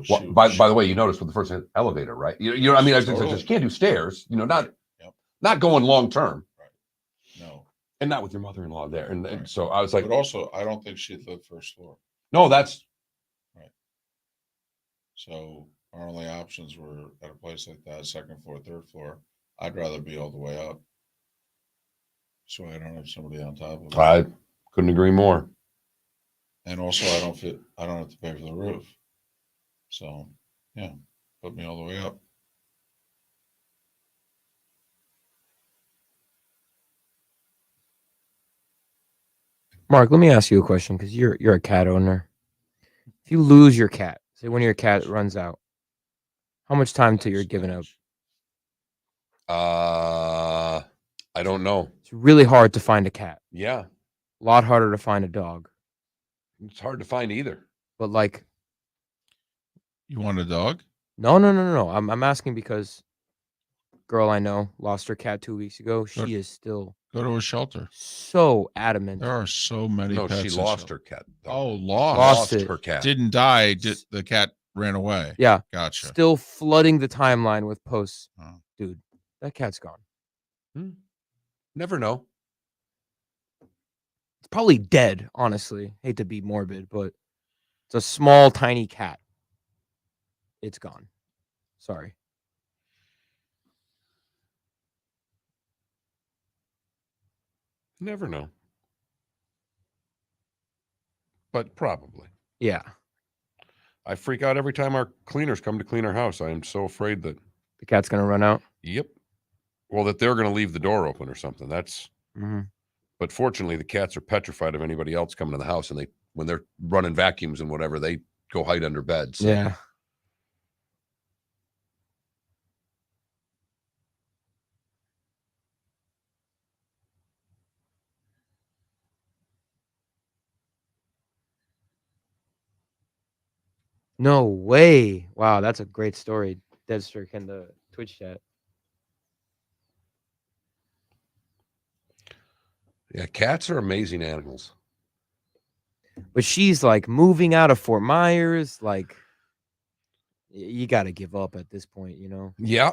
Well, By the way, you noticed with the first elevator, right? You know, what I mean, I Totally. just can't do stairs. Yep. Not going long term, No. and not with your mother-in-law there. And Right. so I was like, But also, I don't think she'd live first floor. no, that's So our only options were at a place like that, second floor, third floor. I'd rather be all the way up, so I don't have somebody on top of me. I couldn't agree more. And also, I don't have to pay for the roof. So, yeah, put me all the way up. Mark, let me ask you a question because you're a cat owner. If you lose your cat, say one of your cat runs out, how much time till you're giving up? I don't know. It's really hard to find a cat. Yeah, A lot harder to find a dog. it's hard to find either. But like, You want a dog? no. I'm asking because girl I know lost her cat 2 weeks ago. She is still Go to a shelter. so adamant. There are so many No, pets. she in lost shelter. her cat. though. Oh, lost. Lost it. her cat. Didn't die. The cat ran away. Yeah, Gotcha. still flooding the timeline with posts. Oh. Dude, that cat's gone. Never know. It's probably dead, honestly. Hate to be morbid, but it's a small, tiny cat. It's gone. Sorry. Never know. But probably. Yeah. I freak out every time our cleaners come to clean our house. I am so afraid that. The cat's going to run out. Yep. Well, that they're going to leave the door open or something. That's. Mm-hmm. But fortunately, the cats are petrified of anybody else coming to the house, and when they're running vacuums and whatever, they go hide under beds. So. Yeah. No way. Wow, that's a great story. Deadstrick in the Twitch chat. Yeah, cats are amazing animals. But she's like moving out of Fort Myers, like You got to give up at this point, you know. Yeah.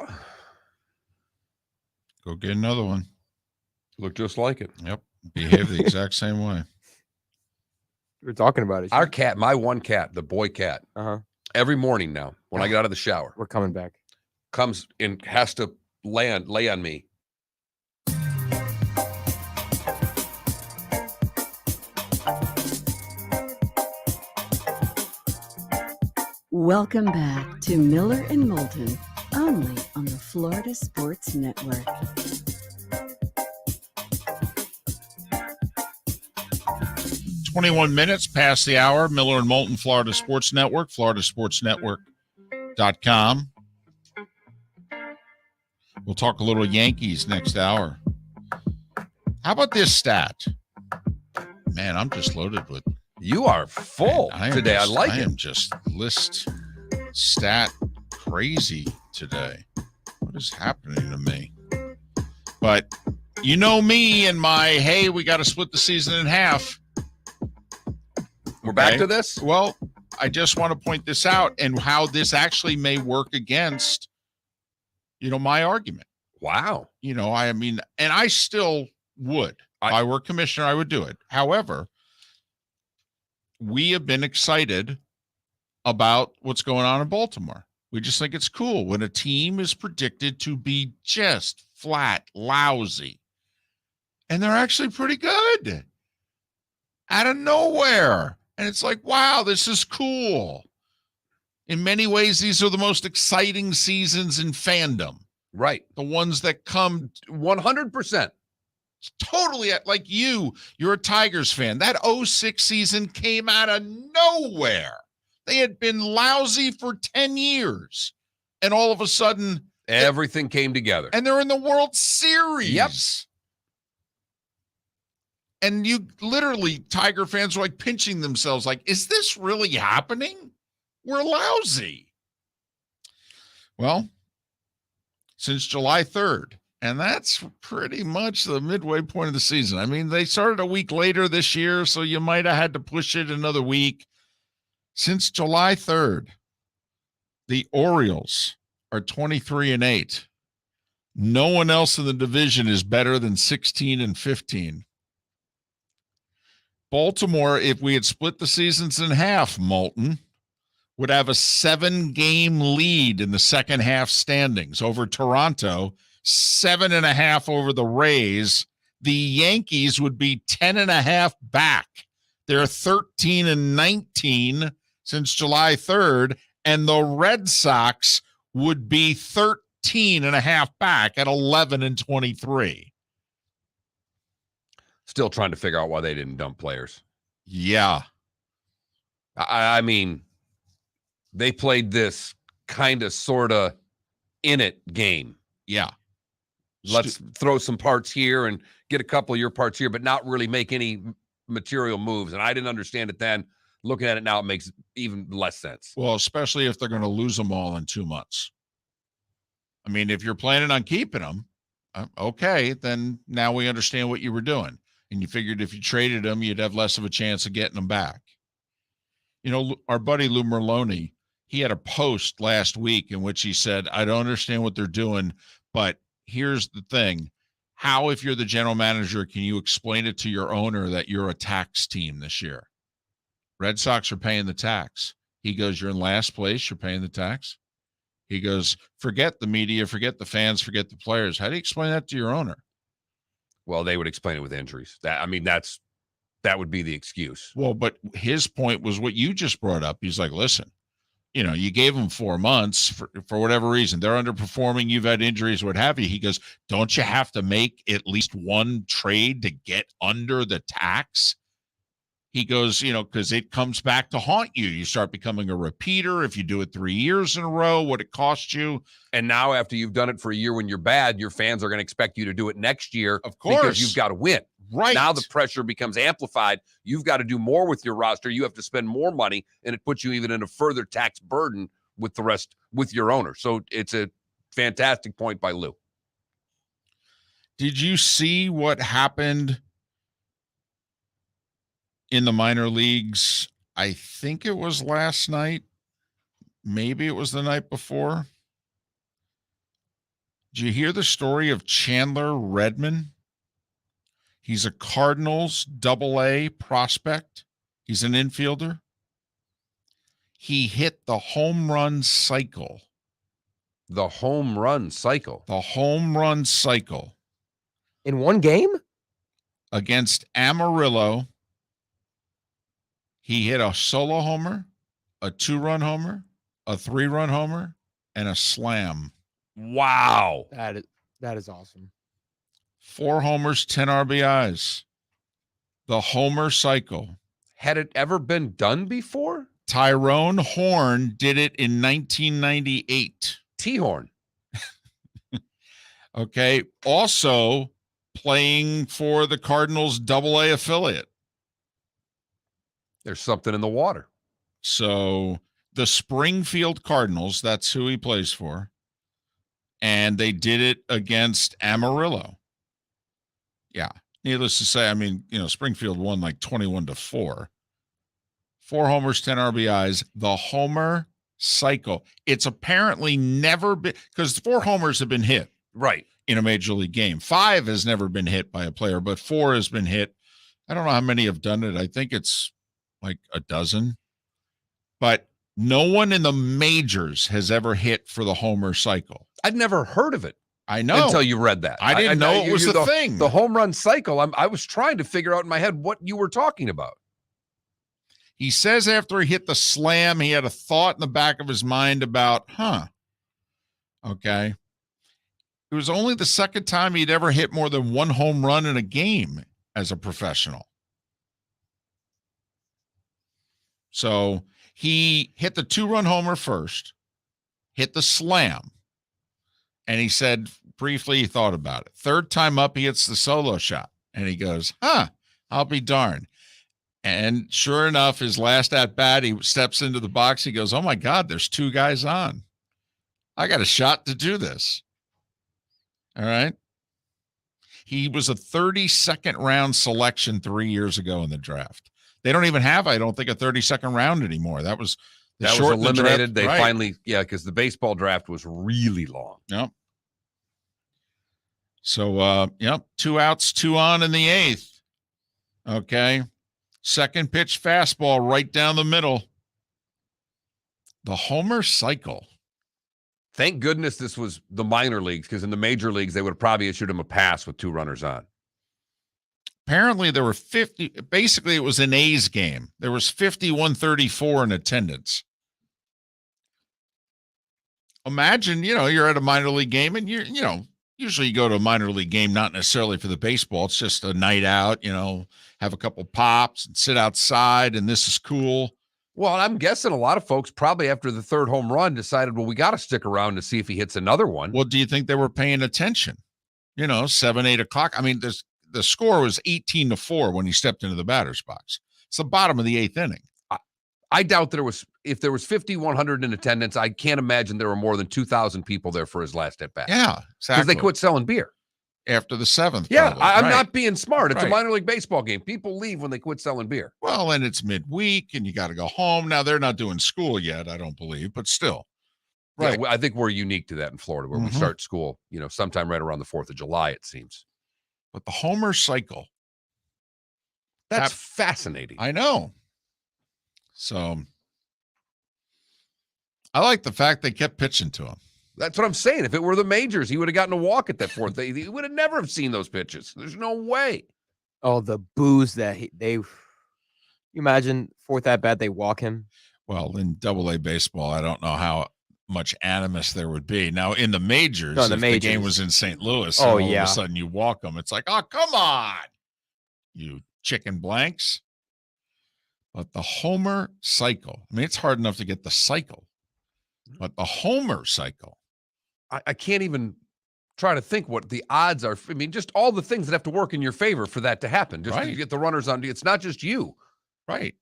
Go get another one. Look just like it. Yep. Behave the exact same way. We were talking about it. Our cat, my one cat, the boy cat, every morning now when I get out of the shower, We're coming back. comes and has to lay on me. Welcome back to Miller and Moulton, only on the Florida Sports Network. "21 minutes past the hour. Miller and Moulton, Florida Sports Network, floridasportsnetwork.com. We'll talk a little Yankees next hour. How about this stat? Man, I'm just loaded with. You are full today. I like it. I am just list stat crazy today. What is happening to me? But you know me and my, hey, we got to split the season in half. We're back to this? Well, I just want to point this out and how this actually may work against, my argument. Wow. I mean, and I still would. If I were commissioner, I would do it. However, we have been excited about what's going on in Baltimore. We just think it's cool when a team is predicted to be just flat lousy. And they're actually pretty good out of nowhere. And it's like, wow, this is cool. In many ways, these are the most exciting seasons in fandom. Right. The ones that come 100%. Totally like you're a Tigers fan. That 06 season came out of nowhere. They had been lousy for 10 years. And all of a sudden, everything came together. And they're in the World Series. Yep. And you literally, Tiger fans were like pinching themselves like, is this really happening? We're lousy. Well, since July 3rd. And that's pretty much the midway point of the season. I mean, they started a week later this year, so you might have had to push it another week. Since July 3rd, the Orioles are 23-8. No one else in the division is better than 16-15. Baltimore, if we had split the seasons in half, Moulton, would have a 7-game lead in the second half standings over Toronto, 7.5 over the Rays. The Yankees would be 10.5 back. They're 13-19 since July 3rd, and the Red Sox would be 13.5 back at 11-23. Still trying to figure out why they didn't dump players. Yeah. I mean, they played this kind of sort of in it game. Yeah. Let's throw some parts here and get a couple of your parts here, but not really make any material moves. And I didn't understand it then. Looking at it now, it makes even less sense. Well, especially if they're going to lose them all in 2 months. I mean, if you're planning on keeping them, okay, then now we understand what you were doing. And you figured if you traded them, you'd have less of a chance of getting them back. Our buddy Lou Merlone, he had a post last week in which he said, I don't understand what they're doing, but here's the thing. How, if you're the general manager, can you explain it to your owner that you're a tax team this year? Red Sox are paying the tax. He goes, you're in last place. You're paying the tax. He goes, forget the media, forget the fans, forget the players. How do you explain that to your owner? Well, they would explain it with injuries. That would be the excuse. Well, but his point was what you just brought up. He's like, listen, you gave them 4 months for whatever reason. They're underperforming. You've had injuries, what have you. He goes, don't you have to make at least one trade to get under the tax? He goes, because it comes back to haunt you. You start becoming a repeater. If you do it 3 years in a row, what it costs you. And now after you've done it for a year when you're bad, your fans are going to expect you to do it next year. Of course. Because you've got to win. Right. Now the pressure becomes amplified. You've got to do more with your roster. You have to spend more money, and it puts you even in a further tax burden with your owner. So it's a fantastic point by Lou. Did you see what happened in the minor leagues? I think it was last night. maybe it was the night before. Did you hear the story of Chandler Redmond? He's a Cardinals AA prospect. He's an infielder. He hit the home run cycle. The home run cycle. The home run cycle. In one game? Against Amarillo. He hit a solo homer, a 2-run homer, a 3-run homer, and a slam. Wow. That is awesome. 4 homers, 10 RBIs. The homer cycle. Had it ever been done before? Tyrone Horn did it in 1998. T-Horn. Okay. Also playing for the Cardinals AA affiliate. There's something in the water. So the Springfield Cardinals, that's who he plays for. And they did it against Amarillo. Yeah. Needless to say, I mean, Springfield won like 21-4. 4 homers, 10 RBIs. The homer cycle. It's apparently never been, because 4 homers have been hit. Right. In a major league game. 5 has never been hit by a player, but 4 has been hit. I don't know how many have done it. I think it's like a dozen. But no one in the majors has ever hit for the homer cycle. I'd never heard of it. I know. Until you read that. I didn't know it was a thing. The home run cycle. I was trying to figure out in my head what you were talking about. He says after he hit the slam, he had a thought in the back of his mind about, okay. It was only the second time he'd ever hit more than 1 home run in a game as a professional. So he hit the 2-run homer first, hit the slam, and he said briefly he thought about it. Third time up, he hits the solo shot, and he goes, I'll be darned. And sure enough, his last at-bat, he steps into the box. He goes, oh, my God, there's 2 guys on. I got a shot to do this. All right. He was a 32nd round selection 3 years ago in the draft. They don't even have, I don't think, a 32nd round anymore. That was eliminated. The they finally, because the baseball draft was really long. Yep. So, 2 outs, 2 on in the 8th. Okay. Second pitch fastball right down the middle. The homer cycle. Thank goodness this was the minor leagues, because in the major leagues, they would have probably issued him a pass with 2 runners on. Apparently there were 50. Basically, it was an A's game. There was 51-34 in attendance. Imagine, you're at a minor league game and usually you go to a minor league game, not necessarily for the baseball. It's just a night out, have a couple pops and sit outside, and this is cool. Well, I'm guessing a lot of folks probably after the 3rd home run decided, well, we got to stick around to see if he hits another one. Well, do you think they were paying attention? 7, 8 o'clock. I mean, the score was 18-4 when he stepped into the batter's box. It's the bottom of the 8th inning. I doubt if there was 5,100 in attendance, I can't imagine there were more than 2,000 people there for his last at bat. Yeah, exactly. Because they quit selling beer. After the 7th. Yeah, probably. I'm Right. not being smart. It's Right. a minor league baseball game. People leave when they quit selling beer. Well, and it's midweek and you got to go home. Now, they're not doing school yet, I don't believe, but still. Right. Yeah, I think we're unique to that in Florida, where we start school, sometime right around the 4th of July, it seems. But the homer cycle. That's fascinating. I know. So I like the fact they kept pitching to him. That's what I'm saying. If it were the majors, he would have gotten a walk at that 4th. He would have never have seen those pitches. There's no way. Oh, the boos that you imagine 4th at bat, they walk him. Well, in AA baseball, I don't know how much animus there would be. Now, in the majors, the game was in St. Louis, all of a sudden you walk them. It's like, oh, come on, you chicken blanks. But the homer cycle, I mean, it's hard enough to get the cycle, but the homer cycle. I can't even try to think what the odds are. I mean, just all the things that have to work in your favor for that to happen. Just to get the runners on. It's not just you. Right.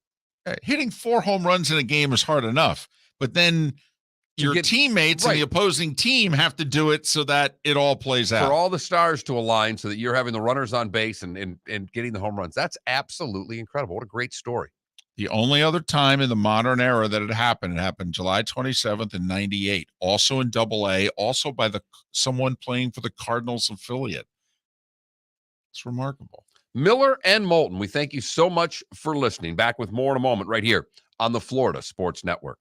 Hitting 4 home runs in a game is hard enough, but then your teammates and the opposing team have to do it so that it all plays out. For all the stars to align so that you're having the runners on base and getting the home runs. That's absolutely incredible. What a great story. The only other time in the modern era that it happened July 27th in 98, also in Double-A, also by someone playing for the Cardinals affiliate. It's remarkable. Miller and Moulton, we thank you so much for listening. Back with more in a moment right here on the Florida Sports Network.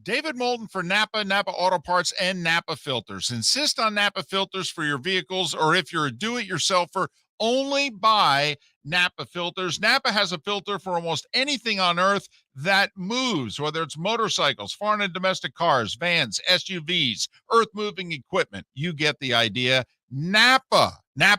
David Moulton for Napa Auto Parts, and Napa Filters. Insist on Napa Filters for your vehicles, or if you're a do-it-yourselfer, only buy Napa Filters. Napa has a filter for almost anything on earth that moves, whether it's motorcycles, foreign and domestic cars, vans, SUVs, earth-moving equipment. You get the idea. Napa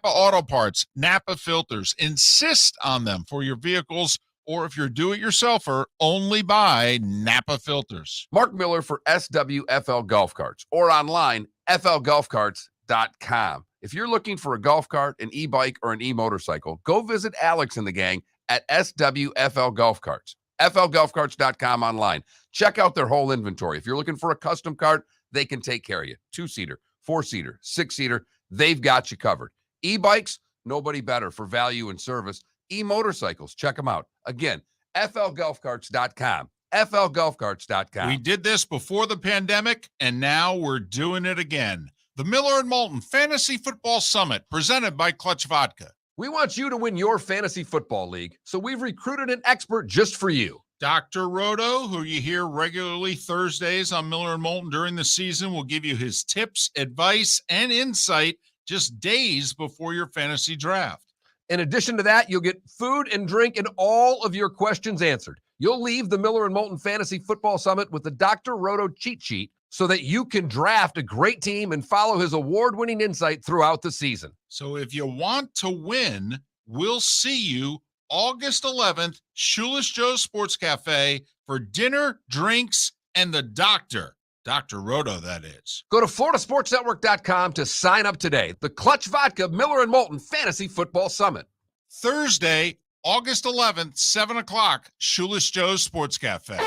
Auto Parts, Napa Filters. Insist on them for your vehicles, or if you're a do-it-yourselfer, only buy Napa Filters. Mark Miller for SWFL Golf Carts, or online, flgolfcarts.com. If you're looking for a golf cart, an e-bike, or an e-motorcycle, go visit Alex and the gang at SWFL Golf Carts. flgolfcarts.com online. Check out their whole inventory. If you're looking for a custom cart, they can take care of you. 2-seater, 4-seater, 6-seater, they've got you covered. E-bikes, nobody better for value and service. E-motorcycles, check them out. Again, flgolfcarts.com. flgolfcarts.com. We did this before the pandemic, and now we're doing it again. The Miller and Moulton Fantasy Football Summit, presented by Clutch Vodka. We want you to win your fantasy football league, so we've recruited an expert just for you. Dr. Roto, who you hear regularly Thursdays on Miller and Moulton during the season, will give you his tips, advice, and insight just days before your fantasy draft. In addition to that, you'll get food and drink and all of your questions answered. You'll leave the Miller and Moulton Fantasy Football Summit with the Dr. Roto cheat sheet so that you can draft a great team and follow his award-winning insight throughout the season. So if you want to win, we'll see you August 11th, Shoeless Joe's Sports Cafe for dinner, drinks, and the doctor. Dr. Roto, that is. Go to floridasportsnetwork.com to sign up today. The Clutch Vodka Miller and Moulton Fantasy Football Summit. Thursday, August 11th, 7 o'clock, Shoeless Joe's Sports Cafe.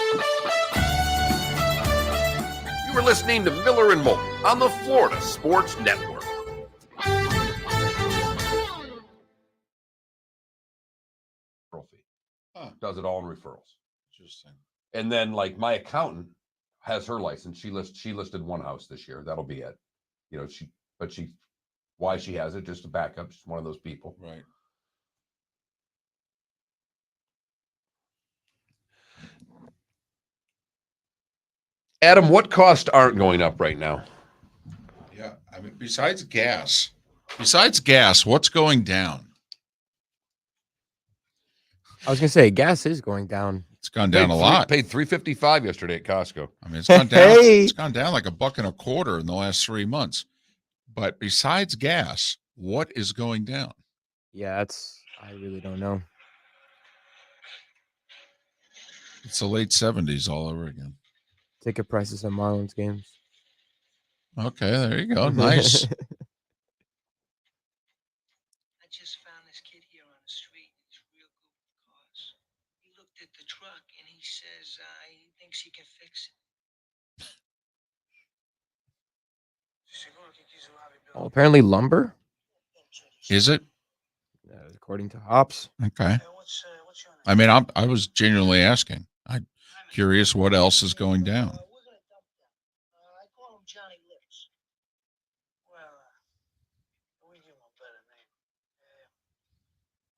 You were listening to Miller and Moulton on the Florida Sports Network. Does it all in referrals. Interesting. And then, like, my accountant has her license. She listed one house this year. That'll be it. You know, why she has it, just a backup. She's one of those people. Right. Adam, what costs aren't going up right now? Yeah, I mean, besides gas, what's going down? I was gonna say gas is going down. It's gone down a lot. Paid $3.55 yesterday at Costco. I mean, it's gone down. Hey. It's gone down like $1.25 in the last 3 months. But besides gas, what is going down? Yeah, I really don't know. It's the late 70s all over again. Ticket prices at Marlins games. Okay, there you go. Nice. I just found this kid here on the street. He's real good with cars. He looked at the truck and he says he thinks he can fix it. Oh, apparently lumber, Is it? according to Hops. Okay. What's your name? I mean, I was genuinely asking. I'm curious what else is going down. We're gonna dump them. I call him Johnny Lips. Well, we give him a better name.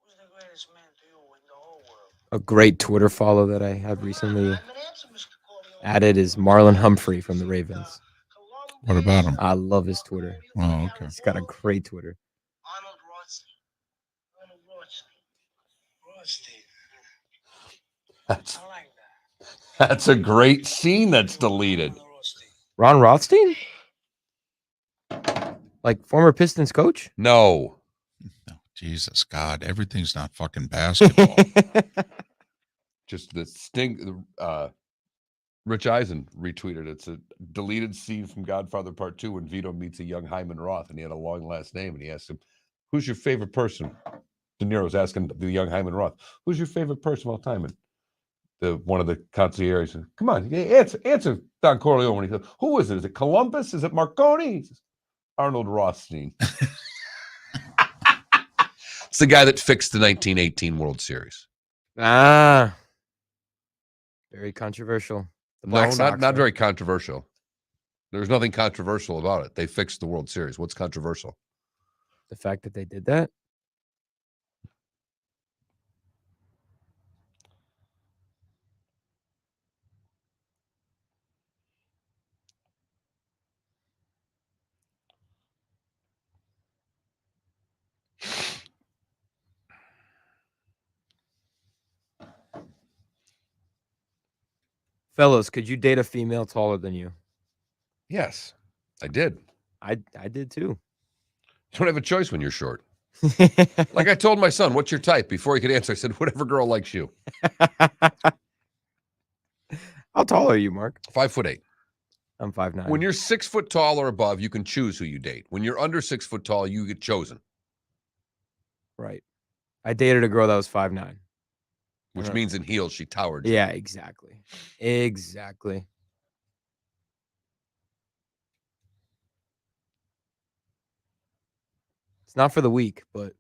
Who's the greatest man to you in the whole world? A great Twitter follow that I have recently I'm an answer, Mr. Corleone. added is Marlon Humphrey from the Ravens. What about him? I love his Twitter. Oh, okay. He's got a great Twitter. Arnold Rothstein. Arnold Rothstein. That's I like that. that's a great scene that's deleted. Arnold Rothstein. Ron Rothstein? Like former Pistons coach? No. No, Jesus, God, everything's not fucking basketball. Just the sting. Rich Eisen retweeted. It's a deleted scene from Godfather Part 2 when Vito meets a young Hyman Roth, and he had a long last name, and he asked him, "Who's your favorite person?" De Niro's asking the young Hyman Roth, "Who's your favorite person of all time?" And one of the concierge said, "Come on, answer Don Corleone." When he said, "Who is it? Is it Columbus? Is it Marconi?" He says, "Arnold Rothstein." It's the guy that fixed the 1918 World Series. Ah, Very controversial. The No, Black Sox, not right? very controversial. There's nothing controversial about it. They fixed the World Series. What's controversial? The fact that they did that. Fellas, could you date a female taller than you? Yes, I did. I did too. You don't have a choice when you're short. Like I told my son, what's your type? Before he could answer, I said, whatever girl likes you. How tall are you, Mark? 5'8". I'm 5'9". When you're 6 foot tall or above, you can choose who you date. When you're under 6 foot tall, you get chosen, right, I dated a girl that was 5'9". which means in heels, she towered you. Yeah, exactly. Exactly. It's not for the weak, but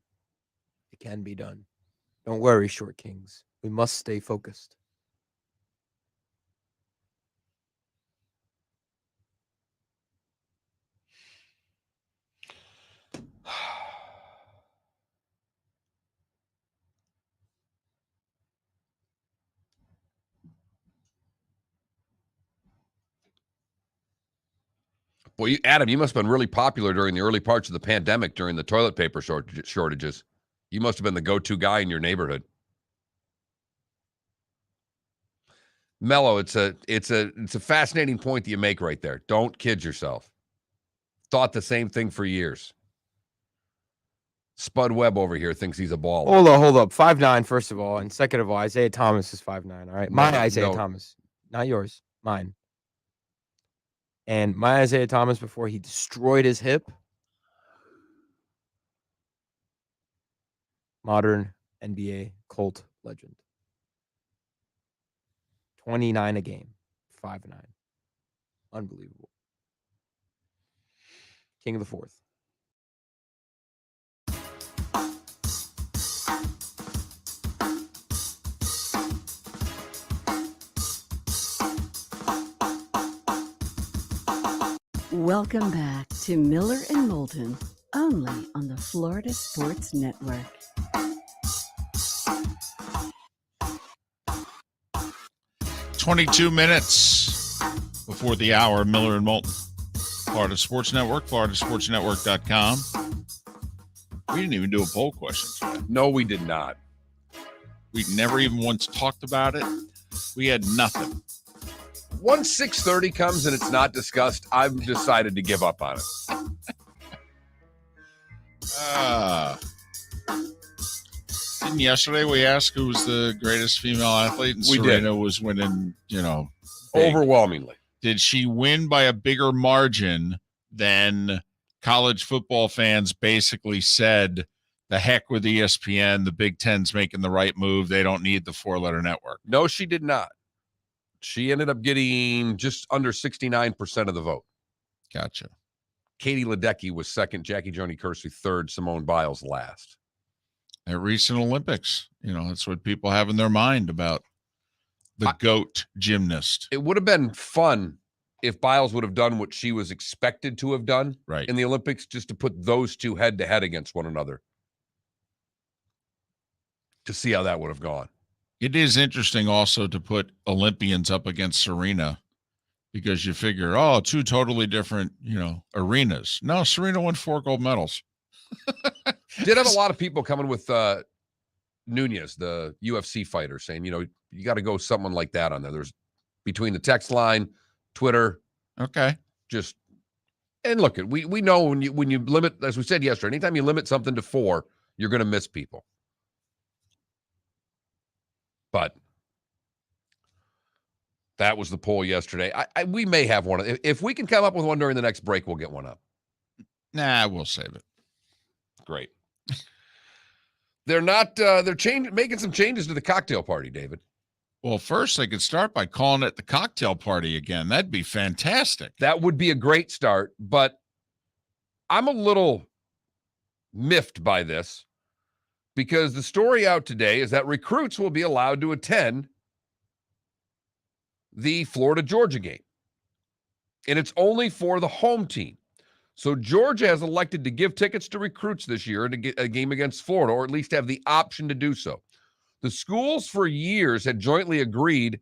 it can be done. Don't worry, short kings. We must stay focused. Boy, Adam, you must have been really popular during the early parts of the pandemic during the toilet paper shortages. You must have been the go-to guy in your neighborhood. Mello, it's a fascinating point that you make right there. Don't kid yourself. Thought the same thing for years. Spud Webb over here thinks he's a baller. Hold up. 5'9", first of all. And second of all, Isaiah Thomas is 5'9", all right? My Isaiah Thomas. Not yours. Mine. And my Isaiah Thomas, before he destroyed his hip, modern NBA Colt legend. 29 a game. 5'9". Unbelievable. King of the fourth. Welcome back to Miller and Moulton, only on the Florida Sports Network. "22 minutes before the hour, Miller and Moulton. Florida Sports Network, floridasportsnetwork.com. We didn't even do a poll question today. No, we did not. We never even once talked about it. We had nothing. Once 6:30 comes and it's not discussed, I've decided to give up on it. Didn't yesterday we asked who was the greatest female athlete? And We Serena did. was winning, big. Overwhelmingly. Did she win by a bigger margin than college football fans basically said, the heck with ESPN, the Big Ten's making the right move. They don't need the 4-letter network. No, she did not. She ended up getting just under 69% of the vote. Gotcha. Katie Ledecky was second, Jackie Joni Kersey third, Simone Biles last. At recent Olympics, that's what people have in their mind about the GOAT gymnast. It would have been fun if Biles would have done what she was expected to have done in the Olympics, just to put those two head to head against one another, to see how that would have gone. It is interesting also to put Olympians up against Serena, because you figure, two totally different, arenas. No, Serena won 4 gold medals. Did have a lot of people coming with Nunez, the UFC fighter, saying, you got to go someone like that on there. There's between the text line, Twitter. Okay. And look, we know when you limit, as we said yesterday, anytime you limit something to 4, you're going to miss people. But that was the poll yesterday. We may have one. If we can come up with one during the next break, we'll get one up. Nah, we'll save it. Great. They're making some changes to the cocktail party, David. Well, first they could start by calling it the cocktail party again. That'd be fantastic. That would be a great start, but I'm a little miffed by this, because the story out today is that recruits will be allowed to attend the Florida-Georgia game. And it's only for the home team. So Georgia has elected to give tickets to recruits this year to get a game against Florida, or at least have the option to do so. The schools for years had jointly agreed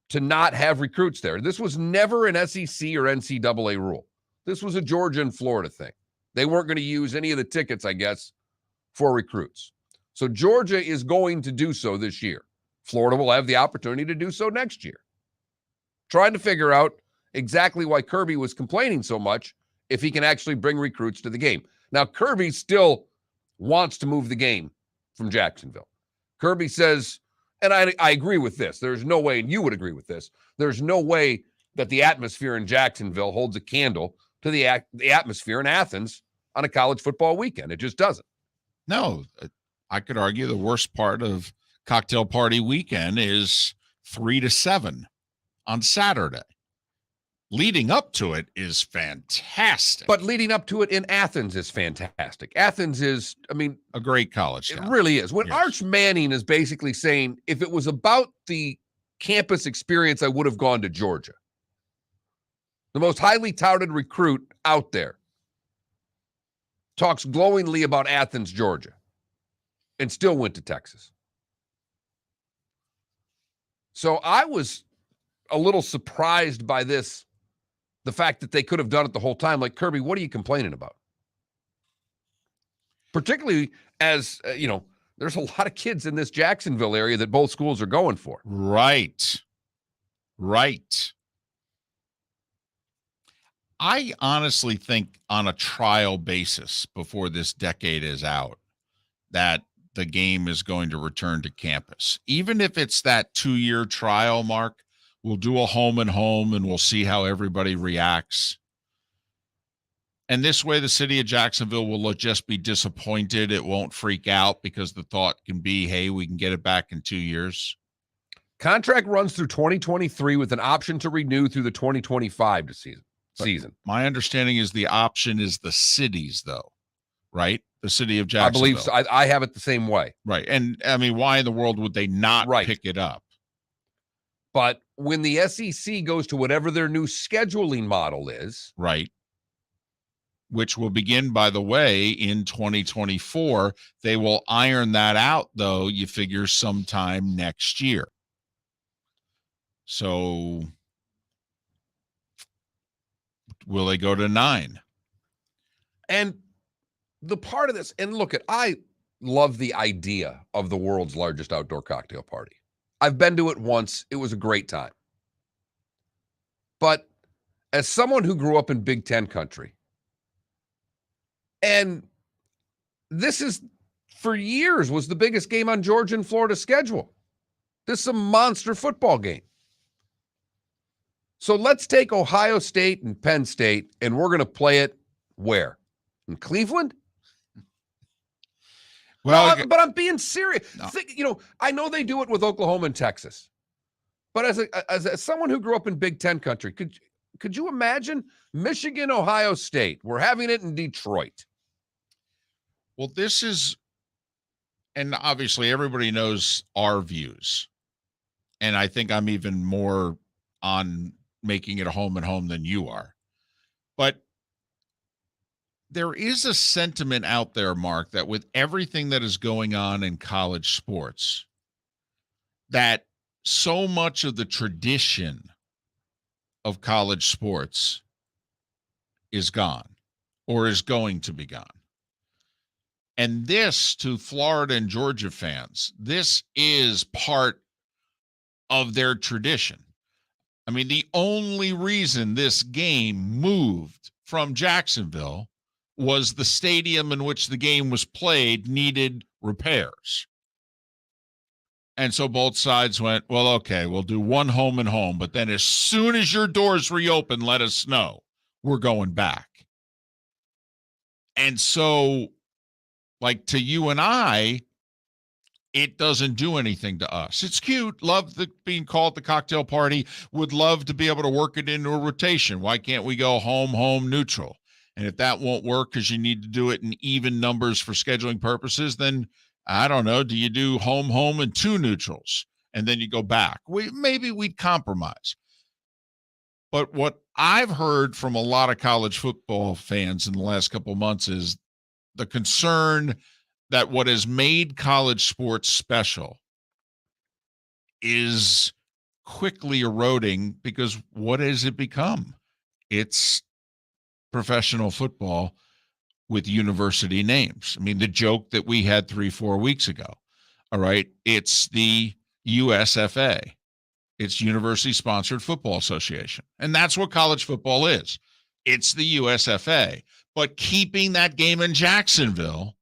to not have recruits there. This was never an SEC or NCAA rule. This was a Georgia and Florida thing. They weren't going to use any of the tickets, I guess, for recruits. So Georgia is going to do so this year. Florida will have the opportunity to do so next year. Trying to figure out exactly why Kirby was complaining so much if he can actually bring recruits to the game. Now, Kirby still wants to move the game from Jacksonville. Kirby says, and I agree with this, there's no way, and you would agree with this, there's no way that the atmosphere in Jacksonville holds a candle to the atmosphere in Athens on a college football weekend. It just doesn't. No, I could argue the worst part of cocktail party weekend is 3 to 7 on Saturday. Leading up to it is fantastic. But leading up to it in Athens is fantastic. Athens is, I mean, a great college town. It really is. When Yes. Arch Manning is basically saying, if it was about the campus experience, I would have gone to Georgia. The most highly touted recruit out there talks glowingly about Athens, Georgia, and still went to Texas. So I was a little surprised by this, the fact that they could have done it the whole time. Like, Kirby, what are you complaining about? Particularly as, there's a lot of kids in this Jacksonville area that both schools are going for. Right. I honestly think on a trial basis before this decade is out that the game is going to return to campus. Even if it's that 2-year trial, Mark, we'll do a home and home and we'll see how everybody reacts. And this way, the city of Jacksonville will just be disappointed. It won't freak out because the thought can be, hey, we can get it back in 2 years. Contract runs through 2023 with an option to renew through the 2025 season. My understanding is the option is the city's, though, right? The city of Jacksonville. I believe so. I have it the same way. Right. And I mean, why in the world would they not pick it up? But when the SEC goes to whatever their new scheduling model is. Right. Which will begin, by the way, in 2024. They will iron that out, though, you figure sometime next year. So will they go to 9? And the part of this, and look, I love the idea of the world's largest outdoor cocktail party. I've been to it once. It was a great time. But as someone who grew up in Big Ten country, and this is, for years, was the biggest game on Georgia and Florida's schedule. This is a monster football game. So let's take Ohio State and Penn State, and we're going to play it where? In Cleveland? Well, but I'm being serious. No. I know they do it with Oklahoma and Texas. But as someone who grew up in Big Ten country, could you imagine Michigan, Ohio State? We're having it in Detroit. Well, this is, and obviously everybody knows our views. And I think I'm even more on making it a home and home than you are. But there is a sentiment out there, Mark, that with everything that is going on in college sports, that so much of the tradition of college sports is gone or is going to be gone. And this, to Florida and Georgia fans, this is part of their tradition. I mean, the only reason this game moved from Jacksonville was the stadium in which the game was played needed repairs. And so both sides went, well, okay, we'll do one home and home, but then as soon as your doors reopen, let us know. We're going back. And so, like, to you and I, it doesn't do anything to us. It's cute. Love being called the cocktail party. Would love to be able to work it into a rotation. Why can't we go home, home, neutral? And if that won't work because you need to do it in even numbers for scheduling purposes, then I don't know. Do you do home, home, and 2 neutrals? and then you go back. Maybe we'd compromise. But what I've heard from a lot of college football fans in the last couple of months is the concern that what has made college sports special is quickly eroding, because what has it become? It's professional football with university names. I mean, the joke that we had 3-4 weeks ago, all right, it's the USFA. It's University Sponsored Football Association. And that's what college football is. It's the USFA. But keeping that game in Jacksonville,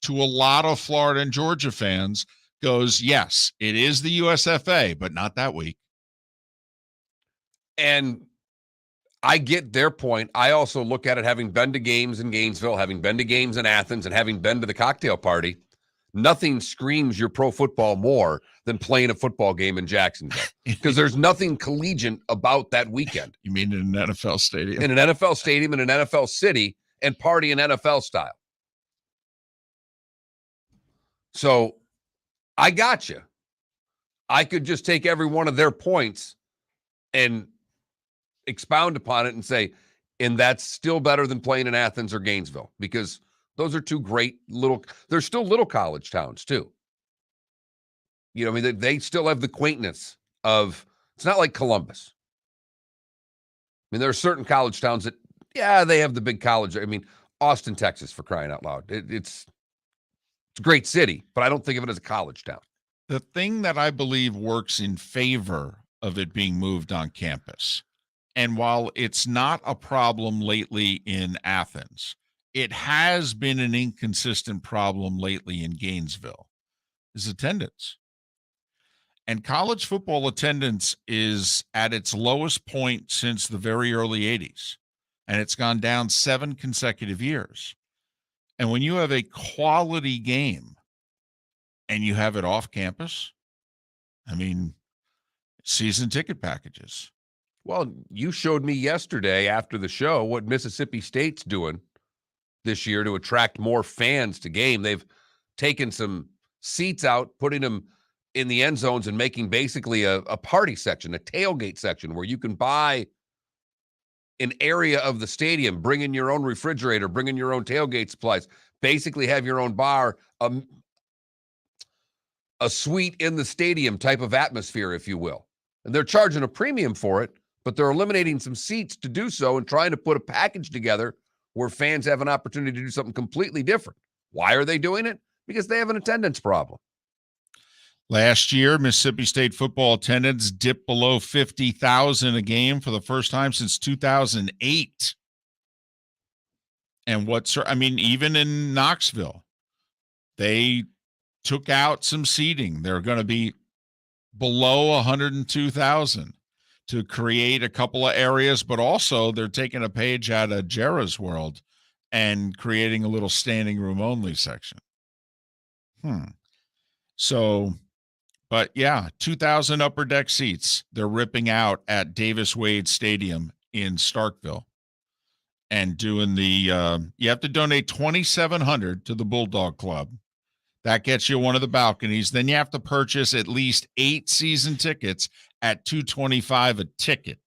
to a lot of Florida and Georgia fans, goes, yes, it is the USFA, but not that week. And I get their point. I also look at it, having been to games in Gainesville, having been to games in Athens, and having been to the cocktail party. Nothing screams your pro football more than playing a football game in Jacksonville, because there's nothing collegiate about that weekend. You mean in an NFL stadium? In an NFL stadium, in an NFL city, and party in NFL style. So I got you. I could just take every one of their points and expound upon it and say, and that's still better than playing in Athens or Gainesville, because those are two great they're still little college towns too. You know, I mean, they still have the quaintness of, it's not like Columbus. I mean, there are certain college towns that, yeah, they have the big college. I mean, Austin, Texas, for crying out loud. It's a great city, but I don't think of it as a college town. The thing that I believe works in favor of it being moved on campus, and while it's not a problem lately in Athens, it has been an inconsistent problem lately in Gainesville, is attendance. And college football attendance is at its lowest point since the very early 80s. And it's gone down 7 consecutive years. And when you have a quality game and you have it off campus, I mean, season ticket packages. Well, you showed me yesterday after the show what Mississippi State's doing this year to attract more fans to game. They've taken some seats out, putting them in the end zones, and making basically a party section, a tailgate section, where you can buy an area of the stadium, bring in your own refrigerator, bring in your own tailgate supplies, basically have your own bar, a suite in the stadium type of atmosphere, if you will. And they're charging a premium for it, but they're eliminating some seats to do so and trying to put a package together where fans have an opportunity to do something completely different. Why are they doing it? Because they have an attendance problem. Last year, Mississippi State football attendance dipped below 50,000 a game for the first time since 2008. And even in Knoxville, they took out some seating. They're going to be below 102,000 to create a couple of areas, but also they're taking a page out of Jera's world and creating a little standing room only section. So, but yeah, 2,000 upper deck seats they're ripping out at Davis Wade Stadium in Starkville, and doing the you have to donate $2,700 to the Bulldog Club. That gets you one of the balconies. Then you have to purchase at least 8 season tickets at $225 a ticket.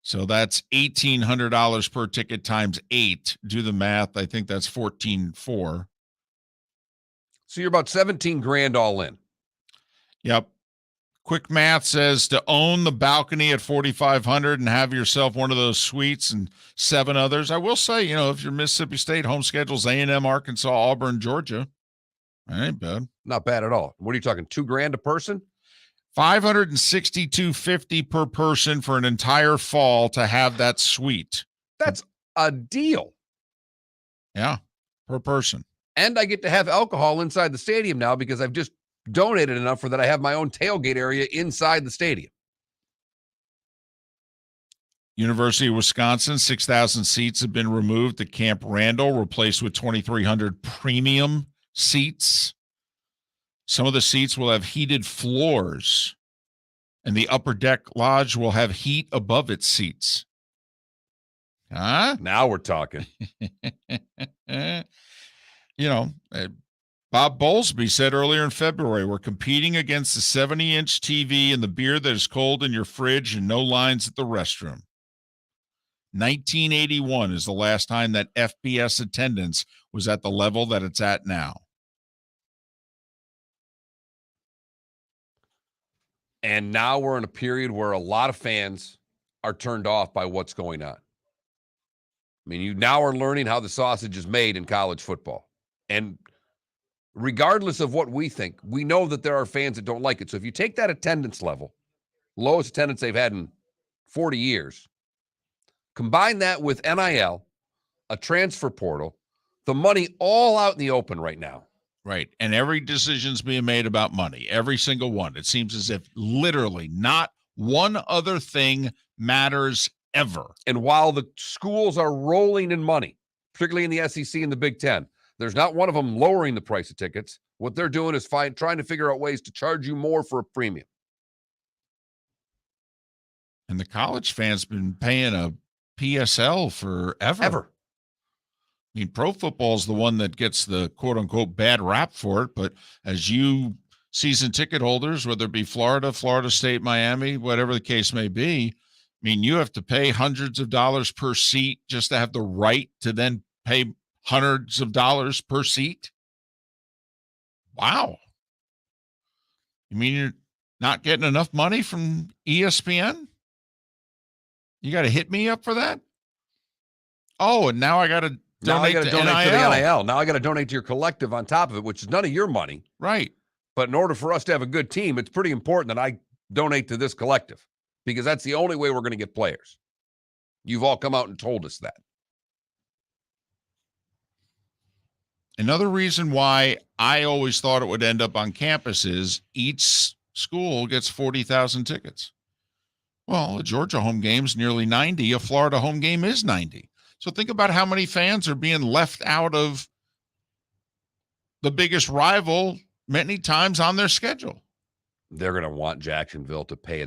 So that's $1,800 per ticket times 8. Do the math. I think that's $14,400. So you're about 17 grand all in. Yep. Quick math says to own the balcony at $4,500 and have yourself one of those suites and 7 others. I will say, if you're Mississippi State, home schedule's A&M, Arkansas, Auburn, Georgia. That ain't bad. Not bad at all. What are you talking? $2,000 a person? $562.50 per person for an entire fall to have that suite. That's a deal. Yeah, per person. And I get to have alcohol inside the stadium now because I've just donated enough for that I have my own tailgate area inside the stadium. University of Wisconsin, 6,000 seats have been removed at Camp Randall, replaced with 2,300 premium seats. Some of the seats will have heated floors, and the upper deck lodge will have heat above its seats. Huh? Now we're talking. Bob Bowlesby said earlier in February, we're competing against the 70-inch TV and the beer that is cold in your fridge and no lines at the restroom. 1981 is the last time that FBS attendance was at the level that it's at now. And now we're in a period where a lot of fans are turned off by what's going on. I mean, you now are learning how the sausage is made in college football. And regardless of what we think, we know that there are fans that don't like it. So if you take that attendance level, lowest attendance they've had in 40 years, combine that with NIL, a transfer portal, the money all out in the open right now. Right. And every decision's being made about money, every single one. It seems as if literally not one other thing matters ever. And while the schools are rolling in money, particularly in the SEC and the Big Ten, there's not one of them lowering the price of tickets. What they're doing is trying to figure out ways to charge you more for a premium. And the college fans been paying a PSL forever. I mean, pro football is the one that gets the quote-unquote bad rap for it, but as you season ticket holders, whether it be Florida, Florida State, Miami, whatever the case may be, I mean, you have to pay hundreds of dollars per seat just to have the right to then pay hundreds of dollars per seat. Wow. You mean you're not getting enough money from ESPN? You got to hit me up for that? Oh, and now I got to donate to the NIL. Now I got to donate to your collective on top of it, which is none of your money. Right. But in order for us to have a good team, it's pretty important that I donate to this collective because that's the only way we're going to get players. You've all come out and told us that. Another reason why I always thought it would end up on campus is each school gets 40,000 tickets. Well, a Georgia home game is nearly 90. A Florida home game is 90. So think about how many fans are being left out of the biggest rival many times on their schedule. They're going to want Jacksonville to pay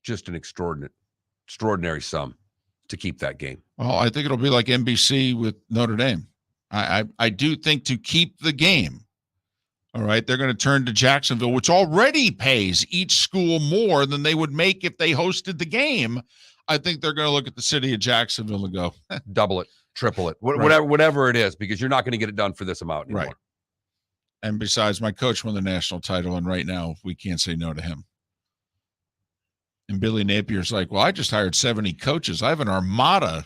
just an extraordinary sum to keep that game. Well, I think it'll be like NBC with Notre Dame. I do think to keep the game, all right, they're going to turn to Jacksonville, which already pays each school more than they would make if they hosted the game. I think they're going to look at the city of Jacksonville and go, double it, triple it, Right. whatever it is, because you're not going to get it done for this amount anymore. Right. And besides, my coach won the national title, and right now we can't say no to him. And Billy Napier's like, well, I just hired 70 coaches. I have an armada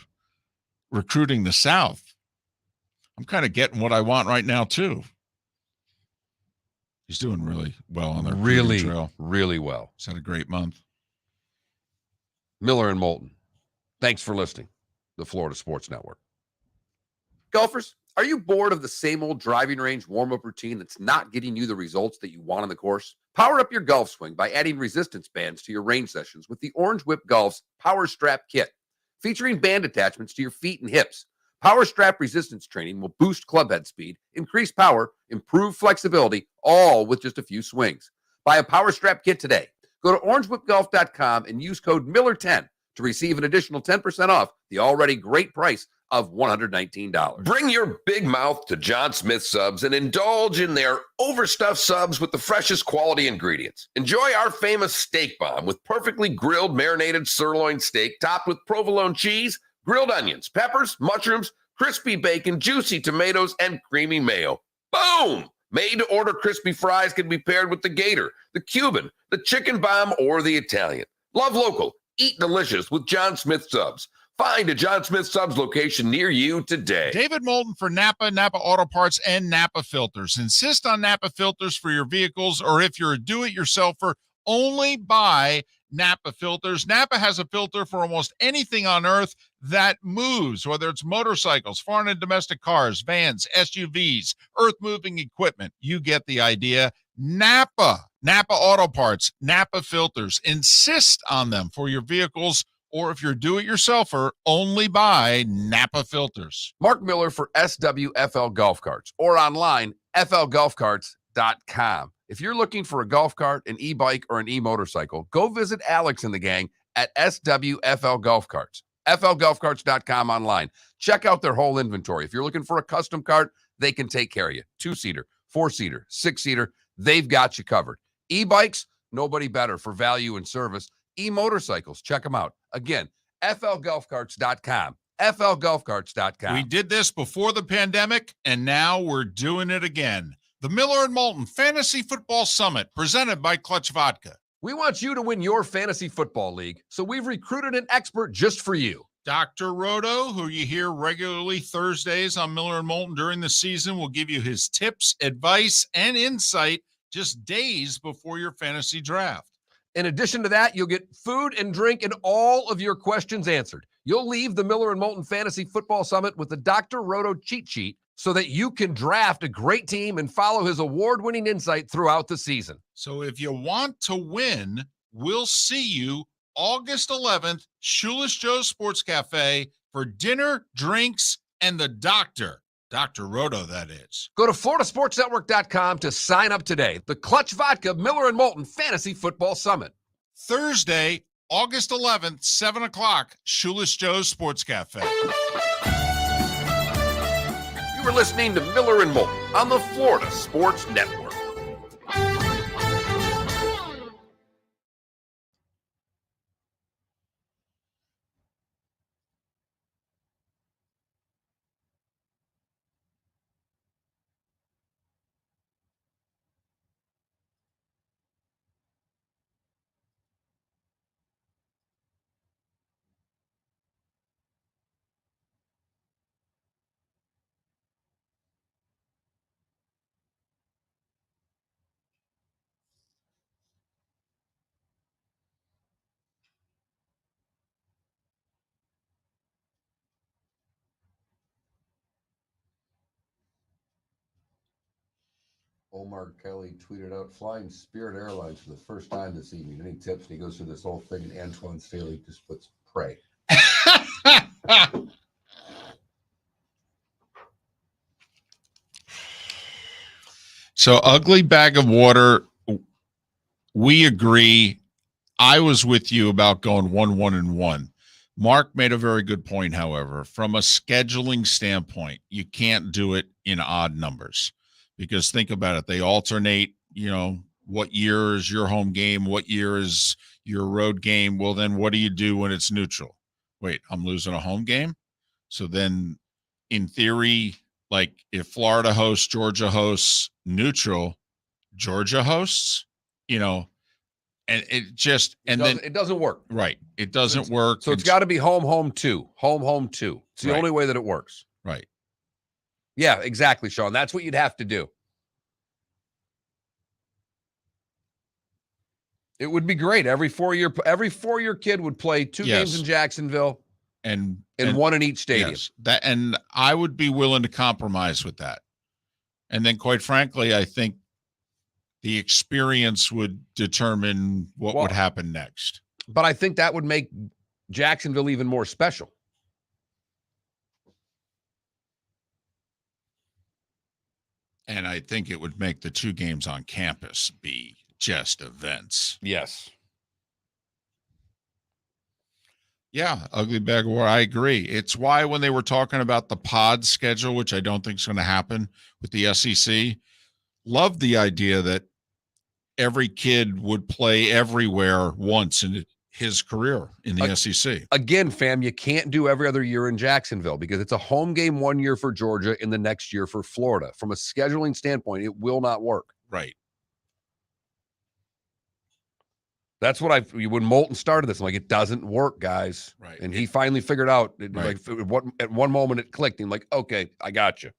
recruiting the South. I'm kind of getting what I want right now, too. He's doing really well on the recruiting trail. Really well. He's had a great month. Miller and Moulton. Thanks for listening. The Florida Sports Network. Golfers, are you bored of the same old driving range warm-up routine that's not getting you the results that you want on the course? Power up your golf swing by adding resistance bands to your range sessions with the Orange Whip Golf's Power Strap Kit. Featuring band attachments to your feet and hips, Power Strap resistance training will boost club head speed, increase power, improve flexibility, all with just a few swings. Buy a Power Strap Kit today. Go to orangewhipgolf.com and use code Miller10 to receive an additional 10% off the already great price of $119. Bring your big mouth to John Smith Subs and indulge in their overstuffed subs with the freshest quality ingredients. Enjoy our famous steak bomb with perfectly grilled marinated sirloin steak topped with provolone cheese, grilled onions, peppers, mushrooms, crispy bacon, juicy tomatoes, and creamy mayo. Boom! Made-to-order crispy fries can be paired with the Gator, the Cuban, the Chicken Bomb, or the Italian. Love local. Eat delicious with John Smith Subs. Find a John Smith Subs location near you today. David Moulton for Napa, Napa Auto Parts, and Napa Filters. Insist on Napa filters for your vehicles, or if you're a do-it-yourselfer, only buy Napa filters. Napa has a filter for almost anything on earth that moves, whether it's motorcycles, foreign and domestic cars, vans, SUVs, earth-moving equipment. You get the idea. Napa Auto Parts, Napa filters. Insist on them for your vehicles, or if you're a do-it-yourselfer, only buy Napa filters. Mark Miller for SWFL Golf Carts or online, flgolfcarts.com. If you're looking for a golf cart, an e-bike, or an e-motorcycle, go visit Alex and the gang at SWFL Golf Carts. flgolfcarts.com online. Check out their whole inventory. If you're looking for a custom cart, they can take care of you. 2-seater, 4-seater, 6-seater, they've got you covered. E-bikes, nobody better for value and service. E-motorcycles, check them out. Again, flgolfcarts.com. flgolfcarts.com. We did this before the pandemic, and now we're doing it again. The Miller and Moulton Fantasy Football Summit, presented by Clutch Vodka. We want you to win your fantasy football league, so we've recruited an expert just for you. Dr. Roto, who you hear regularly Thursdays on Miller and Moulton during the season, will give you his tips, advice, and insight just days before your fantasy draft. In addition to that, you'll get food and drink and all of your questions answered. You'll leave the Miller and Moulton Fantasy Football Summit with the Dr. Roto cheat sheet so that you can draft a great team and follow his award-winning insight throughout the season. So if you want to win, we'll see you August 11th, Shoeless Joe's Sports Cafe for dinner, drinks, and the doctor. Dr. Roto, that is. Go to floridasportsnetwork.com to sign up today. The Clutch Vodka Miller and Moulton Fantasy Football Summit. Thursday, August 11th, 7 o'clock, Shoeless Joe's Sports Cafe. You were listening to Miller and Moulton on the Florida Sports Network. Omar Kelly tweeted out, flying Spirit Airlines for the first time this evening. Any tips? And he goes through this whole thing, and Antoine Staley just puts pray. So, ugly bag of water, we agree. I was with you about going 1-1-1. Mark made a very good point, however. From a scheduling standpoint, you can't do it in odd numbers because think about it. They alternate, what year is your home game? What year is your road game? Well, then what do you do when it's neutral? Wait, I'm losing a home game? So then in theory, like if Florida hosts, Georgia hosts, neutral, Georgia hosts, and it just it doesn't work. Right. It doesn't work. So it's got to be home, 2. Home, 2. It's the Right. only way that it works. Right. Yeah, exactly, Sean. That's what you'd have to do. It would be great. Every 4-year kid would play 2 games in Jacksonville and one in each stadium. Yes, and I would be willing to compromise with that. And then quite frankly, I think the experience would determine what would happen next. But I think that would make Jacksonville even more special. And I think it would make the 2 games on campus be just events. Yes. Yeah, ugly bag of war. I agree. It's why when they were talking about the pod schedule, which I don't think is going to happen with the SEC, love the idea that every kid would play everywhere once in his career in the SEC. Again, fam, you can't do every other year in Jacksonville because it's a home game one year for Georgia and the next year for Florida. From a scheduling standpoint, it will not work. Right. That's what when Moulton started this, I'm like, it doesn't work, guys. Right. And he finally figured out, Right. at one moment it clicked. And I'm like, okay, I got you.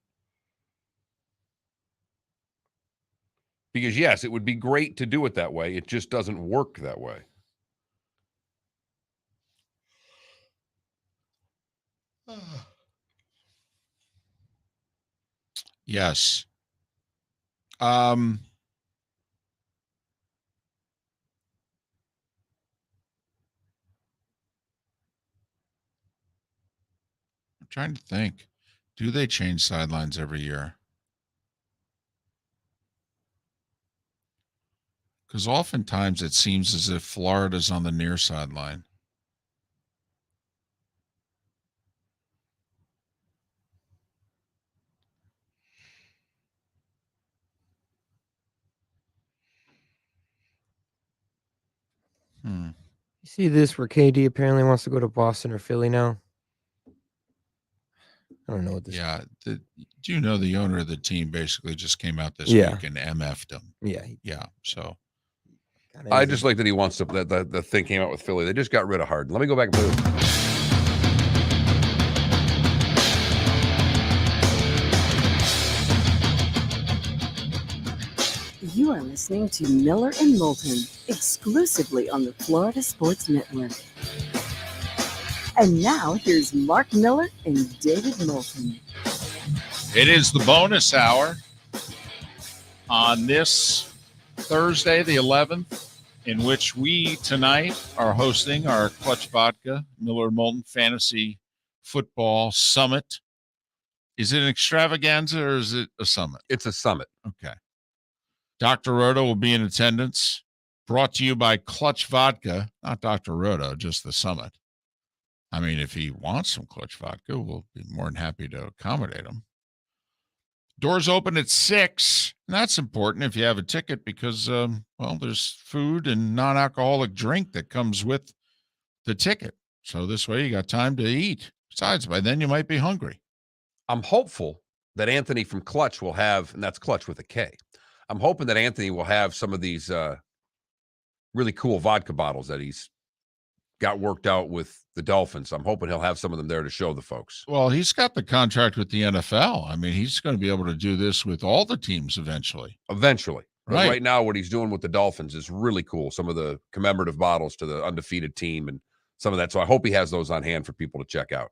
Because yes, it would be great to do it that way. It just doesn't work that way. Yes. I'm trying to think. Do they change sidelines every year? Because oftentimes it seems as if Florida's on the near sideline. You see this where KD apparently wants to go to Boston or Philly now? I don't know what this Yeah. Do you know the owner of the team basically just came out this Yeah. week and MF'd him? Yeah. Yeah. So kinda I is just a- like that he wants to. The thing came out with Philly. They just got rid of Harden. Let me go back and play this. You are listening to Miller and Moulton, exclusively on the Florida Sports Network. And now here's Mark Miller and David Moulton. it is the bonus hour on this Thursday, the 11th, in which we tonight are hosting our Clutch Vodka Miller and Moulton Fantasy Football Summit. Is it an extravaganza or is it a summit? It's a summit. Okay. Dr. Roto will be in attendance. Brought to you by Clutch Vodka, not Dr. Roto, just the summit. I mean, if he wants some Clutch Vodka, we'll be more than happy to accommodate him. Doors open at 6. And that's important if you have a ticket because, there's food and non-alcoholic drink that comes with the ticket. So this way you got time to eat. Besides, by then you might be hungry. I'm hopeful that Anthony from Clutch will have, and that's Clutch with a K. I'm hoping that Anthony will have some of these really cool vodka bottles that he's got worked out with the Dolphins. I'm hoping he'll have some of them there to show the folks. Well, he's got the contract with the NFL. I mean, he's going to be able to do this with all the teams eventually. Eventually. But Right. right now, what he's doing with the Dolphins is really cool. Some of the commemorative bottles to the undefeated team and some of that. So I hope he has those on hand for people to check out.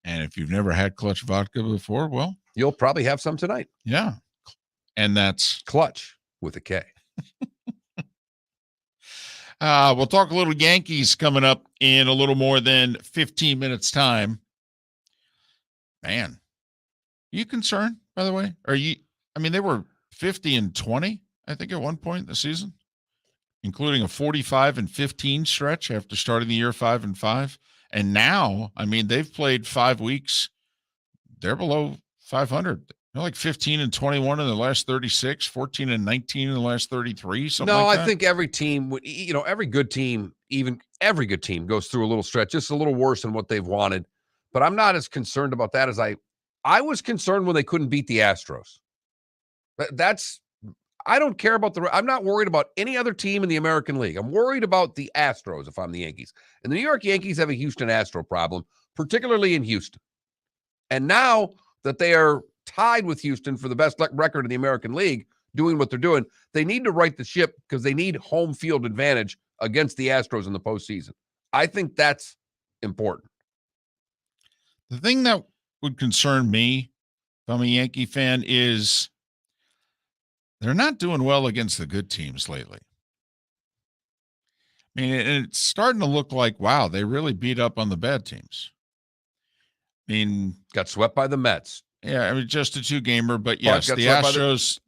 And if you've never had Clutch Vodka before, well, You'll probably have some tonight. yeah. And that's Clutch with a K. we'll talk a little Yankees coming up in a little more than 15 minutes time. Man, are you concerned, by the way? They were 50-20, I think, at one point in the season, including a 45-15 stretch after starting the year 5-5. And now, they've played 5 weeks. They're below 500. They're like 15-21 in the last 36, 14-19 in the last 33. I think every team, every good team, even every good team goes through a little stretch, just a little worse than what they've wanted. But I'm not as concerned about that as I was concerned when they couldn't beat the Astros. I don't care about I'm not worried about any other team in the American League. I'm worried about the Astros if I'm the Yankees. And the New York Yankees have a Houston Astro problem, particularly in Houston. And now that they are tied with Houston for the best record in the American League, doing what they're doing, they need to right the ship because they need home field advantage against the Astros in the postseason. I think that's important. The thing that would concern me, if I'm a Yankee fan, is they're not doing well against the good teams lately. It's starting to look like, wow, they really beat up on the bad teams. Got swept by the Mets. Yeah, just a 2-gamer, but yes, the Astros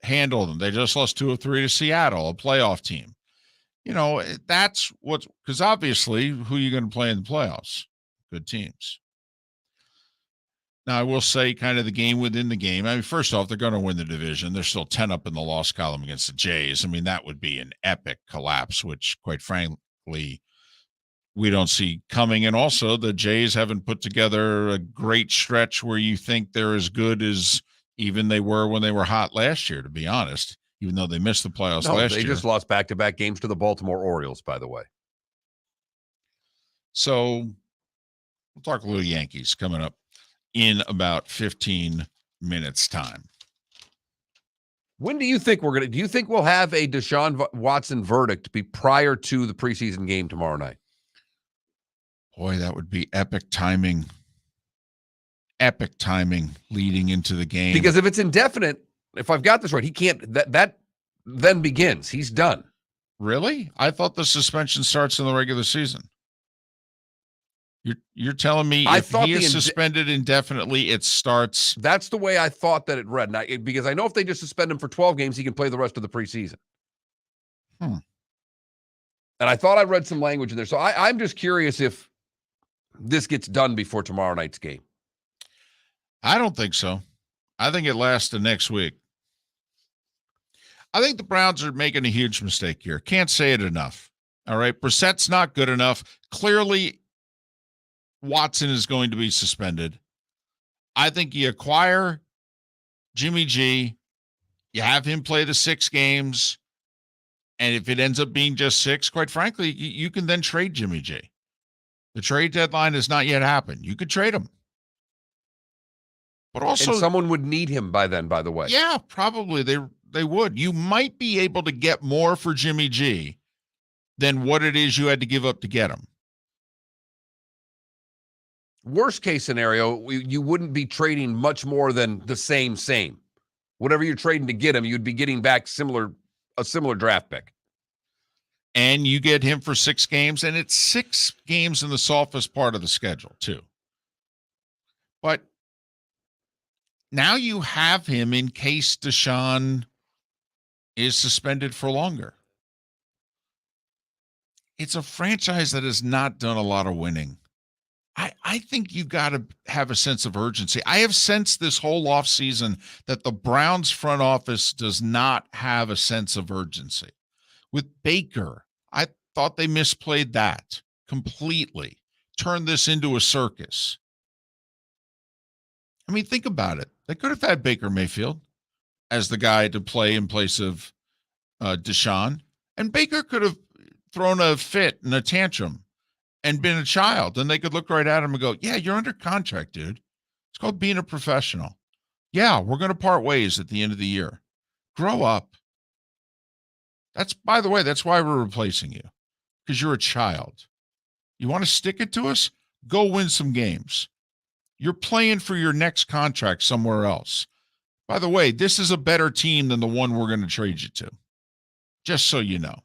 handled them. They just lost 2 of 3 to Seattle, a playoff team. That's because obviously who are you going to play in the playoffs? Good teams. Now, I will say kind of the game within the game. First off, they're going to win the division. They're still 10 up in the loss column against the Jays. That would be an epic collapse, which quite frankly, we don't see coming. And also the Jays haven't put together a great stretch where you think they're as good as even they were when they were hot last year, to be honest, even though they missed the playoffs last year. They just lost back-to-back games to the Baltimore Orioles, by the way. So we'll talk a little Yankees coming up in about 15 minutes time. When do you think do you think we'll have a Deshaun Watson verdict be prior to the preseason game tomorrow night? Boy, that would be epic timing. Epic timing leading into the game. Because if it's indefinite, if I've got this right, he can't, that then begins. He's done. Really? I thought the suspension starts in the regular season. You're telling me if he is suspended indefinitely, it starts. That's the way I thought that it read. Now, because I know if they just suspend him for 12 games, he can play the rest of the preseason. And I thought I read some language in there. So I'm just curious if this gets done before tomorrow night's game. I don't think so. I think it lasts the next week. I think the Browns are making a huge mistake here. Can't say it enough. All right. Brissett's not good enough. Clearly, Watson is going to be suspended. I think you acquire Jimmy G, you have him play the 6 games, and if it ends up being just 6, quite frankly, you can then trade Jimmy G. The trade deadline has not yet happened. You could trade him. But also, and someone would need him by then, by the way. Yeah, probably they would. You might be able to get more for Jimmy G than what it is you had to give up to get him. Worst case scenario, you wouldn't be trading much more than the same. Whatever you're trading to get him, you'd be getting back a similar draft pick. And you get him for 6 games, and it's 6 games in the softest part of the schedule, too. But now you have him in case Deshaun is suspended for longer. It's a franchise that has not done a lot of winning. I think you got to have a sense of urgency. I have sensed this whole offseason that the Browns front office does not have a sense of urgency. With Baker, I thought they misplayed that completely, turned this into a circus. I mean, think about it. They could have had Baker Mayfield as the guy to play in place of Deshaun, and Baker could have thrown a fit and a tantrum and been a child, and they could look right at him and go, yeah, you're under contract, dude. It's called being a professional. Yeah, we're going to part ways at the end of the year. Grow up. By the way, that's why we're replacing you, because you're a child. You want to stick it to us? Go win some games. You're playing for your next contract somewhere else. By the way, this is a better team than the one we're going to trade you to. Just so you know.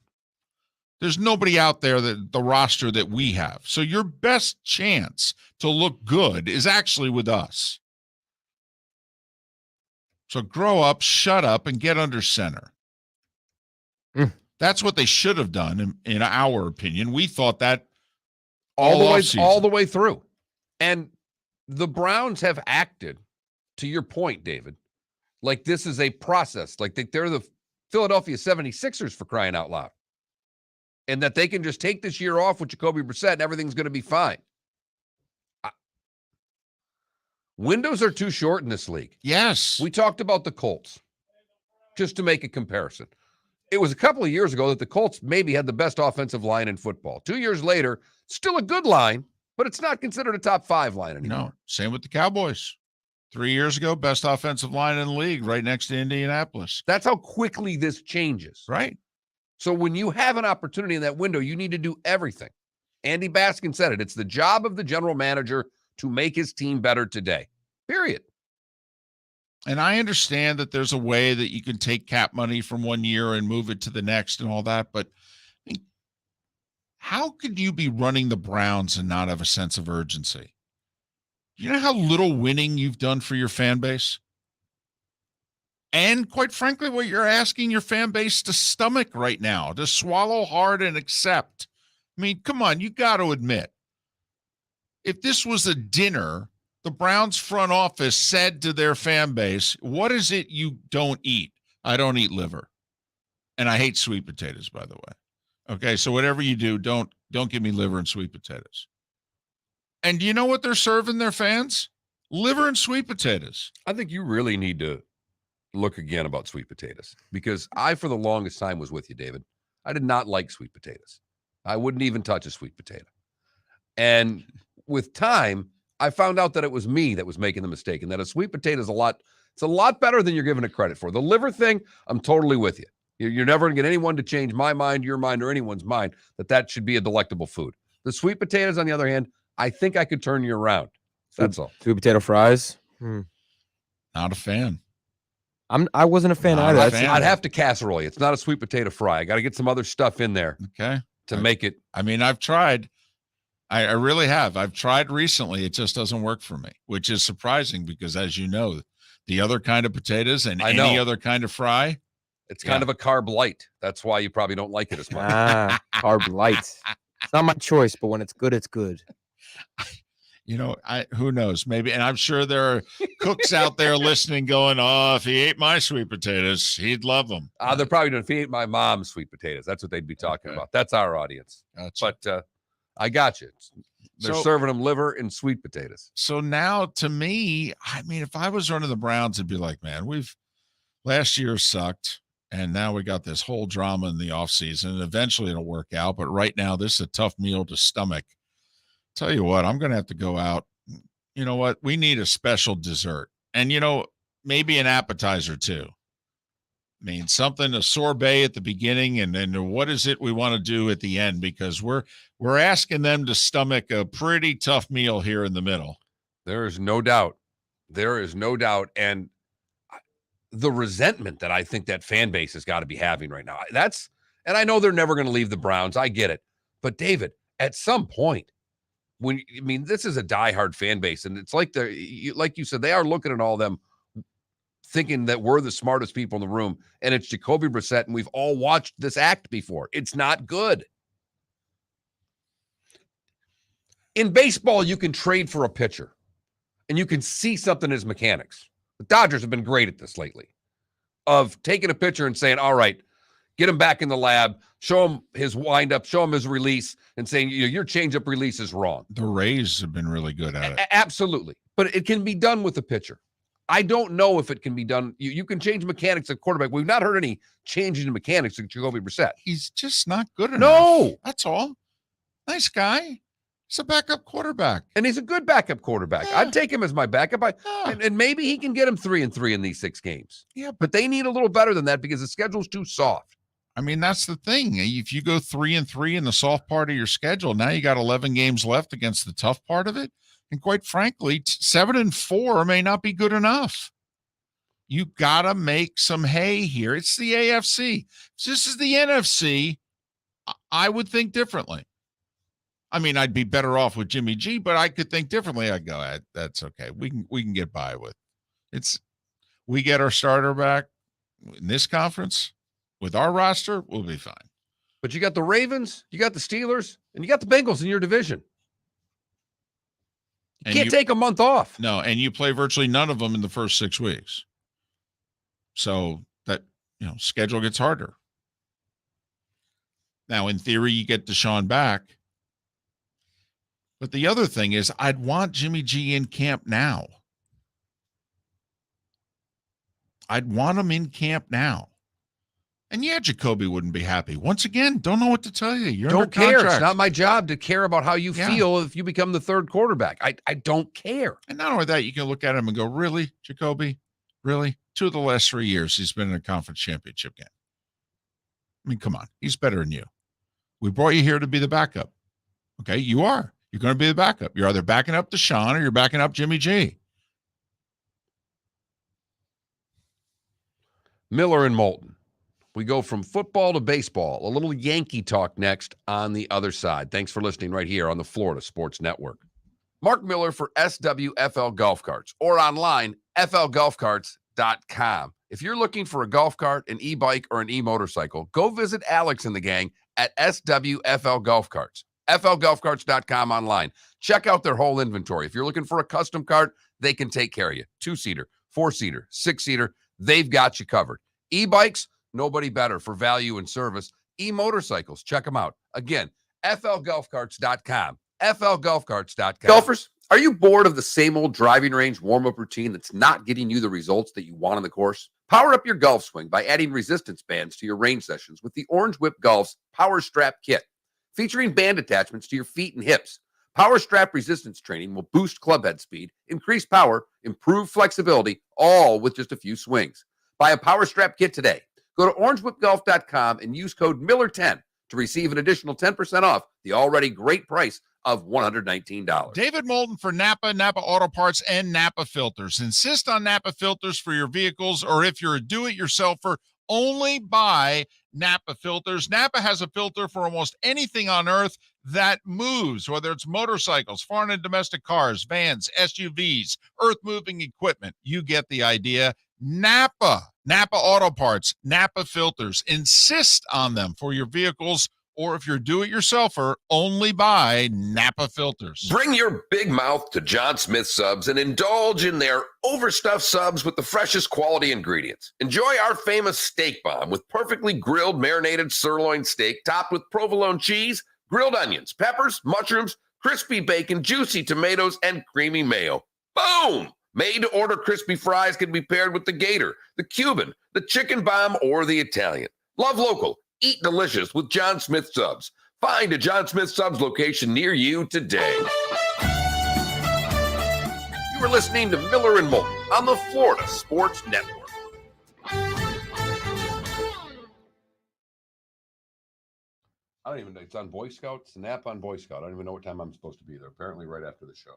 There's nobody out there that the roster that we have. So your best chance to look good is actually with us. So grow up, shut up, and get under center. That's what they should have done, in our opinion. We thought that all the way through. And the Browns have acted, to your point, David, like this is a process. Like they're the Philadelphia 76ers, for crying out loud. And that they can just take this year off with Jacoby Brissett and everything's going to be fine. Windows are too short in this league. Yes. We talked about the Colts, just to make a comparison. It was a couple of years ago that the Colts maybe had the best offensive line in football. 2 years later, still a good line, but it's not considered a top 5 line anymore. No, same with the Cowboys. 3 years ago, best offensive line in the league, right next to Indianapolis. That's how quickly this changes. Right. So when you have an opportunity in that window, you need to do everything. Andy Baskin said it. It's the job of the general manager to make his team better today. Period. And I understand that there's a way that you can take cap money from one year and move it to the next and all that, but I mean, how could you be running the Browns and not have a sense of urgency? You know how little winning you've done for your fan base? And quite frankly, what you're asking your fan base to stomach right now, to swallow hard and accept. I mean, come on, you got to admit, if this was a dinner, the Browns front office said to their fan base, what is it you don't eat? I don't eat liver. And I hate sweet potatoes, by the way. Okay, so whatever you do, don't give me liver and sweet potatoes. And do you know what they're serving their fans? Liver and sweet potatoes. I think you really need to look again about sweet potatoes, because I, for the longest time, was with you, David. I did not like sweet potatoes. I wouldn't even touch a sweet potato. And with time, I found out that it was me that was making the mistake, and that a sweet potato is it's a lot better than you're giving it credit for. The liver thing, I'm totally with you. You're never going to get anyone to change my mind, your mind, or anyone's mind that should be a delectable food. The sweet potatoes, on the other hand, I think I could turn you around. That's all. Sweet potato fries. Not a fan. I wasn't a fan either. I'd have to casserole. It's not a sweet potato fry. I got to get some other stuff in there. Okay. To make it. I mean, I've tried. I really have. I've tried recently. It just doesn't work for me, which is surprising because, as you know, the other kind of potatoes and any other kind of fry. It's kind of a carb light. That's why you probably don't like it as much. Carb light. It's not my choice, but when it's good, it's good. Who knows? Maybe, and I'm sure there are cooks out there listening, going, "Oh, if he ate my sweet potatoes, he'd love them." They're probably doing, if he ate my mom's sweet potatoes, that's what they'd be talking about. That's our audience. Gotcha. But I got you. They're serving them liver and sweet potatoes. So now, to me, I mean, if I was running the Browns, it'd be like, man, last year sucked, and now we got this whole drama in the offseason, and eventually it'll work out. But right now, this is a tough meal to stomach. Tell you what, I'm going to have to go out. You know what? We need a special dessert, and maybe an appetizer too. I mean, a sorbet at the beginning, and then what is it we want to do at the end? Because we're asking them to stomach a pretty tough meal here in the middle. There is no doubt. And the resentment that I think that fan base has got to be having right now. And I know they're never going to leave the Browns. I get it. But David, at some point, this is a diehard fan base, and it's like like you said, they are looking at all of them thinking that we're the smartest people in the room, and it's Jacoby Brissett, and we've all watched this act before. It's not good. In baseball, you can trade for a pitcher, and you can see something in his mechanics. The Dodgers have been great at this lately, of taking a pitcher and saying, all right, get him back in the lab, show him his windup, show him his release, and saying, your changeup release is wrong. The Rays have been really good at it. Absolutely. But it can be done with a pitcher. I don't know if it can be done. You can change mechanics at quarterback. We've not heard any changes in mechanics in Jacoby Brissett. He's just not good enough. No. That's all. Nice guy. He's a backup quarterback. And he's a good backup quarterback. Yeah. I'd take him as my backup. And maybe he can get him 3-3 in these 6 games. Yeah, but they need a little better than that because the schedule's too soft. I mean, that's the thing. If you go 3-3 in the soft part of your schedule, now you got 11 games left against the tough part of it. And quite frankly, 7-4 may not be good enough. You got to make some hay here. It's the AFC. If this is the NFC, I would think differently. I mean, I'd be better off with Jimmy G, but I could think differently. I'd go, that's okay. We can get by with it. We get our starter back in this conference with our roster, we'll be fine. But you got the Ravens, you got the Steelers, and you got the Bengals in your division. You can't take a month off. No, and you play virtually none of them in the first 6 weeks. So that, schedule gets harder. Now, in theory, you get Deshaun back. But the other thing is, I'd want Jimmy G in camp now. I'd want him in camp now. And yeah, Jacoby wouldn't be happy. Once again, don't know what to tell you. You're don't care. Contract. It's not my job to care about how you feel if you become the third quarterback. I don't care. And not only that, you can look at him and go, really, Jacoby? Really? 2 of the last 3 years, he's been in a conference championship game. I mean, come on. He's better than you. We brought you here to be the backup. Okay, you are. You're going to be the backup. You're either backing up Deshaun or you're backing up Jimmy G. Miller and Moulton. We go from football to baseball. A little Yankee talk next on the other side. Thanks for listening right here on the Florida Sports Network. Mark Miller for SWFL Golf Carts or online, flgolfcarts.com. If you're looking for a golf cart, an e-bike, or an e-motorcycle, go visit Alex and the gang at SWFL Golf Carts. flgolfcarts.com online. Check out their whole inventory. If you're looking for a custom cart, they can take care of you. 2-seater, 4-seater, 6-seater, they've got you covered. E-bikes, nobody better for value and service. E-motorcycles, check them out. Again, flgolfcarts.com. flgolfcarts.com. Golfers, are you bored of the same old driving range warm-up routine that's not getting you the results that you want on the course? Power up your golf swing by adding resistance bands to your range sessions with the Orange Whip Golf's Power Strap Kit. Featuring band attachments to your feet and hips, Power Strap resistance training will boost clubhead speed, increase power, improve flexibility, all with just a few swings. Buy a Power Strap Kit today. Go to orangewhipgolf.com and use code Miller10 to receive an additional 10% off the already great price of $119. David Moulton for Napa Auto Parts, and Napa Filters. Insist on Napa Filters for your vehicles, or if you're a do-it-yourselfer, only buy Napa Filters. Napa has a filter for almost anything on earth that moves, whether it's motorcycles, foreign and domestic cars, vans, SUVs, earth-moving equipment. You get the idea. Napa Auto Parts, Napa Filters. Insist on them for your vehicles Or if you're do-it-yourselfer, only buy Napa filters. Bring your big mouth to John Smith Subs and indulge in their overstuffed subs with the freshest quality ingredients. Enjoy our famous steak bomb with perfectly grilled marinated sirloin steak topped with provolone cheese, grilled onions, peppers, mushrooms, crispy bacon, juicy tomatoes, and creamy mayo. Boom! Made-to-order crispy fries can be paired with the Gator, the Cuban, the chicken bomb, or the Italian. Love local. Eat delicious with John Smith Subs. Find a John Smith Subs location near you today. You are listening to Miller and Moulton on the Florida Sports Network. I don't even know. It's on Boy Scout. Snap on Boy Scout. I don't even know what time I'm supposed to be there. Apparently right after the show.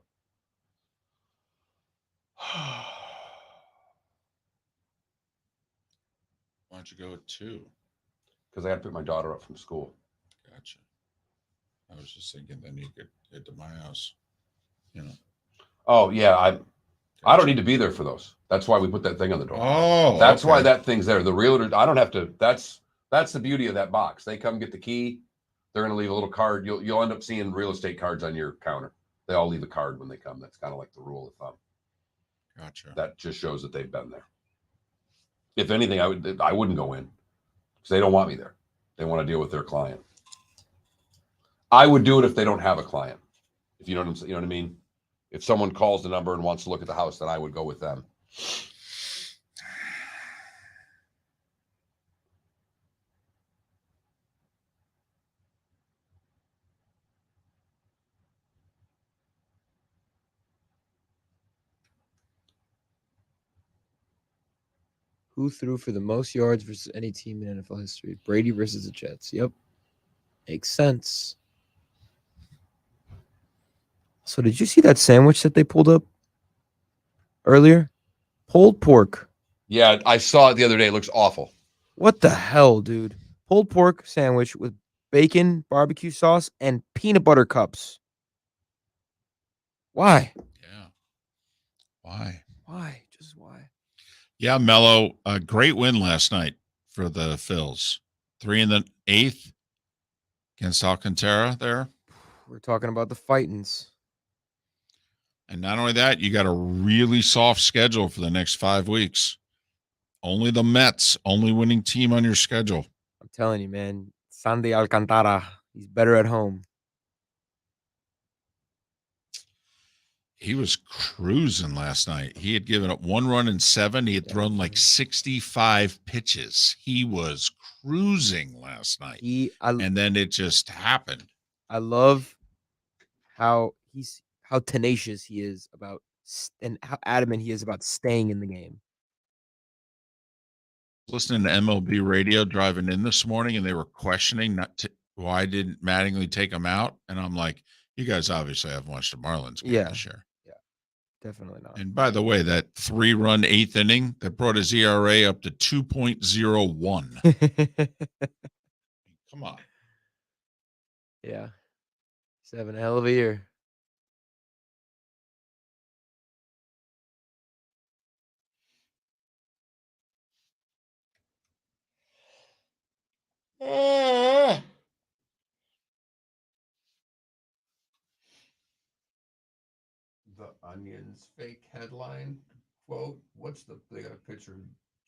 Why don't you go at 2? Because I had to pick my daughter up from school. Gotcha. I was just thinking then you could get to my house. You know. Oh, yeah. I don't need to be there for those. That's why we put that thing on the door. Oh, that's okay. why that thing's there. The realtor, I don't have to. That's the beauty of that box. They come get the key. They're going to leave a little card. You'll end up seeing real estate cards on your counter. They all leave a card when they come. That's kind of like the rule of thumb. Gotcha. That just shows that they've been there. If anything, I wouldn't go in because they don't want me there. They want to deal with their client. I would do it if they don't have a client. If you know what I mean? If someone calls the number and wants to look at the house, then I would go with them. Who threw for the most yards versus any team in NFL history? Brady versus the Jets. Yep. Makes sense. So did you see that sandwich that they pulled up earlier? Pulled pork. Yeah, I saw it the other day. It looks awful. What the hell, dude? Pulled pork sandwich with bacon, barbecue sauce, and peanut butter cups. Why? Yeah. Why? Why? Just why? Yeah, Mello, a great win last night for the Phils. 3 in the 8th against Alcantara there. We're talking about the Fightins. And not only that, you got a really soft schedule for the next 5 weeks. Only the Mets, only winning team on your schedule. I'm telling you, man. Sandy Alcantara. He's better at home. He was cruising last night. He had given up 1 run in 7. He had thrown like 65 pitches. He was cruising last night. And then it just happened. I love how tenacious he is about and how adamant he is about staying in the game. Listening to MLB radio driving in this morning, and they were questioning why didn't Mattingly take him out? And I'm like, you guys obviously haven't watched the Marlins game this year. Yeah, definitely not. And by the way, that 3-run 8th inning that brought his ERA up to 2.01. Come on. Yeah. He's having a hell of a year. The Onion's fake headline quote. They got a picture of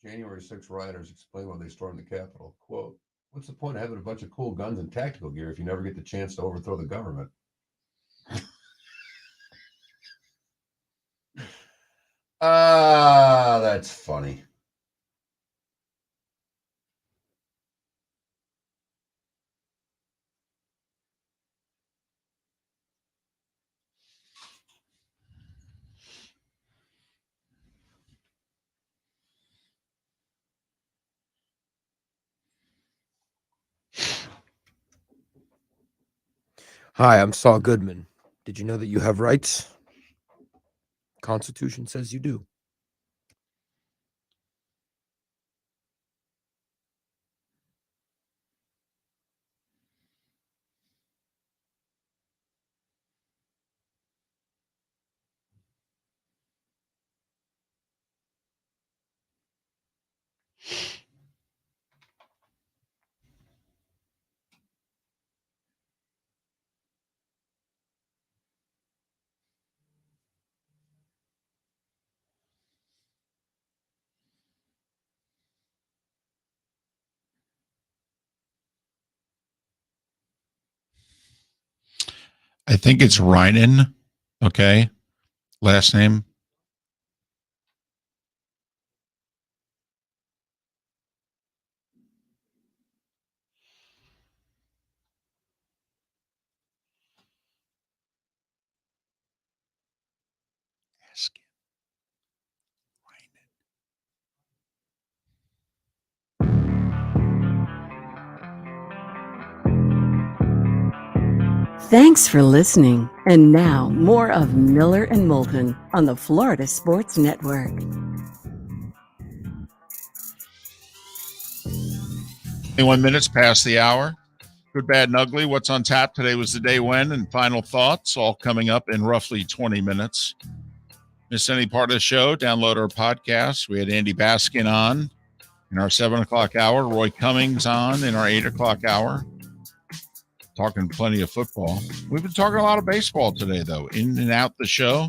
January 6 rioters explain why they stormed the Capitol. Quote, what's the point of having a bunch of cool guns and tactical gear if you never get the chance to overthrow the government? That's funny. Hi, I'm Saul Goodman. Did you know that you have rights? Constitution says you do. I think it's Reinen. Okay. Last name. Baskin. Reinen. Thanks for listening. And now, more of Miller and Moulton on the Florida Sports Network. 21 minutes past the hour. Good, bad, and ugly. What's on tap today was the day when, and final thoughts all coming up in roughly 20 minutes. Miss any part of the show? Download our podcast. We had Andy Baskin on in our 7 o'clock hour, Roy Cummings on in our 8 o'clock hour. Talking plenty of football. We've been talking a lot of baseball today, though, in and out the show.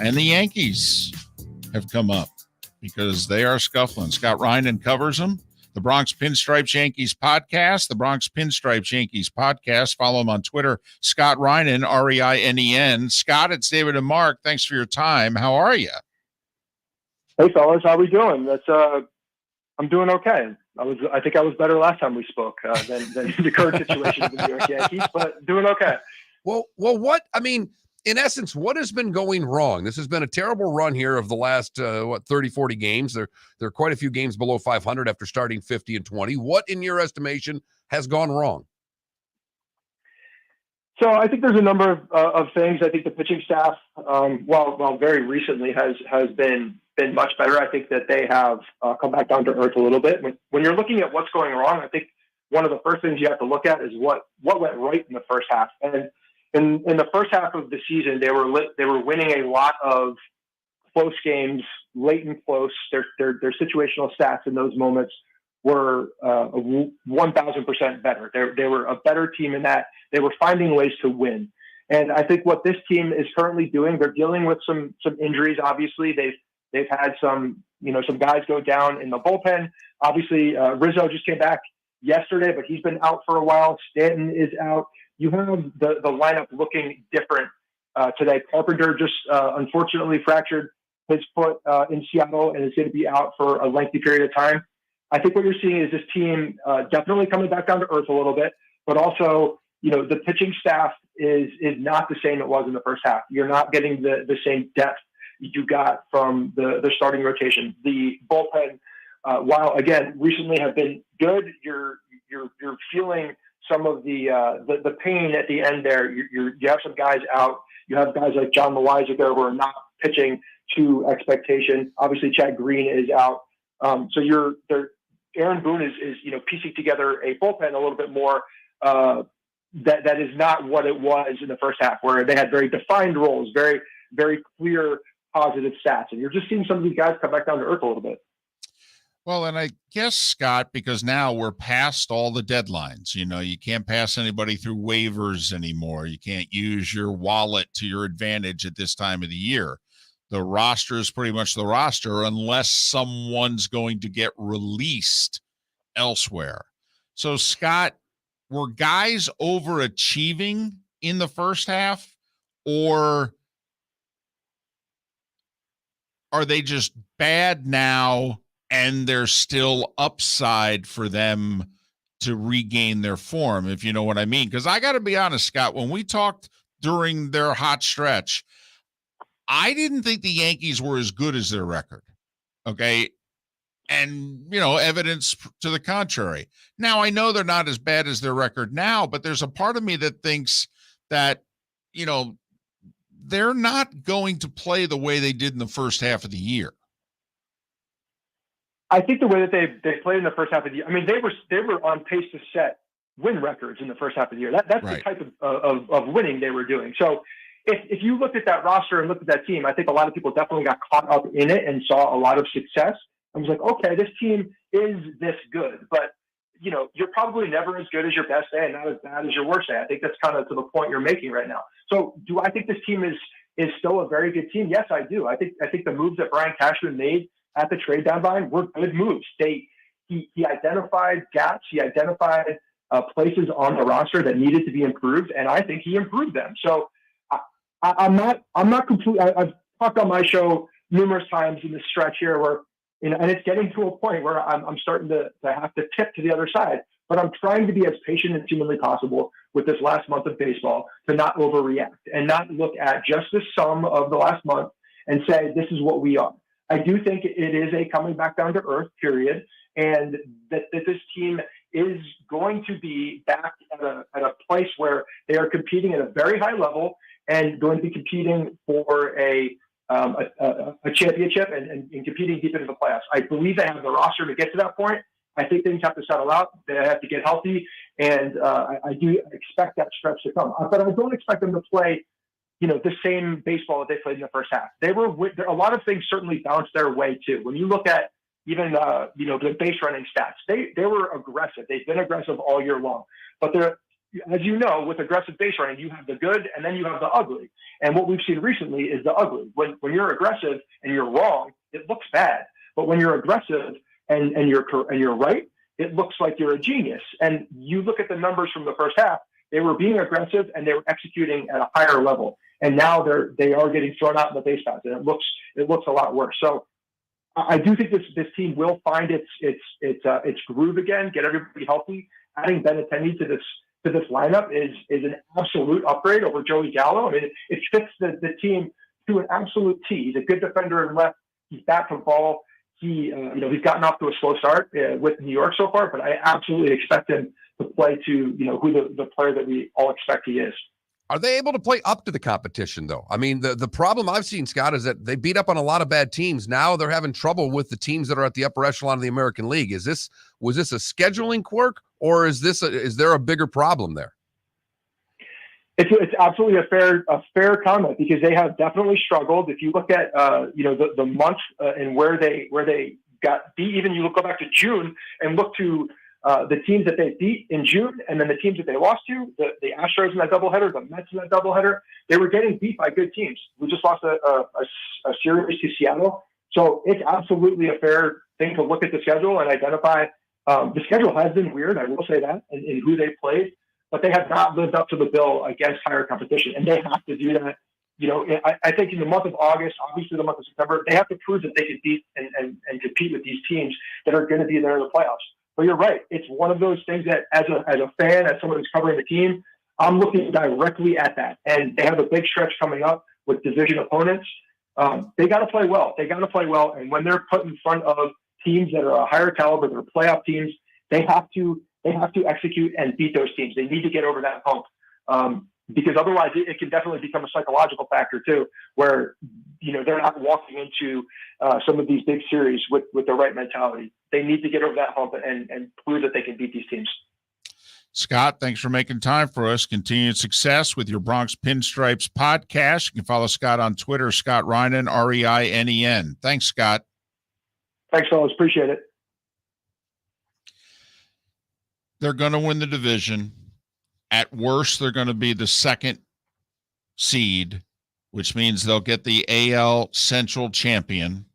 And the Yankees have come up because they are scuffling. Scott Reinen covers them. The Bronx Pinstripes Yankees podcast, the Bronx Pinstripes Yankees podcast. Follow him on Twitter, Scott Reinen, Reinen. Scott, it's David and Mark. Thanks for your time. How are you? Hey, fellas, how we doing? I'm doing okay. I think I was better last time we spoke than the current situation of the New York Yankees, but doing okay. Well, what? I mean, in essence, what has been going wrong? This has been a terrible run here of the last, 30, 40 games. There are quite a few games below 500 after starting 50 and 20. What, in your estimation, has gone wrong? So I think there's a number of things. I think the pitching staff, well, very recently has been much better. I think that they have come back down to earth a little bit. When you're looking at what's going wrong, I think one of the first things you have to look at is what went right in the first half. And in the first half of the season, they were winning a lot of close games, late and close. Their situational stats in those moments were 1,000% better. They were a better team in that they were finding ways to win. And I think what this team is currently doing, they're dealing with some injuries. Obviously, they've had some guys go down in the bullpen. Obviously, Rizzo just came back yesterday, but he's been out for a while. Stanton is out. You have the lineup looking different today. Carpenter just unfortunately fractured his foot in Seattle and is going to be out for a lengthy period of time. I think what you're seeing is this team definitely coming back down to earth a little bit, but also, the pitching staff is not the same it was in the first half. You're not getting the same depth you got from the starting rotation. The bullpen, while again recently have been good, you're feeling some of the pain at the end there. You have some guys out. You have guys like John Loizaga who are not pitching to expectation. Obviously, Chad Green is out. So Aaron Boone is piecing together a bullpen a little bit more. That is not what it was in the first half, where they had very defined roles, very, very clear positive stats. And you're just seeing some of these guys come back down to earth a little bit. Well, and I guess, Scott, because now we're past all the deadlines, you can't pass anybody through waivers anymore. You can't use your wallet to your advantage at this time of the year. The roster is pretty much the roster unless someone's going to get released elsewhere. So, Scott, were guys overachieving in the first half, or are they just bad now and there's still upside for them to regain their form, if you know what I mean? Because I got to be honest, Scott, when we talked during their hot stretch, I didn't think the Yankees were as good as their record. Okay. And, evidence to the contrary. Now, I know they're not as bad as their record now, but there's a part of me that thinks that, they're not going to play the way they did in the first half of the year. I think the way that they played in the first half of the year, I mean, they were on pace to set win records in the first half of the year. That's right. The type of winning they were doing. So if you looked at that roster and looked at that team, I think a lot of people definitely got caught up in it and saw a lot of success. I was like, okay, this team is this good, but you're probably never as good as your best day and not as bad as your worst day. I think that's kind of to the point you're making right now. So do I think this team is still a very good team? Yes, I do. I think the moves that Brian Cashman made at the trade deadline were good moves. He identified gaps. He identified places on the roster that needed to be improved, and I think he improved them. So I'm not completely. I've talked on my show numerous times in this stretch here where, and it's getting to a point where I'm starting to have to tip to the other side. But I'm trying to be as patient as humanly possible with this last month of baseball to not overreact and not look at just the sum of the last month and say, this is what we are. I do think it is a coming back down to earth period, and that this team is going to be back at a place where they are competing at a very high level and going to be competing for a championship and competing deep into the playoffs. I believe they have the roster to get to that point. I think things have to settle out. They have to get healthy, and I do expect that stretch to come. But I don't expect them to play, the same baseball that they played in the first half. A lot of things certainly bounced their way too. When you look at even the base running stats, they were aggressive. They've been aggressive all year long. But as you know, with aggressive base running, you have the good and then you have the ugly. And what we've seen recently is the ugly. When you're aggressive and you're wrong, it looks bad. But when you're aggressive and you're right, it looks like you're a genius. And you look at the numbers from the first half, they were being aggressive and they were executing at a higher level. And now they are getting thrown out in the base paths, and it looks a lot worse. So I do think this team will find its groove again, get everybody healthy. Adding Benintendi to this lineup is an absolute upgrade over Joey Gallo. I mean, it fits the team to an absolute T. He's a good defender in left. He's back to ball. He's gotten off to a slow start with New York so far, but I absolutely expect him to play to who the player that we all expect he is. Are they able to play up to the competition, though? I mean, the problem I've seen, Scott, is that they beat up on a lot of bad teams. Now they're having trouble with the teams that are at the upper echelon of the American League. Was this a scheduling quirk, or is there a bigger problem there? It's absolutely a fair comment, because they have definitely struggled. If you look at the month and where they got beat, even you go back to June and look to the teams that they beat in June, and then the teams that they lost to, the Astros in that doubleheader, the Mets in that doubleheader, they were getting beat by good teams. We just lost a series to Seattle. So it's absolutely a fair thing to look at the schedule and identify. The schedule has been weird, I will say that, in who they played, but they have not lived up to the bill against higher competition, and they have to do that. I think in the month of August, obviously the month of September, they have to prove that they can beat and compete with these teams that are going to be there in the playoffs. But you're right. It's one of those things that as a fan, as someone who's covering the team, I'm looking directly at that. And they have a big stretch coming up with division opponents. They got to play well. And when they're put in front of teams that are a higher caliber, they're playoff teams, they have to execute and beat those teams. They need to get over that hump. Because otherwise it can definitely become a psychological factor too, where, they're not walking into some of these big series with the right mentality. They need to get over that hump and prove that they can beat these teams. Scott, thanks for making time for us. Continued success with your Bronx Pinstripes podcast. You can follow Scott on Twitter, Scott Reinen, Reinen. Thanks, Scott. Thanks, fellas. Appreciate it. They're going to win the division. At worst, they're going to be the second seed, which means they'll get the AL Central champion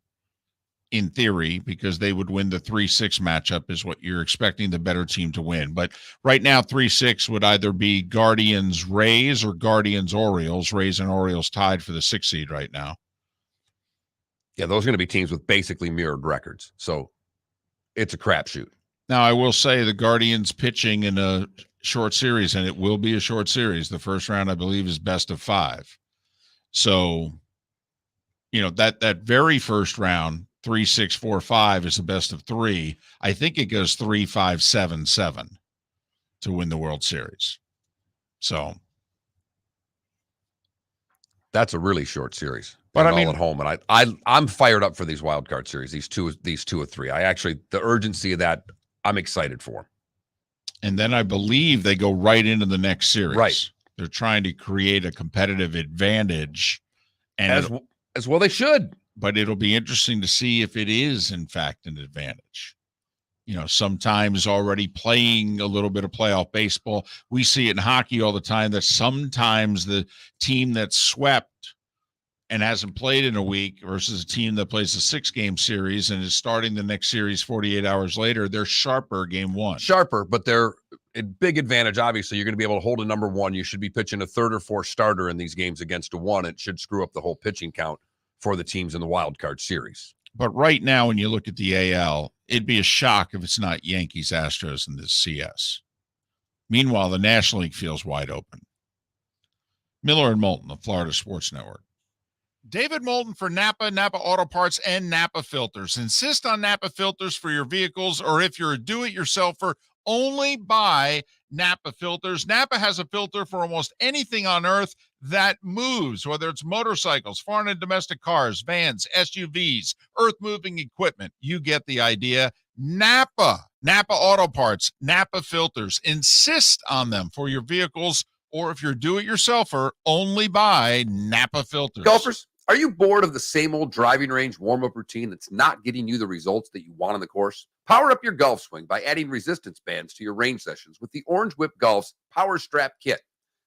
in theory, because they would win the 3-6 matchup is what you're expecting the better team to win. But right now, 3-6 would either be Guardians Rays or Guardians Orioles. Rays and Orioles tied for the 6th seed right now. Yeah, those are going to be teams with basically mirrored records. So it's a crapshoot. Now, I will say the Guardians pitching in a short series, and it will be a short series. The first round, I believe, is best of 5. So, that very first round, 3-6, 4-5 is the best of 3. I think it goes 3-5, 7-7 to win the World Series. So that's a really short series. But all at home, and I'm fired up for these wild card series. These two or three. The urgency of that, I'm excited for. And then I believe they go right into the next series. Right. They're trying to create a competitive advantage, and as well they should. But it'll be interesting to see if it is in fact an advantage. Sometimes already playing a little bit of playoff baseball. We see it in hockey all the time that sometimes the team that's swept and hasn't played in a week versus a team that plays a 6-game series and is starting the next series 48 hours later, they're sharper game one. Sharper, but they're A big advantage, obviously, you're going to be able to hold a number one. You should be pitching a third or fourth starter in these games against a one. It should screw up the whole pitching count for the teams in the wild card series. But right now, when you look at the AL, it'd be a shock if it's not Yankees, Astros, and the CS. Meanwhile, the National League feels wide open. Miller and Moulton, the Florida Sports Network. David Moulton for Napa, Napa Auto Parts, and Napa Filters. Insist on Napa Filters for your vehicles, or if you're a do-it-yourselfer, only buy Napa Filters. Napa has a filter for almost anything on earth that moves, whether it's motorcycles, foreign and domestic cars, vans, SUVs, earth-moving equipment. You get the idea. Napa Auto Parts, Napa Filters. Insist on them for your vehicles, or if you're do-it-yourselfer, only buy Napa Filters. Golfers, are you bored of the same old driving range warm-up routine that's not getting you the results that you want on the course? Power up your golf swing by adding resistance bands to your range sessions with the Orange Whip Golf's Power Strap Kit.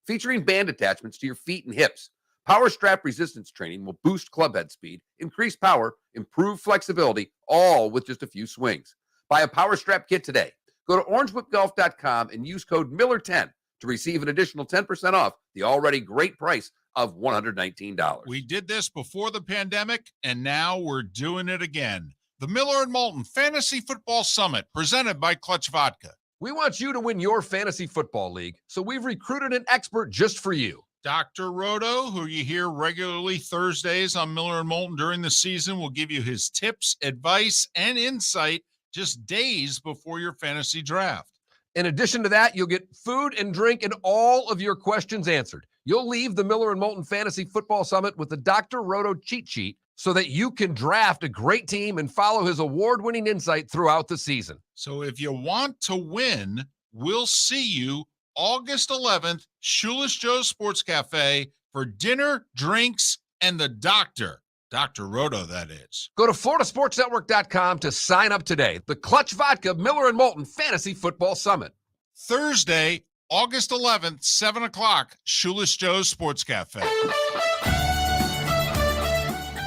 Featuring band attachments to your feet and hips, Power Strap resistance training will boost clubhead speed, increase power, improve flexibility, all with just a few swings. Buy a Power Strap Kit today. Go to orangewhipgolf.com and use code Miller10 to receive an additional 10% off the already great price of $119. We did this before the pandemic, and now we're doing it again. The Miller and Moulton Fantasy Football Summit, presented by Clutch Vodka. We want you to win your fantasy football league, so we've recruited an expert just for you. Dr. Roto, who you hear regularly Thursdays on Miller and Moulton during the season, will give you his tips, advice, and insight just days before your fantasy draft. In addition to that, you'll get food and drink and all of your questions answered. You'll leave the Miller and Moulton Fantasy Football Summit with the Dr. Roto cheat sheet so that you can draft a great team and follow his award-winning insight throughout the season. So if you want to win, we'll see you August 11th, Shoeless Joe's Sports Cafe for dinner, drinks, and the doctor. Dr. Roto, that is. Go to floridasportsnetwork.com to sign up today. The Clutch Vodka Miller and Moulton Fantasy Football Summit. Thursday, August 11th, 7 o'clock, Shoeless Joe's Sports Cafe.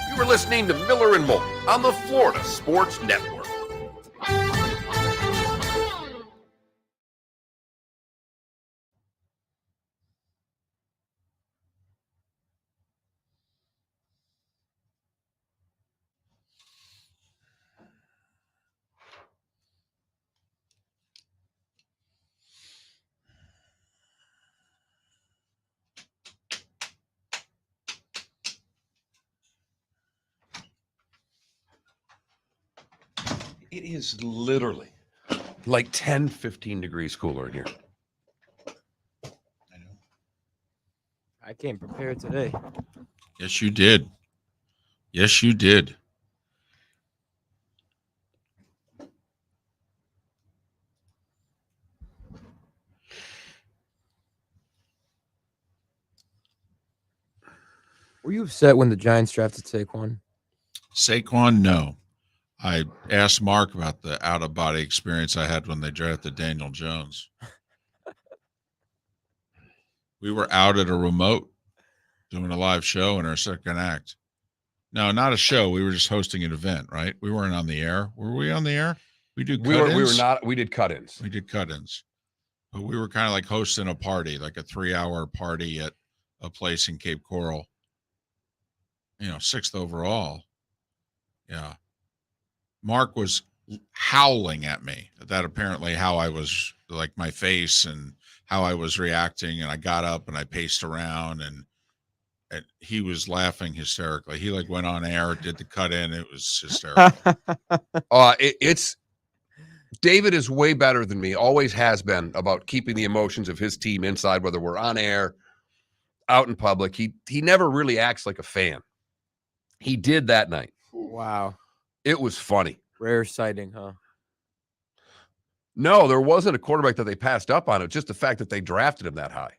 You were listening to Miller and Moulton on the Florida Sports Network. It is literally like 10, 15 degrees cooler in here. I know. I came prepared today. Yes, you did. Yes, you did. Were you upset when the Giants drafted Saquon? Saquon, no. I asked Mark about the out-of-body experience I had when they drafted Daniel Jones. We were out at a remote doing a live show in our second act. No, not a show. We were just hosting an event, right? We weren't on the air. Were we on the air? We did cut-ins? We were not. We did cut-ins. We did cut-ins. But we were kind of like hosting a party, like a 3-hour party at a place in Cape Coral. 6th overall. Yeah. Mark was howling at me. That apparently how I was, like my face and how I was reacting. And I got up and I paced around and he was laughing hysterically. He went on air, did the cut in. It was hysterical. It's David is way better than me. Always has been about keeping the emotions of his team inside, whether we're on air, out in public. He never really acts like a fan. He did that night. Wow. It was funny. Rare sighting, huh? No, there wasn't a quarterback that they passed up on. It just the fact that they drafted him that high.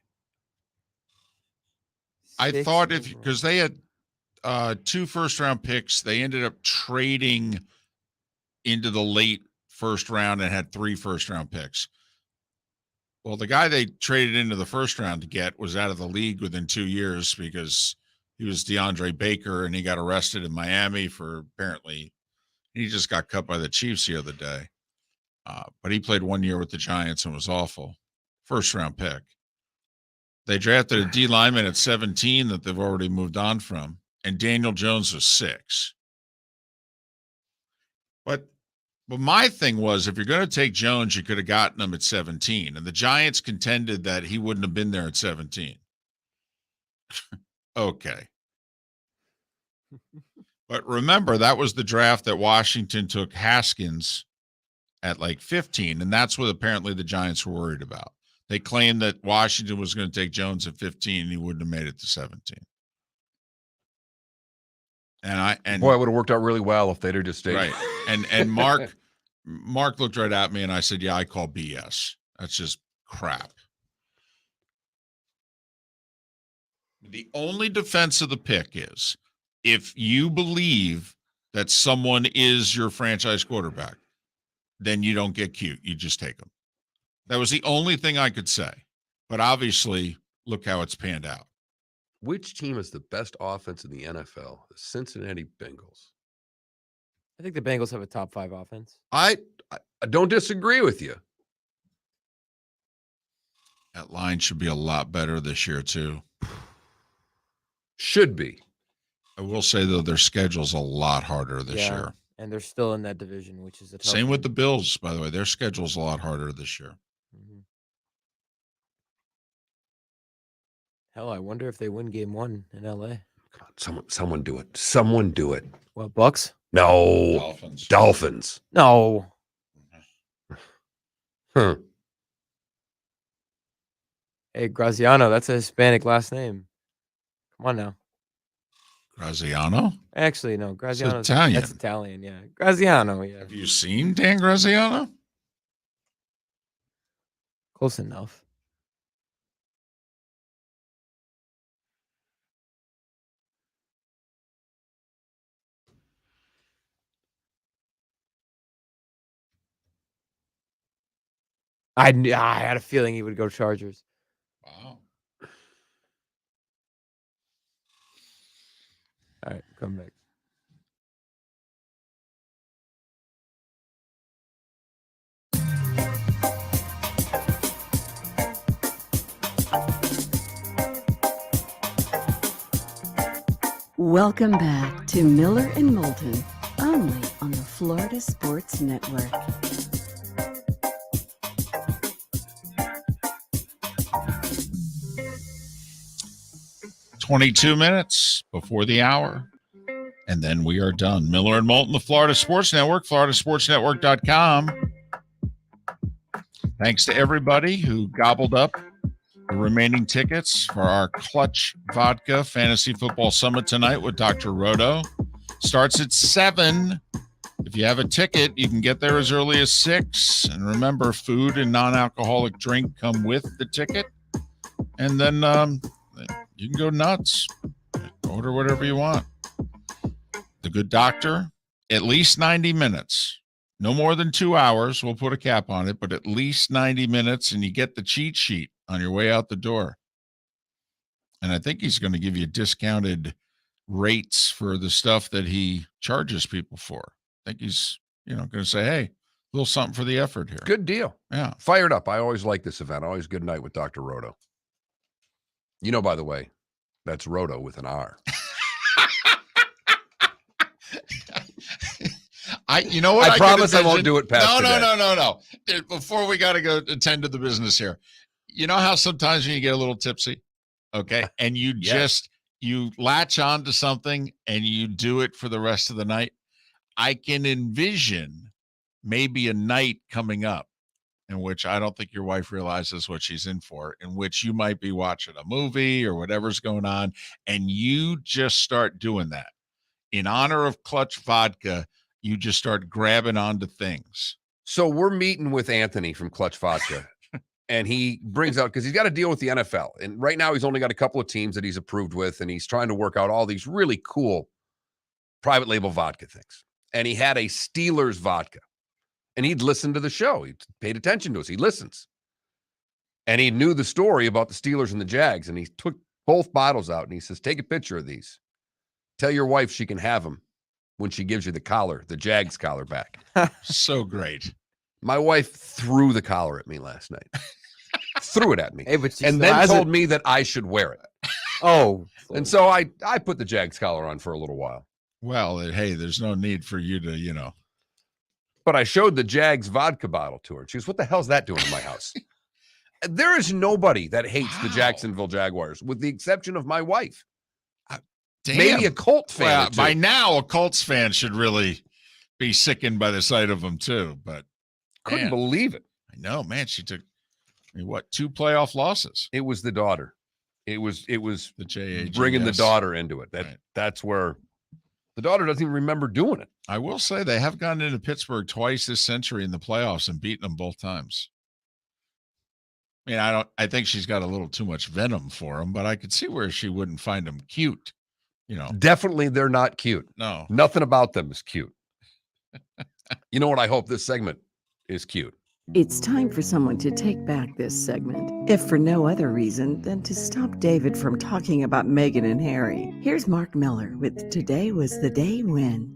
I thought because they had 2 first-round picks, they ended up trading into the late first round and had 3 first-round picks. Well, the guy they traded into the first round to get was out of the league within 2 years because he was DeAndre Baker, and he got arrested in Miami for apparently he just got cut by the Chiefs the other day. But he played 1 year with the Giants and was awful. first-round pick. They drafted a D lineman at 17 that they've already moved on from, and Daniel Jones was 6. But my thing was, if you're going to take Jones, you could have gotten him at 17, and the Giants contended that he wouldn't have been there at 17. Okay. But remember, that was the draft that Washington took Haskins at like 15, and that's what apparently the Giants were worried about. They claimed that Washington was going to take Jones at 15, and he wouldn't have made it to 17. And boy, it would have worked out really well if they'd have just stayed. Right. And Mark looked right at me, and I said, "Yeah, I call BS. That's just crap." The only defense of the pick is if you believe that someone is your franchise quarterback, then you don't get cute. You just take them. That was the only thing I could say. But obviously, look how it's panned out. Which team has the best offense in the NFL? The Cincinnati Bengals. I think the Bengals have a top 5 offense. I don't disagree with you. That line should be a lot better this year, too. Should be. I will say, though, their schedule's a lot harder this year. And they're still in that division, which is a tough Same with one. the Bills, by the way. Their schedule's a lot harder this year. Mhm. Hell, I wonder if they win game 1 in LA. Come on, someone do it. Someone do it. What, Bucs? No. Dolphins. No. Huh. Hey, Graziano, that's a Hispanic last name. Come on now. Graziano? Actually, no. Graziano. Italian. That's Italian, yeah. Graziano, yeah. Have you seen Dan Graziano? Close enough. I had a feeling he would go Chargers. Wow. All right, come back. Welcome back to Miller and Moulton, only on the Florida Sports Network. "22 minutes before the hour, and then we are done." Miller and Moulton, the Florida Sports Network, floridasportsnetwork.com. Thanks to everybody who gobbled up the remaining tickets for our Clutch Vodka Fantasy Football Summit tonight with Dr. Roto. Starts at 7. If you have a ticket, you can get there as early as 6. And remember, food and non-alcoholic drink come with the ticket. And then you can go nuts. Order whatever you want. The Good Doctor, at least 90 minutes. No more than 2 hours. We'll put a cap on it, but at least 90 minutes, and you get the cheat sheet on your way out the door. And I think he's going to give you discounted rates for the stuff that he charges people for. I think he's, going to say, hey, a little something for the effort here. Good deal. Yeah. Fired up. I always like this event. Always good night with Dr. Roto. By the way, that's Roto with an R. You know what? I promise I won't do it past today. No. Before we got to go attend to the business here. You know how sometimes when you get a little tipsy, okay, and you you latch on to something and you do it for the rest of the night? I can envision maybe a night coming up in which I don't think your wife realizes what she's in for, in which you might be watching a movie or whatever's going on, and you just start doing that. In honor of Clutch Vodka, you just start grabbing onto things. So we're meeting with Anthony from Clutch Vodka, and he brings out, because he's got to deal with the NFL. And right now he's only got a couple of teams that he's approved with, and he's trying to work out all these really cool private label vodka things. And he had a Steelers vodka. And he'd listened to the show. He paid attention to us. He listens. And he knew the story about the Steelers and the Jags. And he took both bottles out and he says, take a picture of these. Tell your wife she can have them when she gives you the collar, the Jags collar back. So great. My wife threw the collar at me last night. threw it at me, Hey, but she and still then has told it. me that I should wear it. Oh, And so I put the Jags collar on for a little while. Well, hey, there's no need for you to, But I showed the Jags vodka bottle to her. She goes, "What the hell's that doing in my house?" There is nobody that hates the Wow. Jacksonville Jaguars, with the exception of my wife. damn. Maybe a Colt fan. Well, or two. by now, a Colts fan should really be sickened by the sight of them too. But Couldn't man, believe it. I know, man. She took, 2 playoff losses. It was the daughter. It was The JAG, bringing the yes. daughter into it. Right. That's where the daughter doesn't even remember doing it. I will say they have gone into Pittsburgh twice this century in the playoffs and beaten them both times. I mean, I think she's got a little too much venom for them, but I could see where she wouldn't find them cute. Definitely, they're not cute. No. Nothing about them is cute. You know what? I hope this segment is cute. It's time for someone to take back this segment, if for no other reason than to stop David from talking about Meghan and Harry. Here's Mark Miller with Today Was the Day When.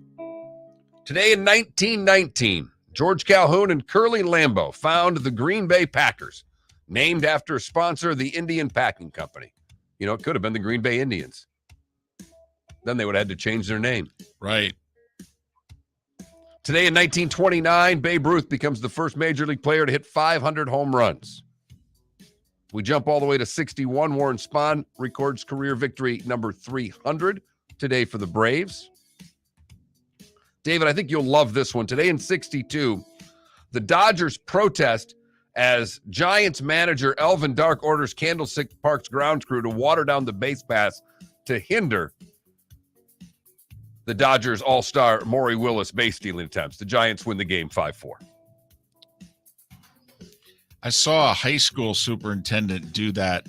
Today in 1919, George Calhoun and Curly Lambeau found the Green Bay Packers, named after a sponsor of the Indian Packing Company. It could have been the Green Bay Indians. Then they would have had to change their name. Right. Today in 1929, Babe Ruth becomes the first major league player to hit 500 home runs. We jump all the way to 61. Warren Spahn records career victory number 300 today for the Braves. David, I think you'll love this one. Today in 62, the Dodgers protest as Giants manager Elvin Dark orders Candlestick Park's grounds crew to water down the base paths to hinder the Dodgers all-star Maury Willis base stealing attempts. The Giants win the game 5-4. I saw a high school superintendent do that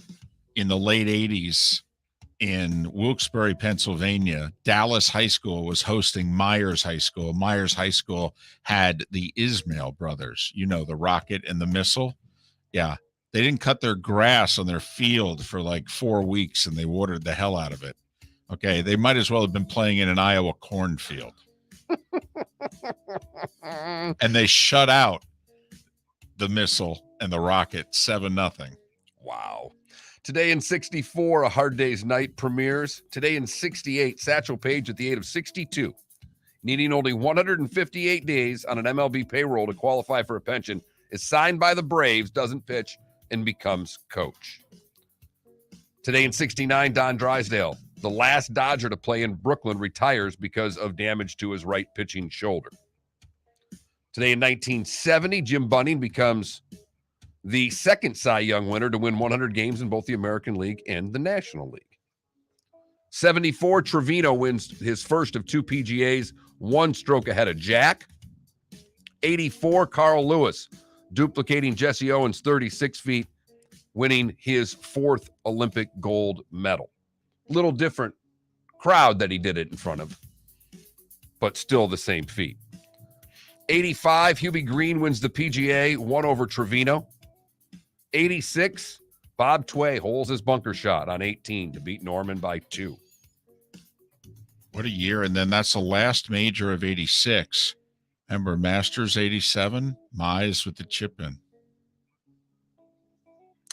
in the late 80s in Wilkes-Barre, Pennsylvania. Dallas High School was hosting Myers High School. Myers High School had the Ismail brothers, the rocket and the missile. Yeah. They didn't cut their grass on their field for like 4 weeks, and they watered the hell out of it. Okay, they might as well have been playing in an Iowa cornfield. And they shut out the missile and the rocket 7-0. Wow. Today in 64, A Hard Day's Night premieres. Today in 68, Satchel Paige at the age of 62, needing only 158 days on an MLB payroll to qualify for a pension, is signed by the Braves, doesn't pitch, and becomes coach. Today in 69, Don Drysdale, the last Dodger to play in Brooklyn, retires because of damage to his right pitching shoulder. Today in 1970, Jim Bunning becomes the second Cy Young winner to win 100 games in both the American League and the National League. 74, Trevino wins his first of 2 PGAs, 1 stroke ahead of Jack. 84, Carl Lewis, duplicating Jesse Owens' 36 feet, winning his 4th Olympic gold medal. Little different crowd that he did it in front of, but still the same feat. 85, Hubie Green wins the PGA, 1 over Trevino. 86, Bob Tway holds his bunker shot on 18 to beat Norman by 2. What a year. And then that's the last major of 86. Remember, Masters 87, Mize with the chip in.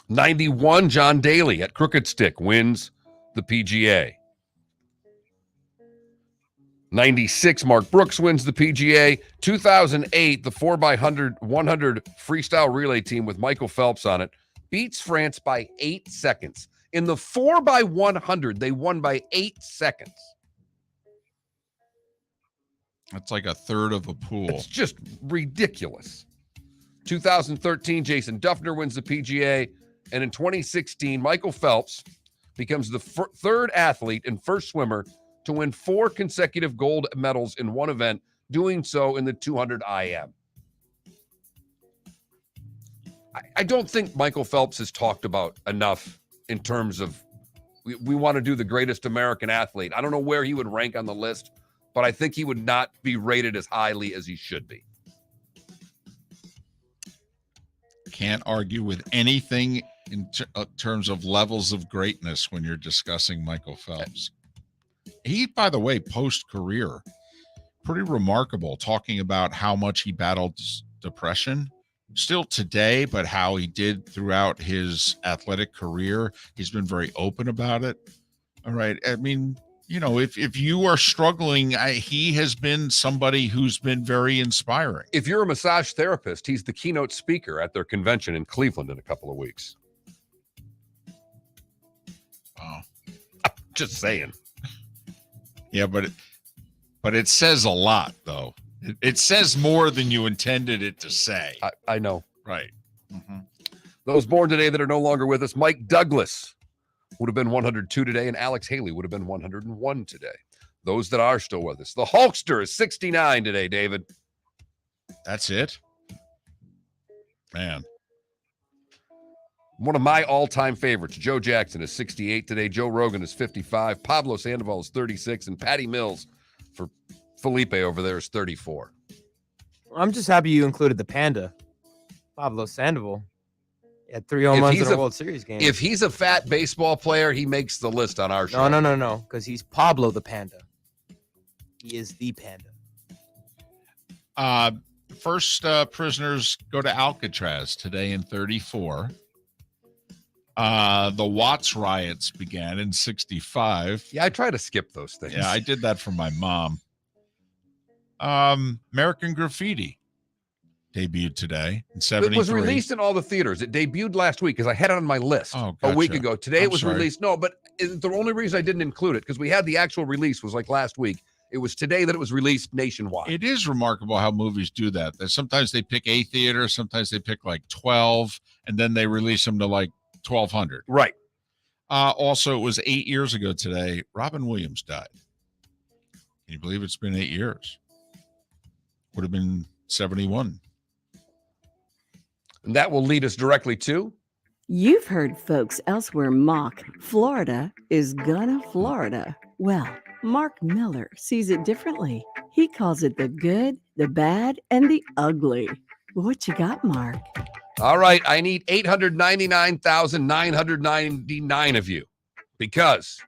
91, John Daly at Crooked Stick wins the PGA. 96, Mark Brooks wins the PGA. 2008, the 4x100 freestyle relay team with Michael Phelps on it beats France by 8 seconds. In the 4x100, they won by 8 seconds. That's like a third of a pool. It's just ridiculous. 2013, Jason Duffner wins the PGA. And in 2016, Michael Phelps becomes the third athlete and first swimmer to win 4 consecutive gold medals in one event, doing so in the 200 IM. I don't think Michael Phelps is talked about enough in terms of we want to do the greatest American athlete. I don't know where he would rank on the list, but I think he would not be rated as highly as he should be. Can't argue with anything in terms of levels of greatness when you're discussing Michael Phelps. He, by the way, post-career, pretty remarkable, talking about how much he battled depression still today, but how he did throughout his athletic career. He's been very open about it. All right. I mean, if you are struggling, he has been somebody who's been very inspiring. If you're a massage therapist, he's the keynote speaker at their convention in Cleveland in a couple of weeks. Oh, just saying. Yeah, but it says a lot, though. It says more than you intended it to say. I know. Right. Mm-hmm. Those born today that are no longer with us, Mike Douglas would have been 102 today, and Alex Haley would have been 101 today. Those that are still with us. The Hulkster is 69 today, David. That's it? Man. One of my all-time favorites, Joe Jackson, is 68 today. Joe Rogan is 55. Pablo Sandoval is 36. And Patty Mills for Felipe over there is 34. I'm just happy you included the Panda, Pablo Sandoval. He had 3 home runs in a World Series game. If he's a fat baseball player, he makes the list on our show. No, because he's Pablo the Panda. He is the Panda. First prisoners go to Alcatraz today in 34. The Watts riots began in 65. Yeah, I try to skip those things. Yeah, I did that for my mom. American Graffiti debuted today in 73. It was released in all the theaters. It debuted last week because I had it on my list a week ago. Today it was released. No, but the only reason I didn't include it because we had the actual release was like last week. It was today that it was released nationwide. It is remarkable how movies do that. Sometimes they pick a theater, sometimes they pick like 12, and then they release them to like 1,200. Right. Also, it was 8 years ago today. Robin Williams died. Can you believe it's been 8 years? Would have been 71. And that will lead us directly to. You've heard folks elsewhere mock Florida is gonna Florida. Well, Mark Miller sees it differently. He calls it the good, the bad, and the ugly. What you got, Mark? All right, I need 899,999 of you because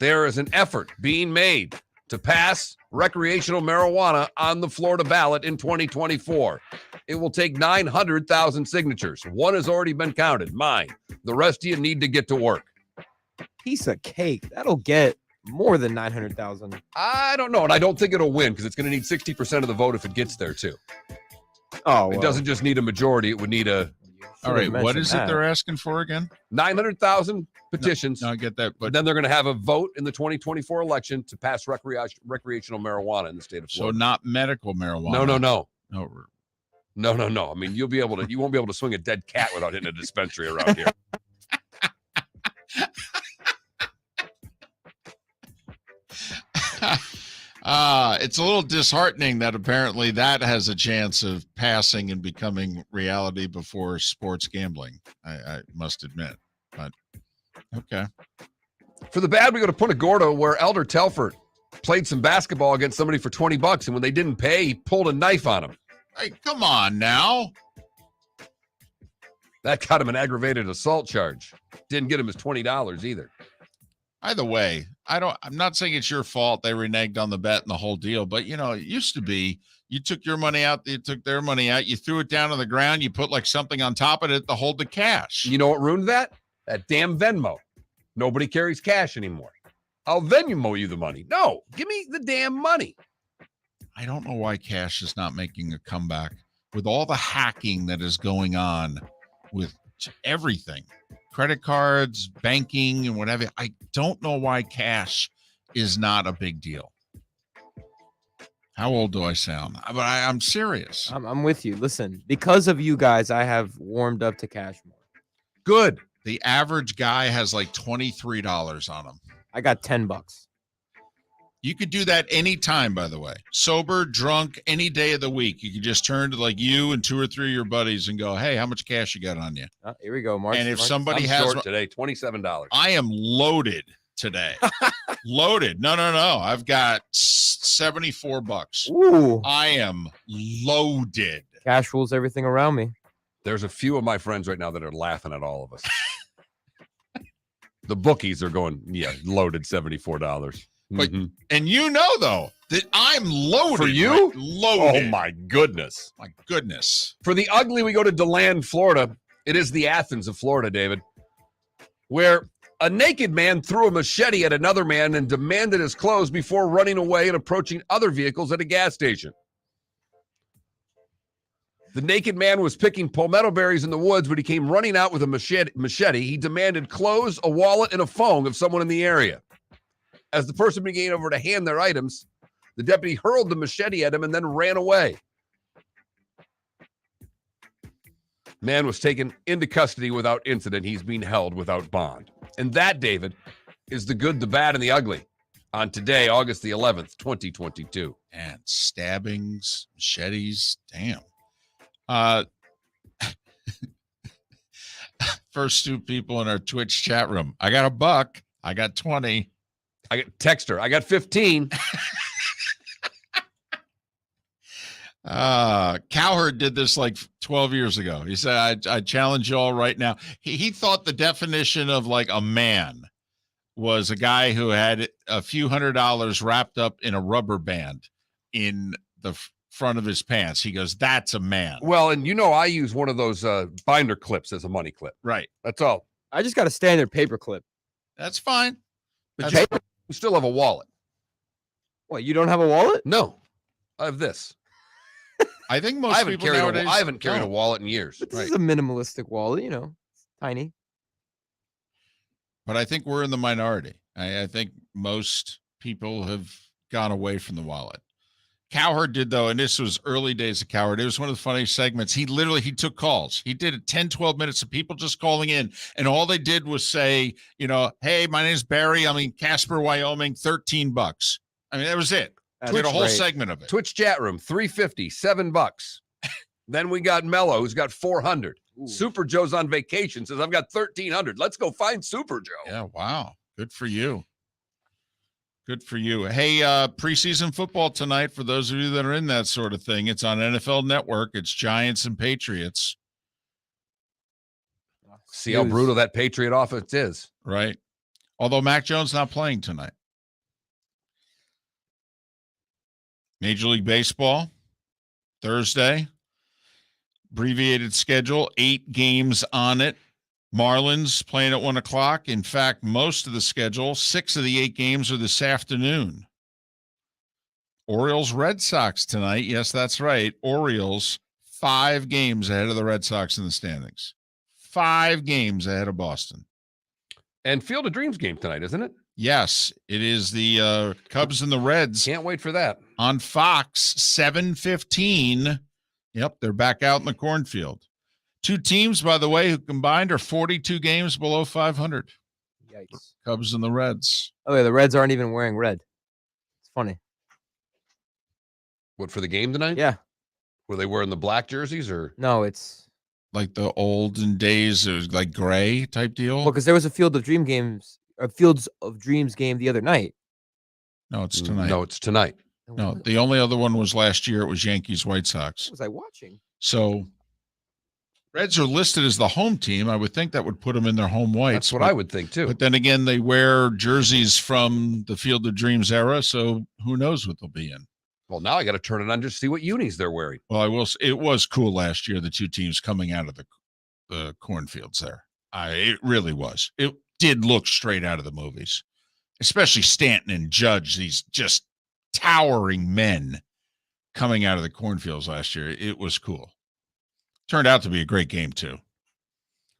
there is an effort being made to pass recreational marijuana on the Florida ballot in 2024. It will take 900,000 signatures. One has already been counted, mine. The rest of you need to get to work. Piece of cake. That'll get more than 900,000. I don't know, and I don't think it'll win because it's going to need 60% of the vote if it gets there, too. Oh, It doesn't just need a majority. It would need a... All right, what is it they're asking for again? 900,000 petitions. No, I get that. But then they're going to have a vote in the 2024 election to pass recreational marijuana in the state of Florida. So not medical marijuana. No. No. I mean, you won't be able to swing a dead cat without hitting a dispensary around here. It's a little disheartening that apparently that has a chance of passing and becoming reality before sports gambling. I must admit, but okay. For the bad, we go to Punta Gorda, where Elder Telford played some basketball against somebody for $20, and when they didn't pay, he pulled a knife on him. Hey, come on now. That got him an aggravated assault charge. Didn't get him his $20 either. Either way, I'm not saying it's your fault they reneged on the bet and the whole deal, but it used to be you took your money out, they took their money out, you threw it down on the ground, you put like something on top of it to hold the cash. You know what ruined that? That damn Venmo. Nobody carries cash anymore. I'll Venmo you the money. No, give me the damn money. I don't know why cash is not making a comeback with all the hacking that is going on with everything. Credit cards, banking, and whatever. I don't know why cash is not a big deal. How old do I sound? But I'm serious. I'm with you. Listen, because of you guys, I have warmed up to cash more. Good. The average guy has like $23 on him. I got $10. You could do that anytime, by the way. Sober, drunk, any day of the week. You could just turn to like you and 2 or 3 of your buddies and go, hey, how much cash you got on you? Here we go, Mark. And if somebody I'm has short today, $27. I am loaded today. Loaded. No. I've got $74. Ooh. I am loaded. Cash rules everything around me. There's a few of my friends right now that are laughing at all of us. The bookies are going, yeah, loaded $74. But Mhm. and you know though that I'm loaded For you? right? Loaded. Oh my goodness. My goodness. For the ugly, we go to DeLand, Florida. It is the Athens of Florida, David, where a naked man threw a machete at another man and demanded his clothes before running away and approaching other vehicles at a gas station. The naked man was picking palmetto berries in the woods, but he came running out with a machete. He demanded clothes, a wallet, and a phone of someone in the area. As the person began over to hand their items, the deputy hurled the machete at him and then ran away. Man was taken into custody without incident. He's being held without bond. And that, David, is the good, the bad, and the ugly on today, August the 11th, 2022. And stabbings, machetes, damn. First two people in our Twitch chat room. I got $1. I got 20. I got texter. I got 15. Cowherd did this like 12 years ago. He said, I challenge you all right now. He thought the definition of like a man was a guy who had a few $100s wrapped up in a rubber band in the front of his pants. He goes, that's a man. Well, and you know, I use one of those binder clips as a money clip. Right. That's all. I just got a standard paper clip. That's fine. But That's you still have a wallet. What, you don't have a wallet? No, I have this. I think most people nowadays. I haven't carried a don't. wallet in years. But this is a minimalistic wallet, you know, it's tiny. But I think we're in the minority. I think most people have gone away from the wallet. Cowherd did, though, and this was early days of Cowherd. It was one of the funniest segments. He took calls. He did it 10, 12 minutes of people just calling in, and all they did was say, you know, hey, my name's Barry. I'm in Casper, Wyoming, $13. I mean, that was it. Did a whole segment of it. Twitch chat room, $3.50, $7. Then we got Mello, who's got 400. Ooh. Super Joe's on vacation, says, I've got 1,300. Let's go find Super Joe. Yeah, wow. Good for you. Good for you. Hey, preseason football tonight, for those of you that are in that sort of thing, it's on NFL Network. It's Giants and Patriots. See how brutal that Patriot offense is. Right. Although Mac Jones not playing tonight. Major League Baseball, Thursday. Abbreviated schedule, 8 games on it. Marlins playing at 1 o'clock. In fact, most of the schedule, 6 of the 8 games are this afternoon. Orioles, Red Sox tonight. Yes, that's right. Orioles, 5 games ahead of the Red Sox in the standings. 5 games ahead of Boston. And Field of Dreams game tonight, isn't it? Yes, it is the Cubs and the Reds. Can't wait for that. On Fox, 7:15. Yep, they're back out in the cornfield. 2 teams, by the way, who combined are 42 games below 500. Yikes. Cubs and the Reds. Oh, yeah, the Reds aren't even wearing red. It's funny. What, for the game tonight? Yeah. Were they wearing the black jerseys or? No, it's Like the olden days, it was like gray type deal. well, because there was a Fields of Dreams game the other night. No, it's tonight. No, it's tonight. No, the only other one was last year. It was Yankees, White Sox. What was I watching? So Reds are listed as the home team. I would think that would put them in their home whites. That's what I would think too. But then again, they wear jerseys from the Field of Dreams era, so who knows what they'll be in. Well, now I got to turn it on just to see what unis they're wearing. Well, I will. It was cool last year, the 2 teams coming out of the cornfields there. It really was. It did look straight out of the movies, especially Stanton and Judge, these just towering men coming out of the cornfields last year. It was cool. Turned out to be a great game, too.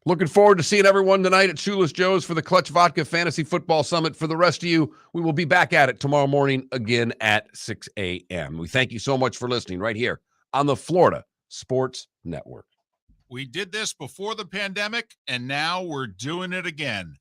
Looking forward to seeing everyone tonight at Shoeless Joe's for the Clutch Vodka Fantasy Football Summit. For the rest of you, we will be back at it tomorrow morning again at 6 a.m. We thank you so much for listening right here on the Florida Sports Network. We did this before the pandemic, and now we're doing it again.